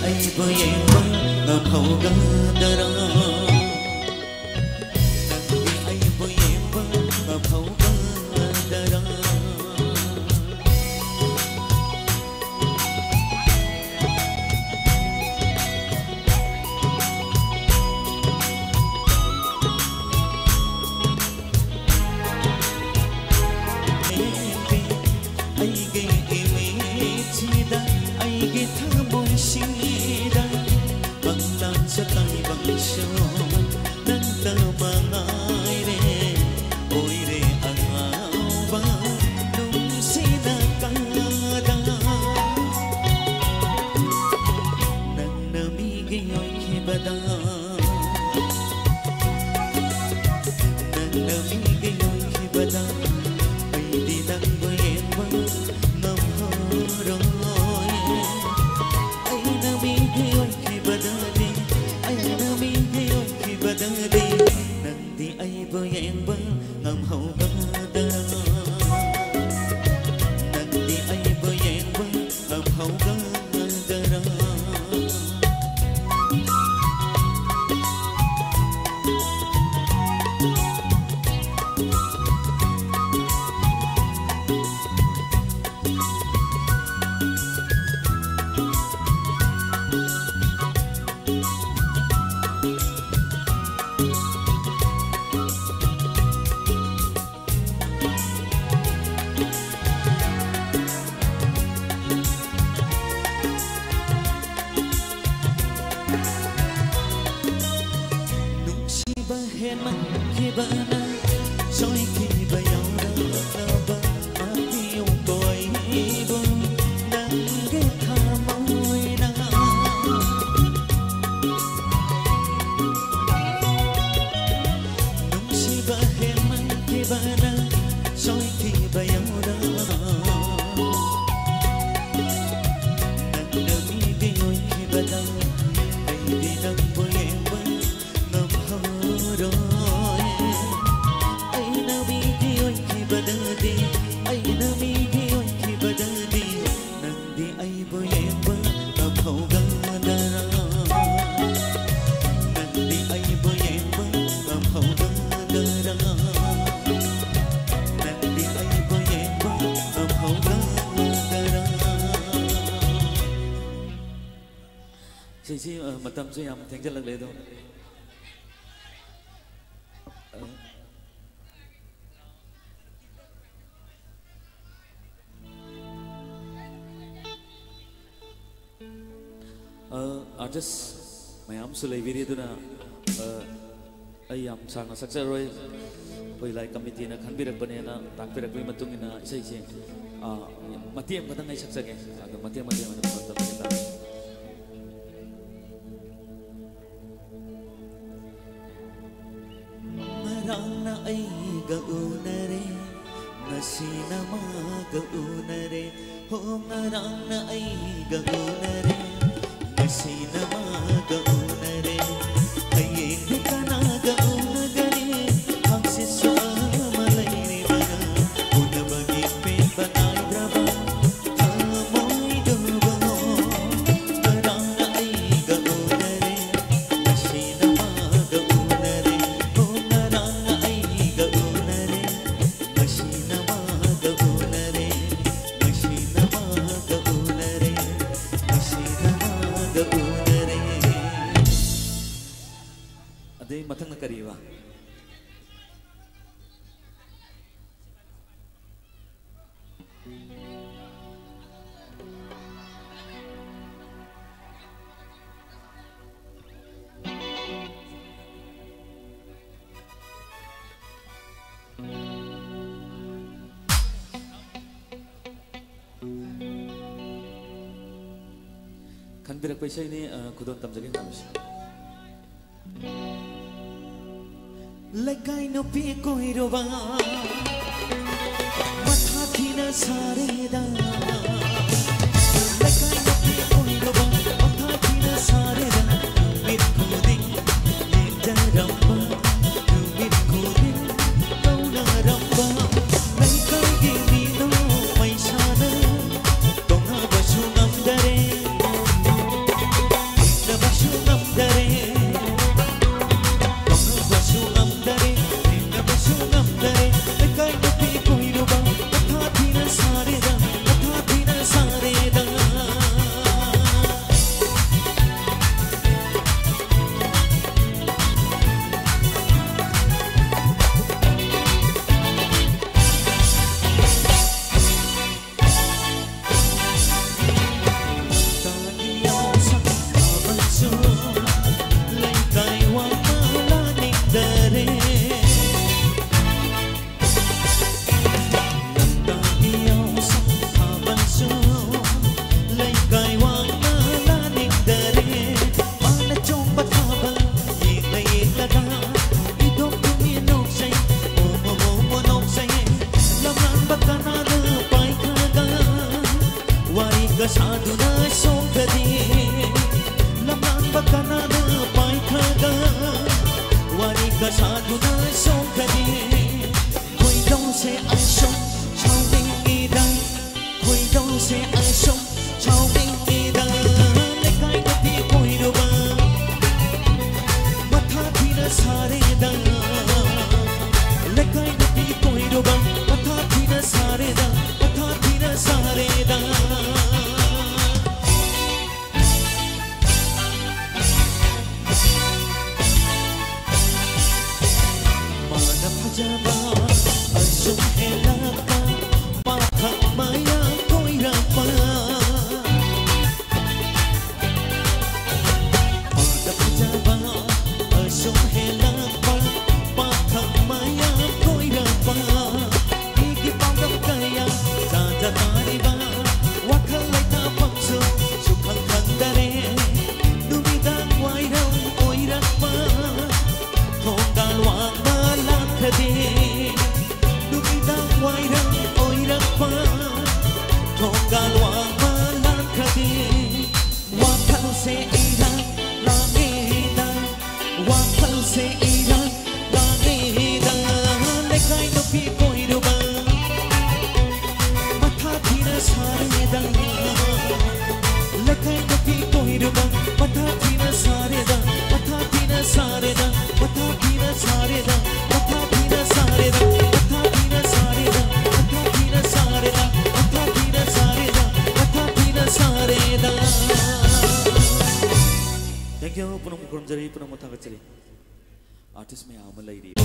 ꯑꯩꯕꯨ ꯌꯦꯡꯕ ꯉꯝꯍꯧꯒꯗꯔꯥ ꯅꯪꯗꯤ ꯑꯩꯕꯨ ꯌꯦꯡꯕ ꯉꯝꯍꯧꯒꯗꯔꯥ matamse yam thengjal lag le do artist mayam sulai biri duna ayam sang sakjaroi hoi lai committee na khanbirak bane na takbirak bi matung ina isai se matiam kadang ai saksage ado matiam matiam na panta pita marana ai ga unare masina ma ga unare ho marana ai ga unare masina ma ga unare aye kana ga unagare hamse so malai re bana unabagi pe banai brava thamoi dubo marana ai ga unare masina ma ga unare ho marana ai ga unare masina ma ga unare masina ma ga unare masina ma ga unare ade mathang na kariwa khanbirak paisa ini kudon tamjage kamsi Lekai no pi koiroba matha thina sareda Lekai no pi koiroba matha thina sareda mit kuding lenjaramba mit kuding kauna ramba Lekai gi mino maisana tonga basu namdare ga sa du na song ka di khoi dong se ai song chao ding ni dai khoi dong se ai song chao ding ni dai le kai no pi khoi do ba matha thi na sare da le kai no pi khoi do ba matha thi na sare da matha thi na sare da Jaba asum helaka pathak maya koirapa Padap jaba asum helaka pathak maya koirapa Igi pangam kaya jaja tariba wakhal laita pangsu sukhang khandare numidang wairang oirapa thongal wang Numidang wairang oirapa Thonggal wang malakadi Wakal se irang langida Wakal se irang langida Lekay no pi koiruba Matha thina sareda Lekay no pi koiruba Matha thina sareda Matha thina sareda Matha thina sareda Thank you, punong kurumjari, punong mutagachari. Artist may ama lady.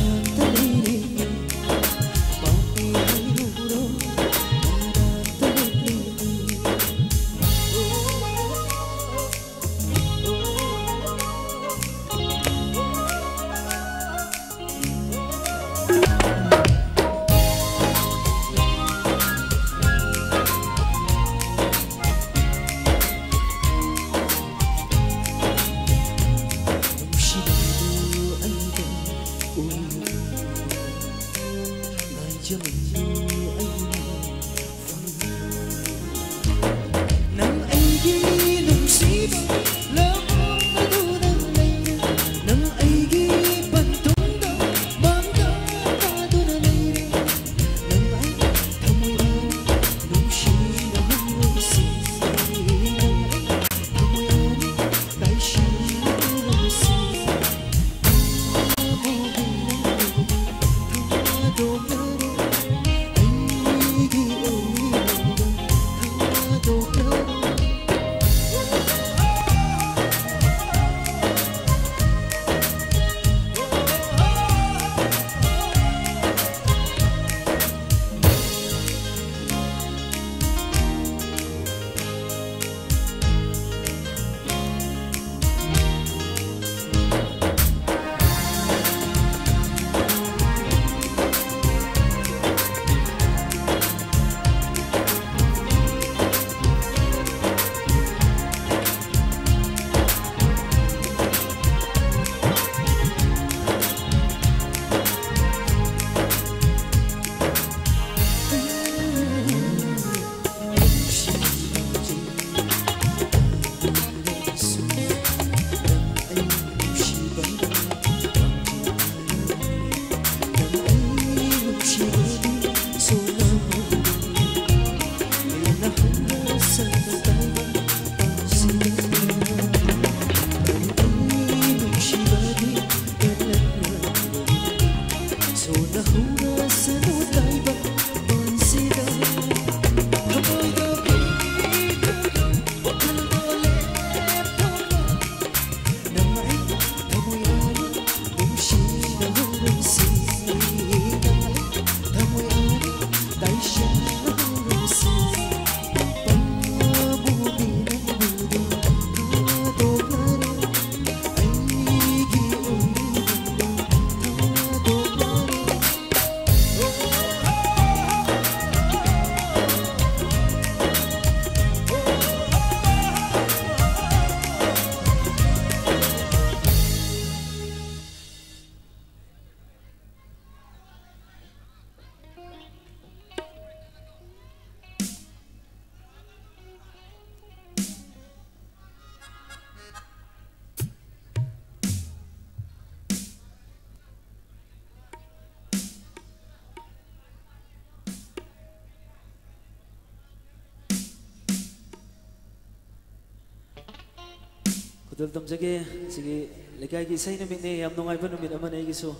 Khudol tamjage sigi lekai gi sai namit ne yam nongai ba namit amane gi so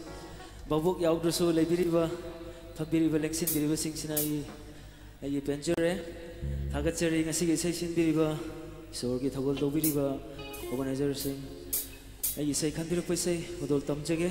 babuk yaudru so leibiriba phabiriba leksin biriba singsina ai penjure thagachari ngasi gi sai sin biriba sor gi thogol do biriba organizer sing ai sai khandir paisai khudol tamjage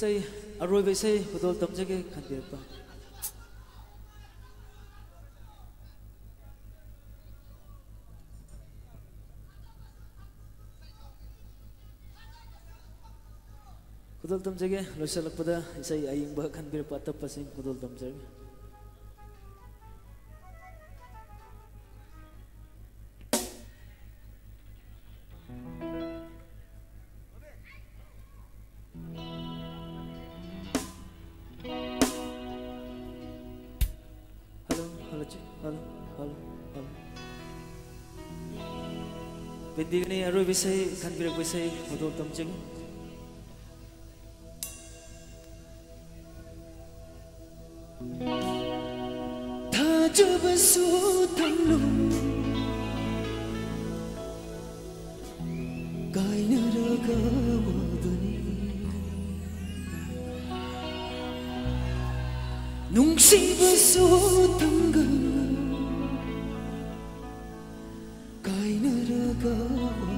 Say aroi ve say khudol tamjage khandir pa khudol tamjage loisalak pada say aying ba khandir pa tapasing khudol tamjage Pendigni aroi besai kan birak besai khudol tamjage 타줘봐서 당로 가이나라가 오더니 농시봐서 당가 가이나라가 오더니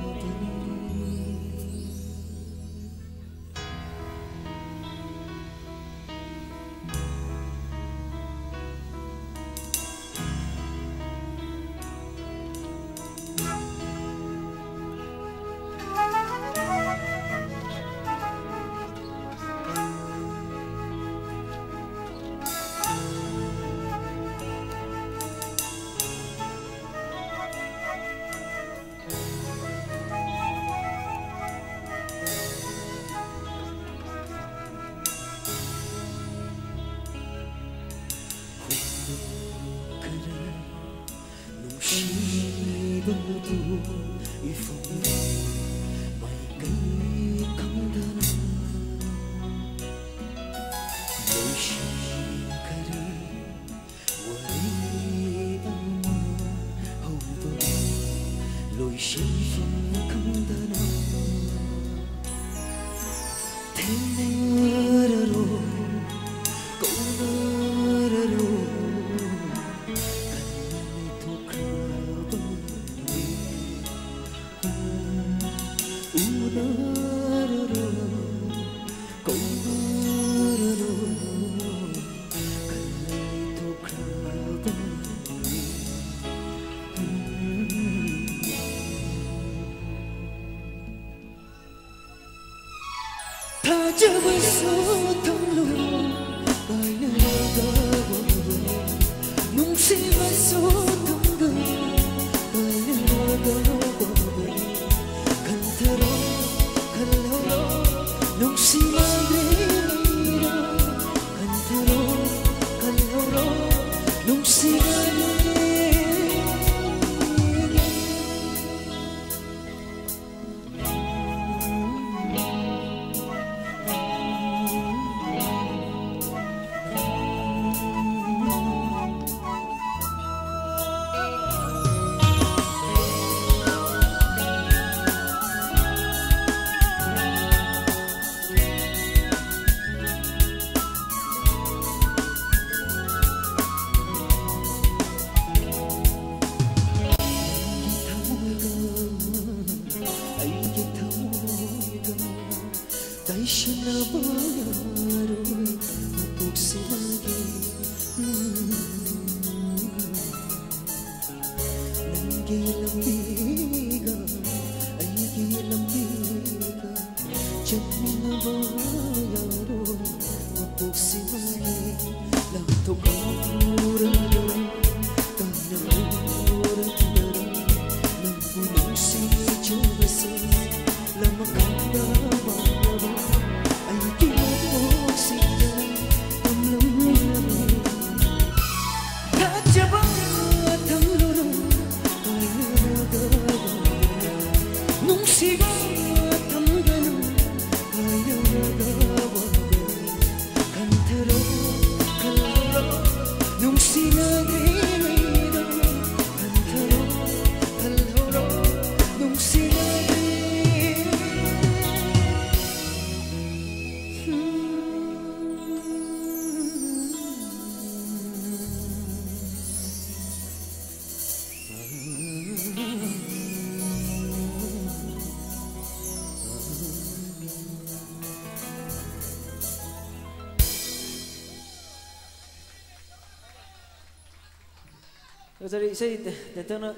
저리 이제 내때는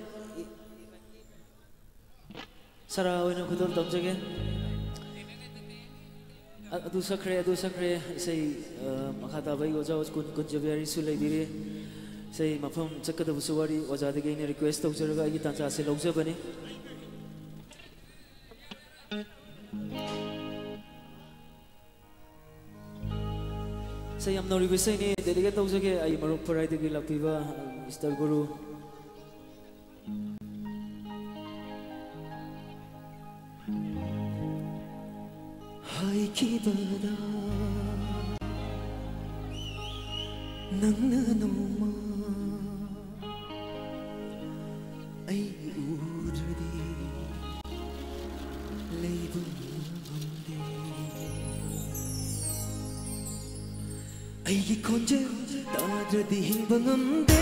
살아오는 그들 덤저게 adu sakre sei makata bai oja kun jabiari su leibiri sei mafam chakada busuwari oja de gain request tawjaraga agi tancha se lawjabani sei am nori bisai ni delegate tawjage ai maruk parai de lapiba Mr. Guru hai kibada nangna noma ai urdi leibu ngamde ai gi konje tadradi hinbangamde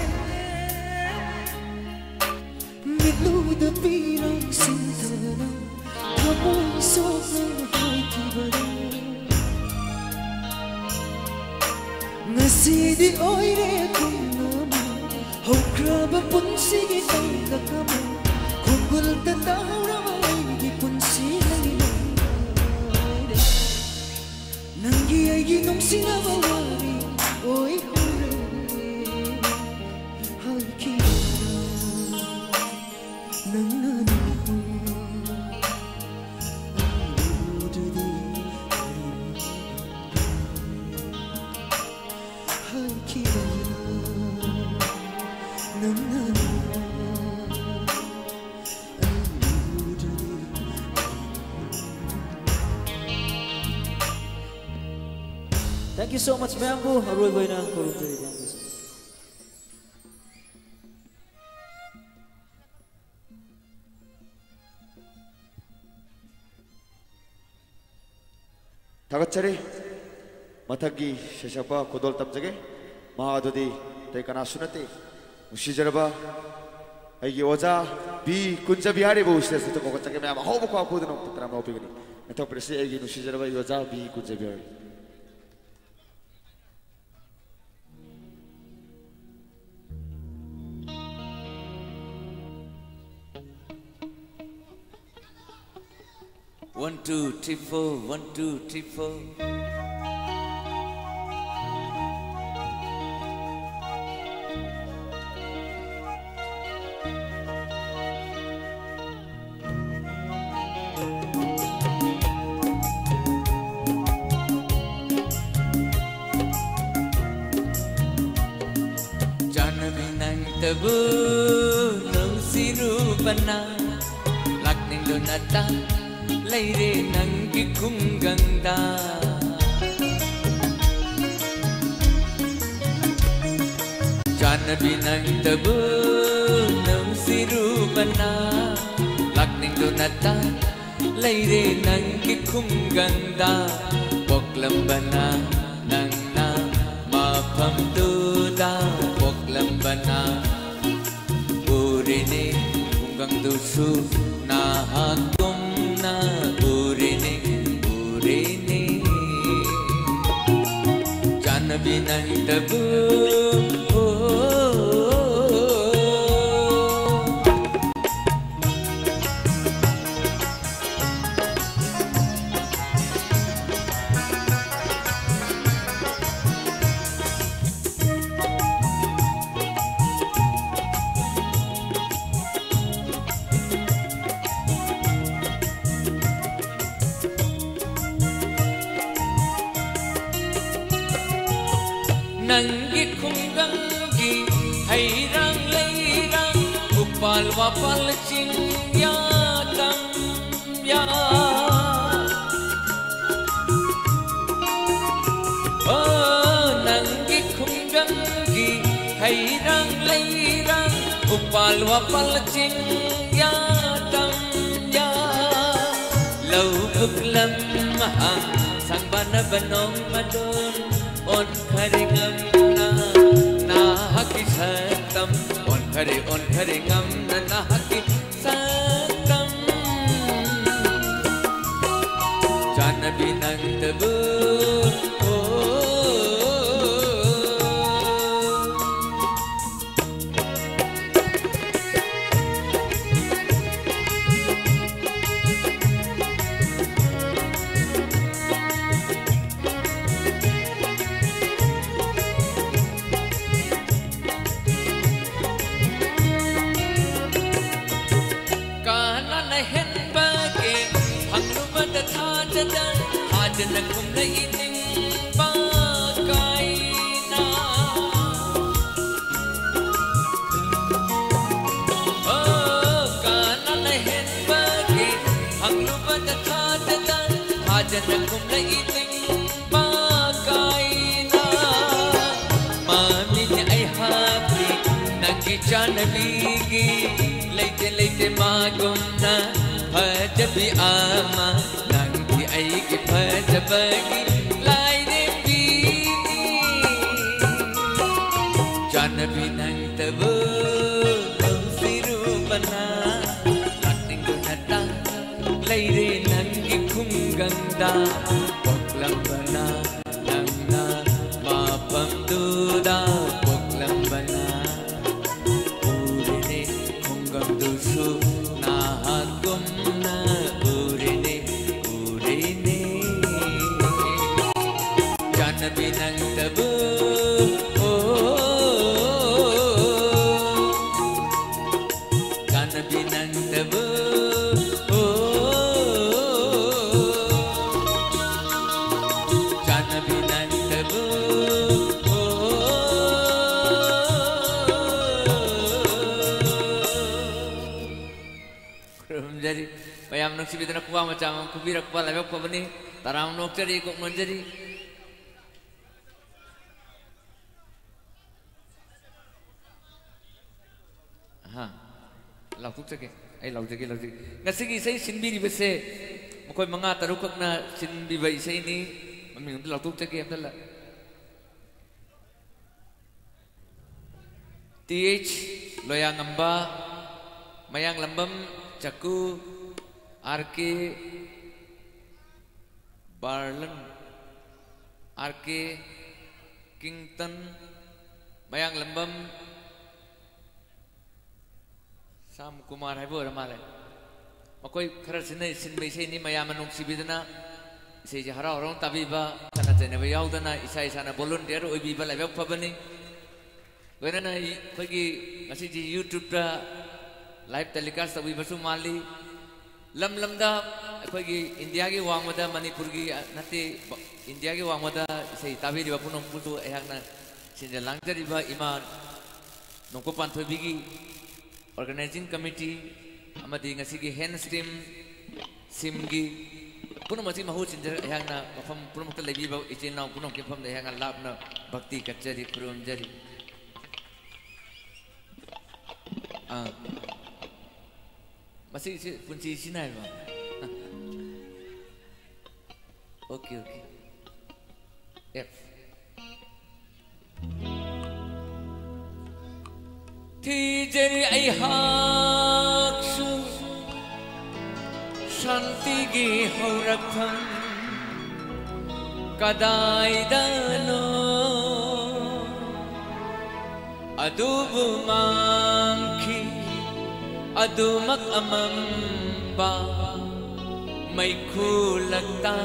mitluda pirang sintana thamoy sokna hai kibada Ngasidi oire kumama Hokraba punsigi ay kakama Kungul tataura ay punsi nalina Nanggi ay ginong sinawawari Oy hure Hay kibada Nang nanama Thank you so much, Mambu. Aroy boy na kurung dari yang bisa. 다같이 마타기 셔셔바 고돌 땀저게 마하도디 대가나 수나티 무시저바 아이기 오자 비 군자 비하리 보시에서 또 거기까지 매마 호복과 고드는 것들아 마오비그니 또 프레스 아이기 무시저바 오자 비 군자 비하리 One, two, three, four. 1, 2, 3, 4. Janabi nang tabu nung siru bana lakning donata Laire nangi kunganda Janabi nang tabu nung sirubana Lakning donata Laire nangi kunganda Boklambana nang na mapam duda Boklambana Urine kunggang dusu na hakum na urine Janabi nang tabu Nangi kunggangi hairang lairang upal wapal cing ya tam ya Oh nangi kunggangi hairang lairang upal wapal cing ya tam ya Lau buklam mahang sang bana banong madon On karingam na haki satam on karingam na haki satam Janabi nang tabu Hajanakum na iting bagay na Oh, kana na hen bagay Ang lubad at hadadan Hajanakum na iting bagay na Mami niya ay happy Nagkijanabigi Late magom na Hajabi ama Ay kipajabagi laine bini Janabi nang tabu nung sirubana Lakning donata laire nangi kungganda Boklambana nang na mapam duda Boklambana urine kunggang dusu na hagum na Janabi nang tabu Janabi nang tabu Janabi nang tabu Kurum jadi bayam nang sibit nak kuah macam kubirak kuah lebih kuah bani taram nok jadi kok menjadi लाउथुक I लाउजगे ngasi isai sinbiri bese mokoi manga tarukakna sinbiba isai ni mami undu lauk chake amdala TH loyang amba mayang lambam Caku RK Barlan RK Kington mayang lambam Sam Kumar hai bo ramale makoi khara sinai sinbai sei ni mayam anung sibidana sei ja harau rong tabiba kana jene ba yaudana isai sana volunteer oibiba laibak phabani wenana khoi ngasi ji YouTube ta live telecast tabiba su mali lam lamda khoi gi India gi wangmada Manipur gi nate India gi wangmada sei tabiri ba punong putu ehangna sinja langjari ba iman nongko panthobi gi organizing committee amadi ngasi gi hand stream simgi puno masi mahu sinjar ehangna mafam puno mukta lebi ba ichil naw puno ke pham de ehanga labna bhakti kachari purum jari masi punci sinai ba okay F thi jari ai haksu shanti gi horakham kadai dano adubu mangki adumak amamba mai khulakta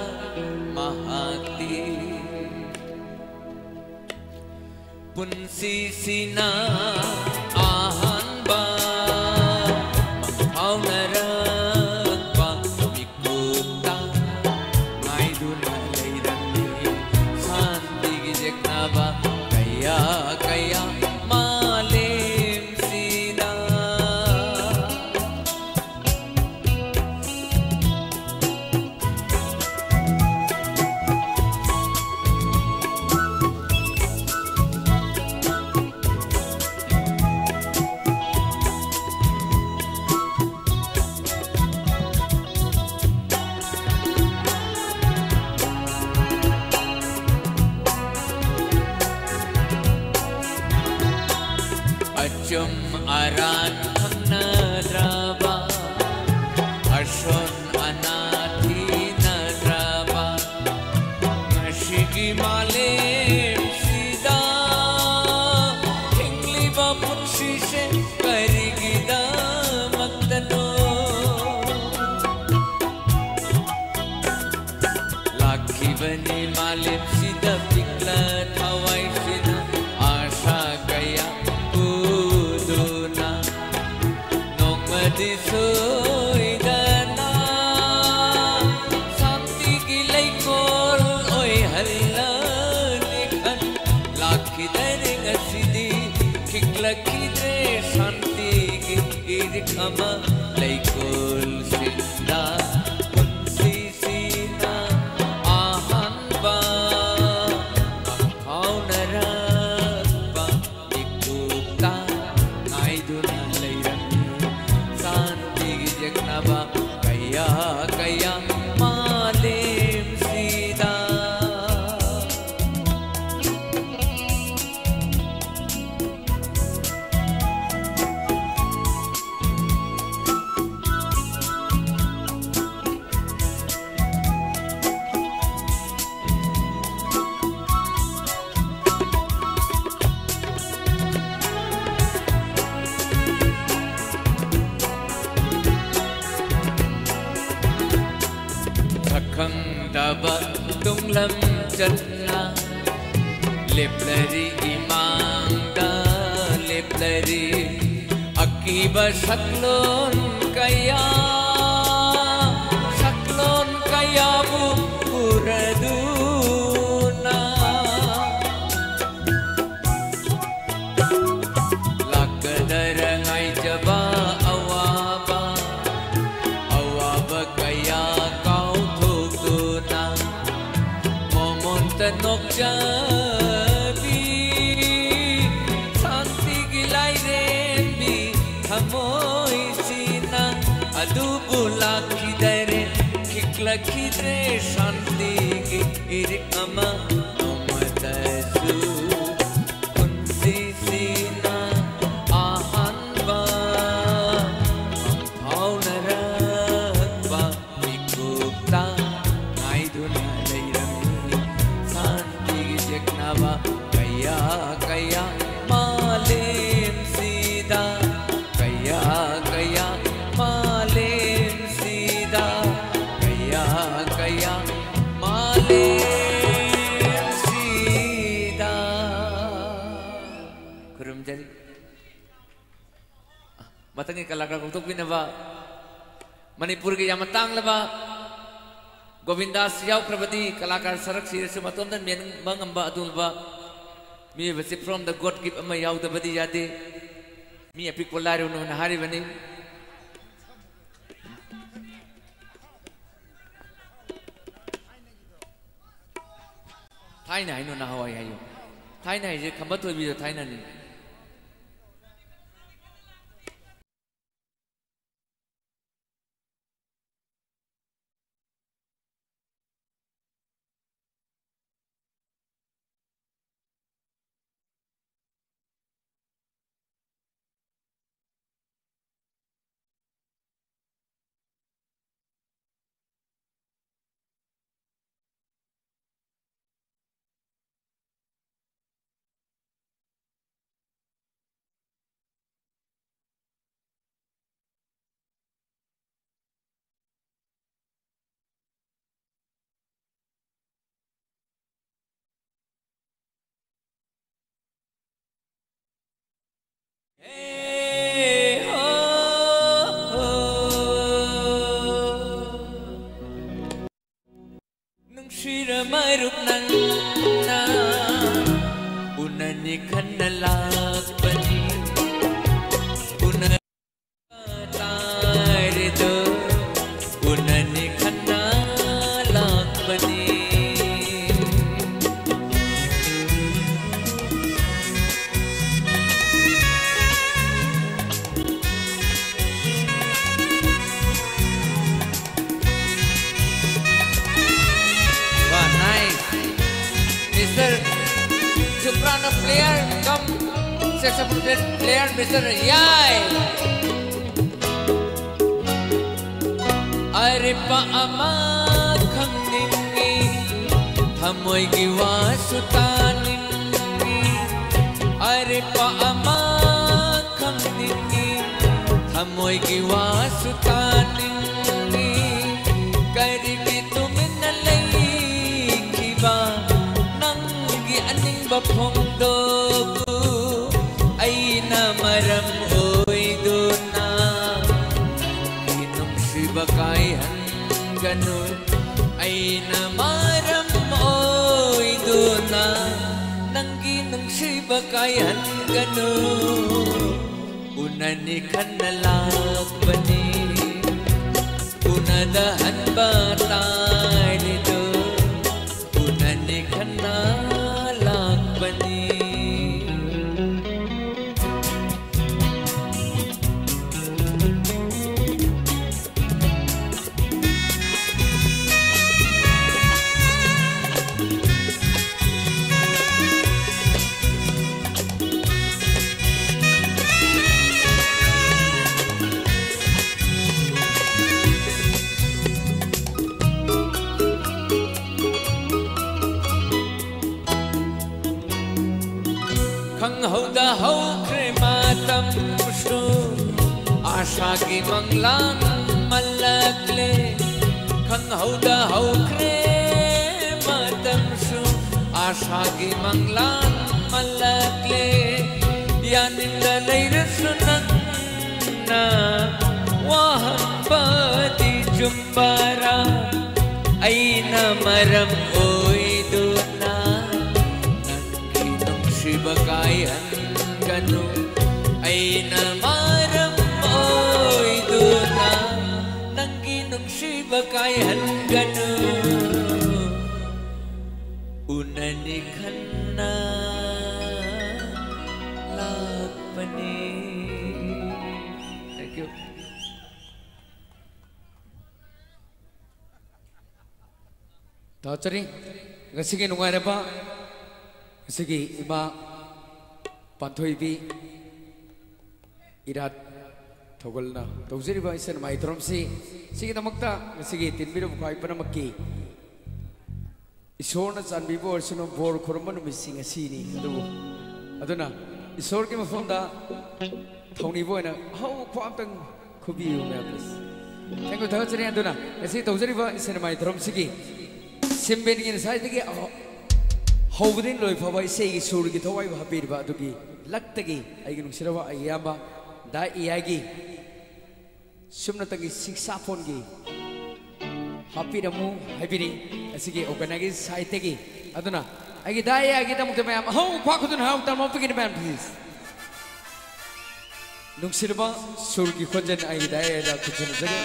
mahati punsi sina ahan ba mau narak ba mikupta ngai duna leirani santi gijekna ba kaya kaya malim sina Acum aran nadraba Ashon anathi nadraba Ngashigi malim sida Hingli bapun shishe karigida magdano Lakhi bani malim sida pikla thawai sida Asha gaya Soidana Santi gilai kol oi halla nikhan lakhi dare ngasidi kikla kidre Santi giri khama lai kol sinda punsi sina ahan ba aunara ba ikupta ngai duna ba kaya kaya malim sida daba tunglam janna leplari imangda leplari akiba saklon kaya bu puraduna lakadara ngai jaba awaba kaya Tanok jabi Santi gilai rembi Hamoi si लाखिदरे खिक्लखिदरे शांति की इरिकमा अमदसु कुंसिसिना आहानबा भावनरबा विकुप्ता नाइदुना लैरमी शांति की जगनावा कया कया मालेम सीदा कया कया मालेम सीदा कया कया मालेम सीदा खुरुम जरी मतंगी कलाकार को तुकबिनबा मणिपुर के यामतांग लबा गोविंदास याउक्रबदी कलाकार सरक सिरसु मतोंदन मेन मंगंबा अदुलबा मी बसे फ्रॉम द गॉड गिफ्ट अमा याउदबदी यादे मी एपिक पोलारो नो नहारी बनी थाइना हाइनो ना हवाई हायो थाइना हाइजे खंबत होई बियो थाइना नि Shira maruk nang na unani khanalak bani unani tare do unani khanalak bani Mr. Soprano player, come saxophone player, Mr. Yai. Are pa ama khangningi, thamoi ki wasutaningi. Are pa ama khangningi, thamoi ki wasutaningi. Kari ki tum nalai kiba. Bapongdobu aina maram oiduna inum shibakai hanganu aina maram oiduna nanginum shibakai hanganu unani khanalak bani unadahan batalido unani khanalak bani Hauda hau krematam shu Asha ki manglan malakle Khang hauda hau krematam shu Asha ki manglan malakle Yaninda leira sunanna Wahan pati jumbara Aina maram oiduna Shibakai hanganu aina maram oiduna nanginum shibakai hanganu unani khanna lakpani. Thank you. Tachari, ngasigi nungai na ba? Ngasigi ima Panthoibi Irat Togol na. Tawziri ba isa na maitrom si sige namakta ngasigi tinbiro bukai pa na maki. Isor na sanbi bo arsuno bor kurman missing asini. Aduna isor ke mafamda thongni bo na how kwamtang kubi umya please. Thank you Tachari aduna. Ngasigi tawziri ba isa na maitrom sige. Simben gin sai tege hobdin loi phawai sei sur gi thawai ba bir ba dugi laktagi ai gi nungsirawa ai yamba da iagi sumna tagi siksa phone gi happy ramu happy asigi oganagi sai tege aduna ai gi da iagi da mukte mayam ho phakudun ha tam mo pigin man please nungsirawa sur gi khonjen ai gi da ia da kuchun jage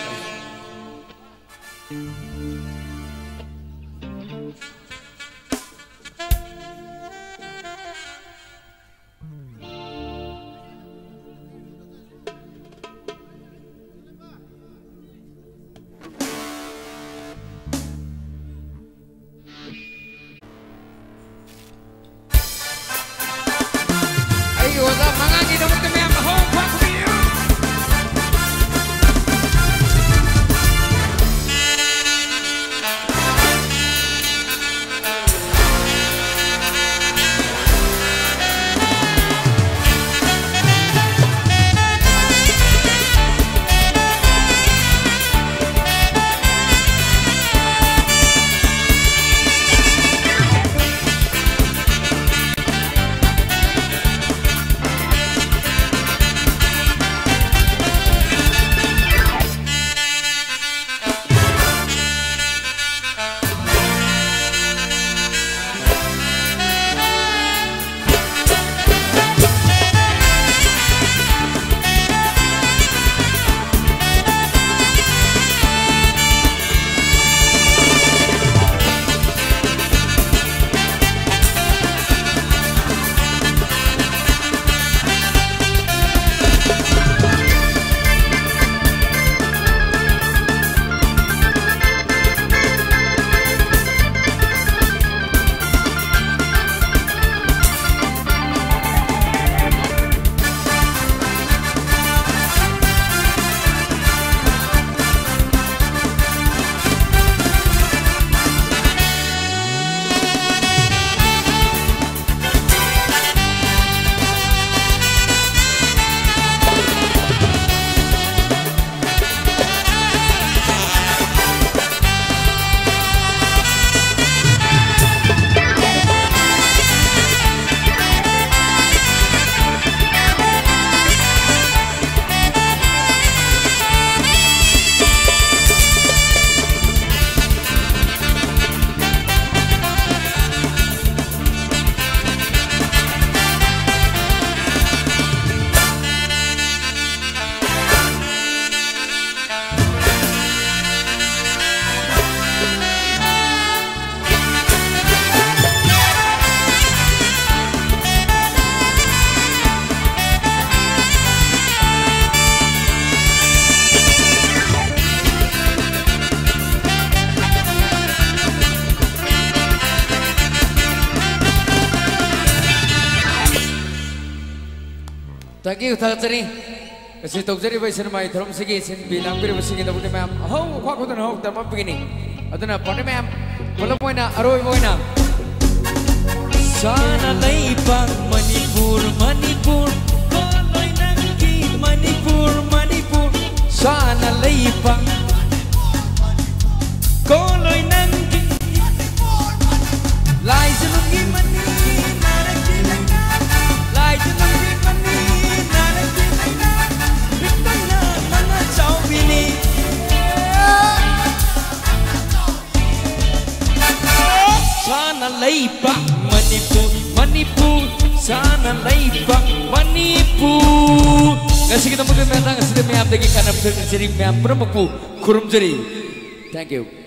Thank you, Tachari. Kasi tawzari ba isan may tharom sige sin bilang pero sige na buti ma'am. How kwa ko na tama beginning. Aduna pone ma'am. Wala mo na aroy mo na. Sana laipang Manipur, Manipur, koloy nangki Manipur, Manipur. Sana laipang koloy nangki Lai sunungi mani naraki Lai sunungi mani naraki Bitana mana chau bini Sana laipang Manipur, Manipur, sana laipang Manipur. Kasi kita mungkin datang ke sini, meyam lagi karena berjadi meyam perempuan kurum jari. Thank you.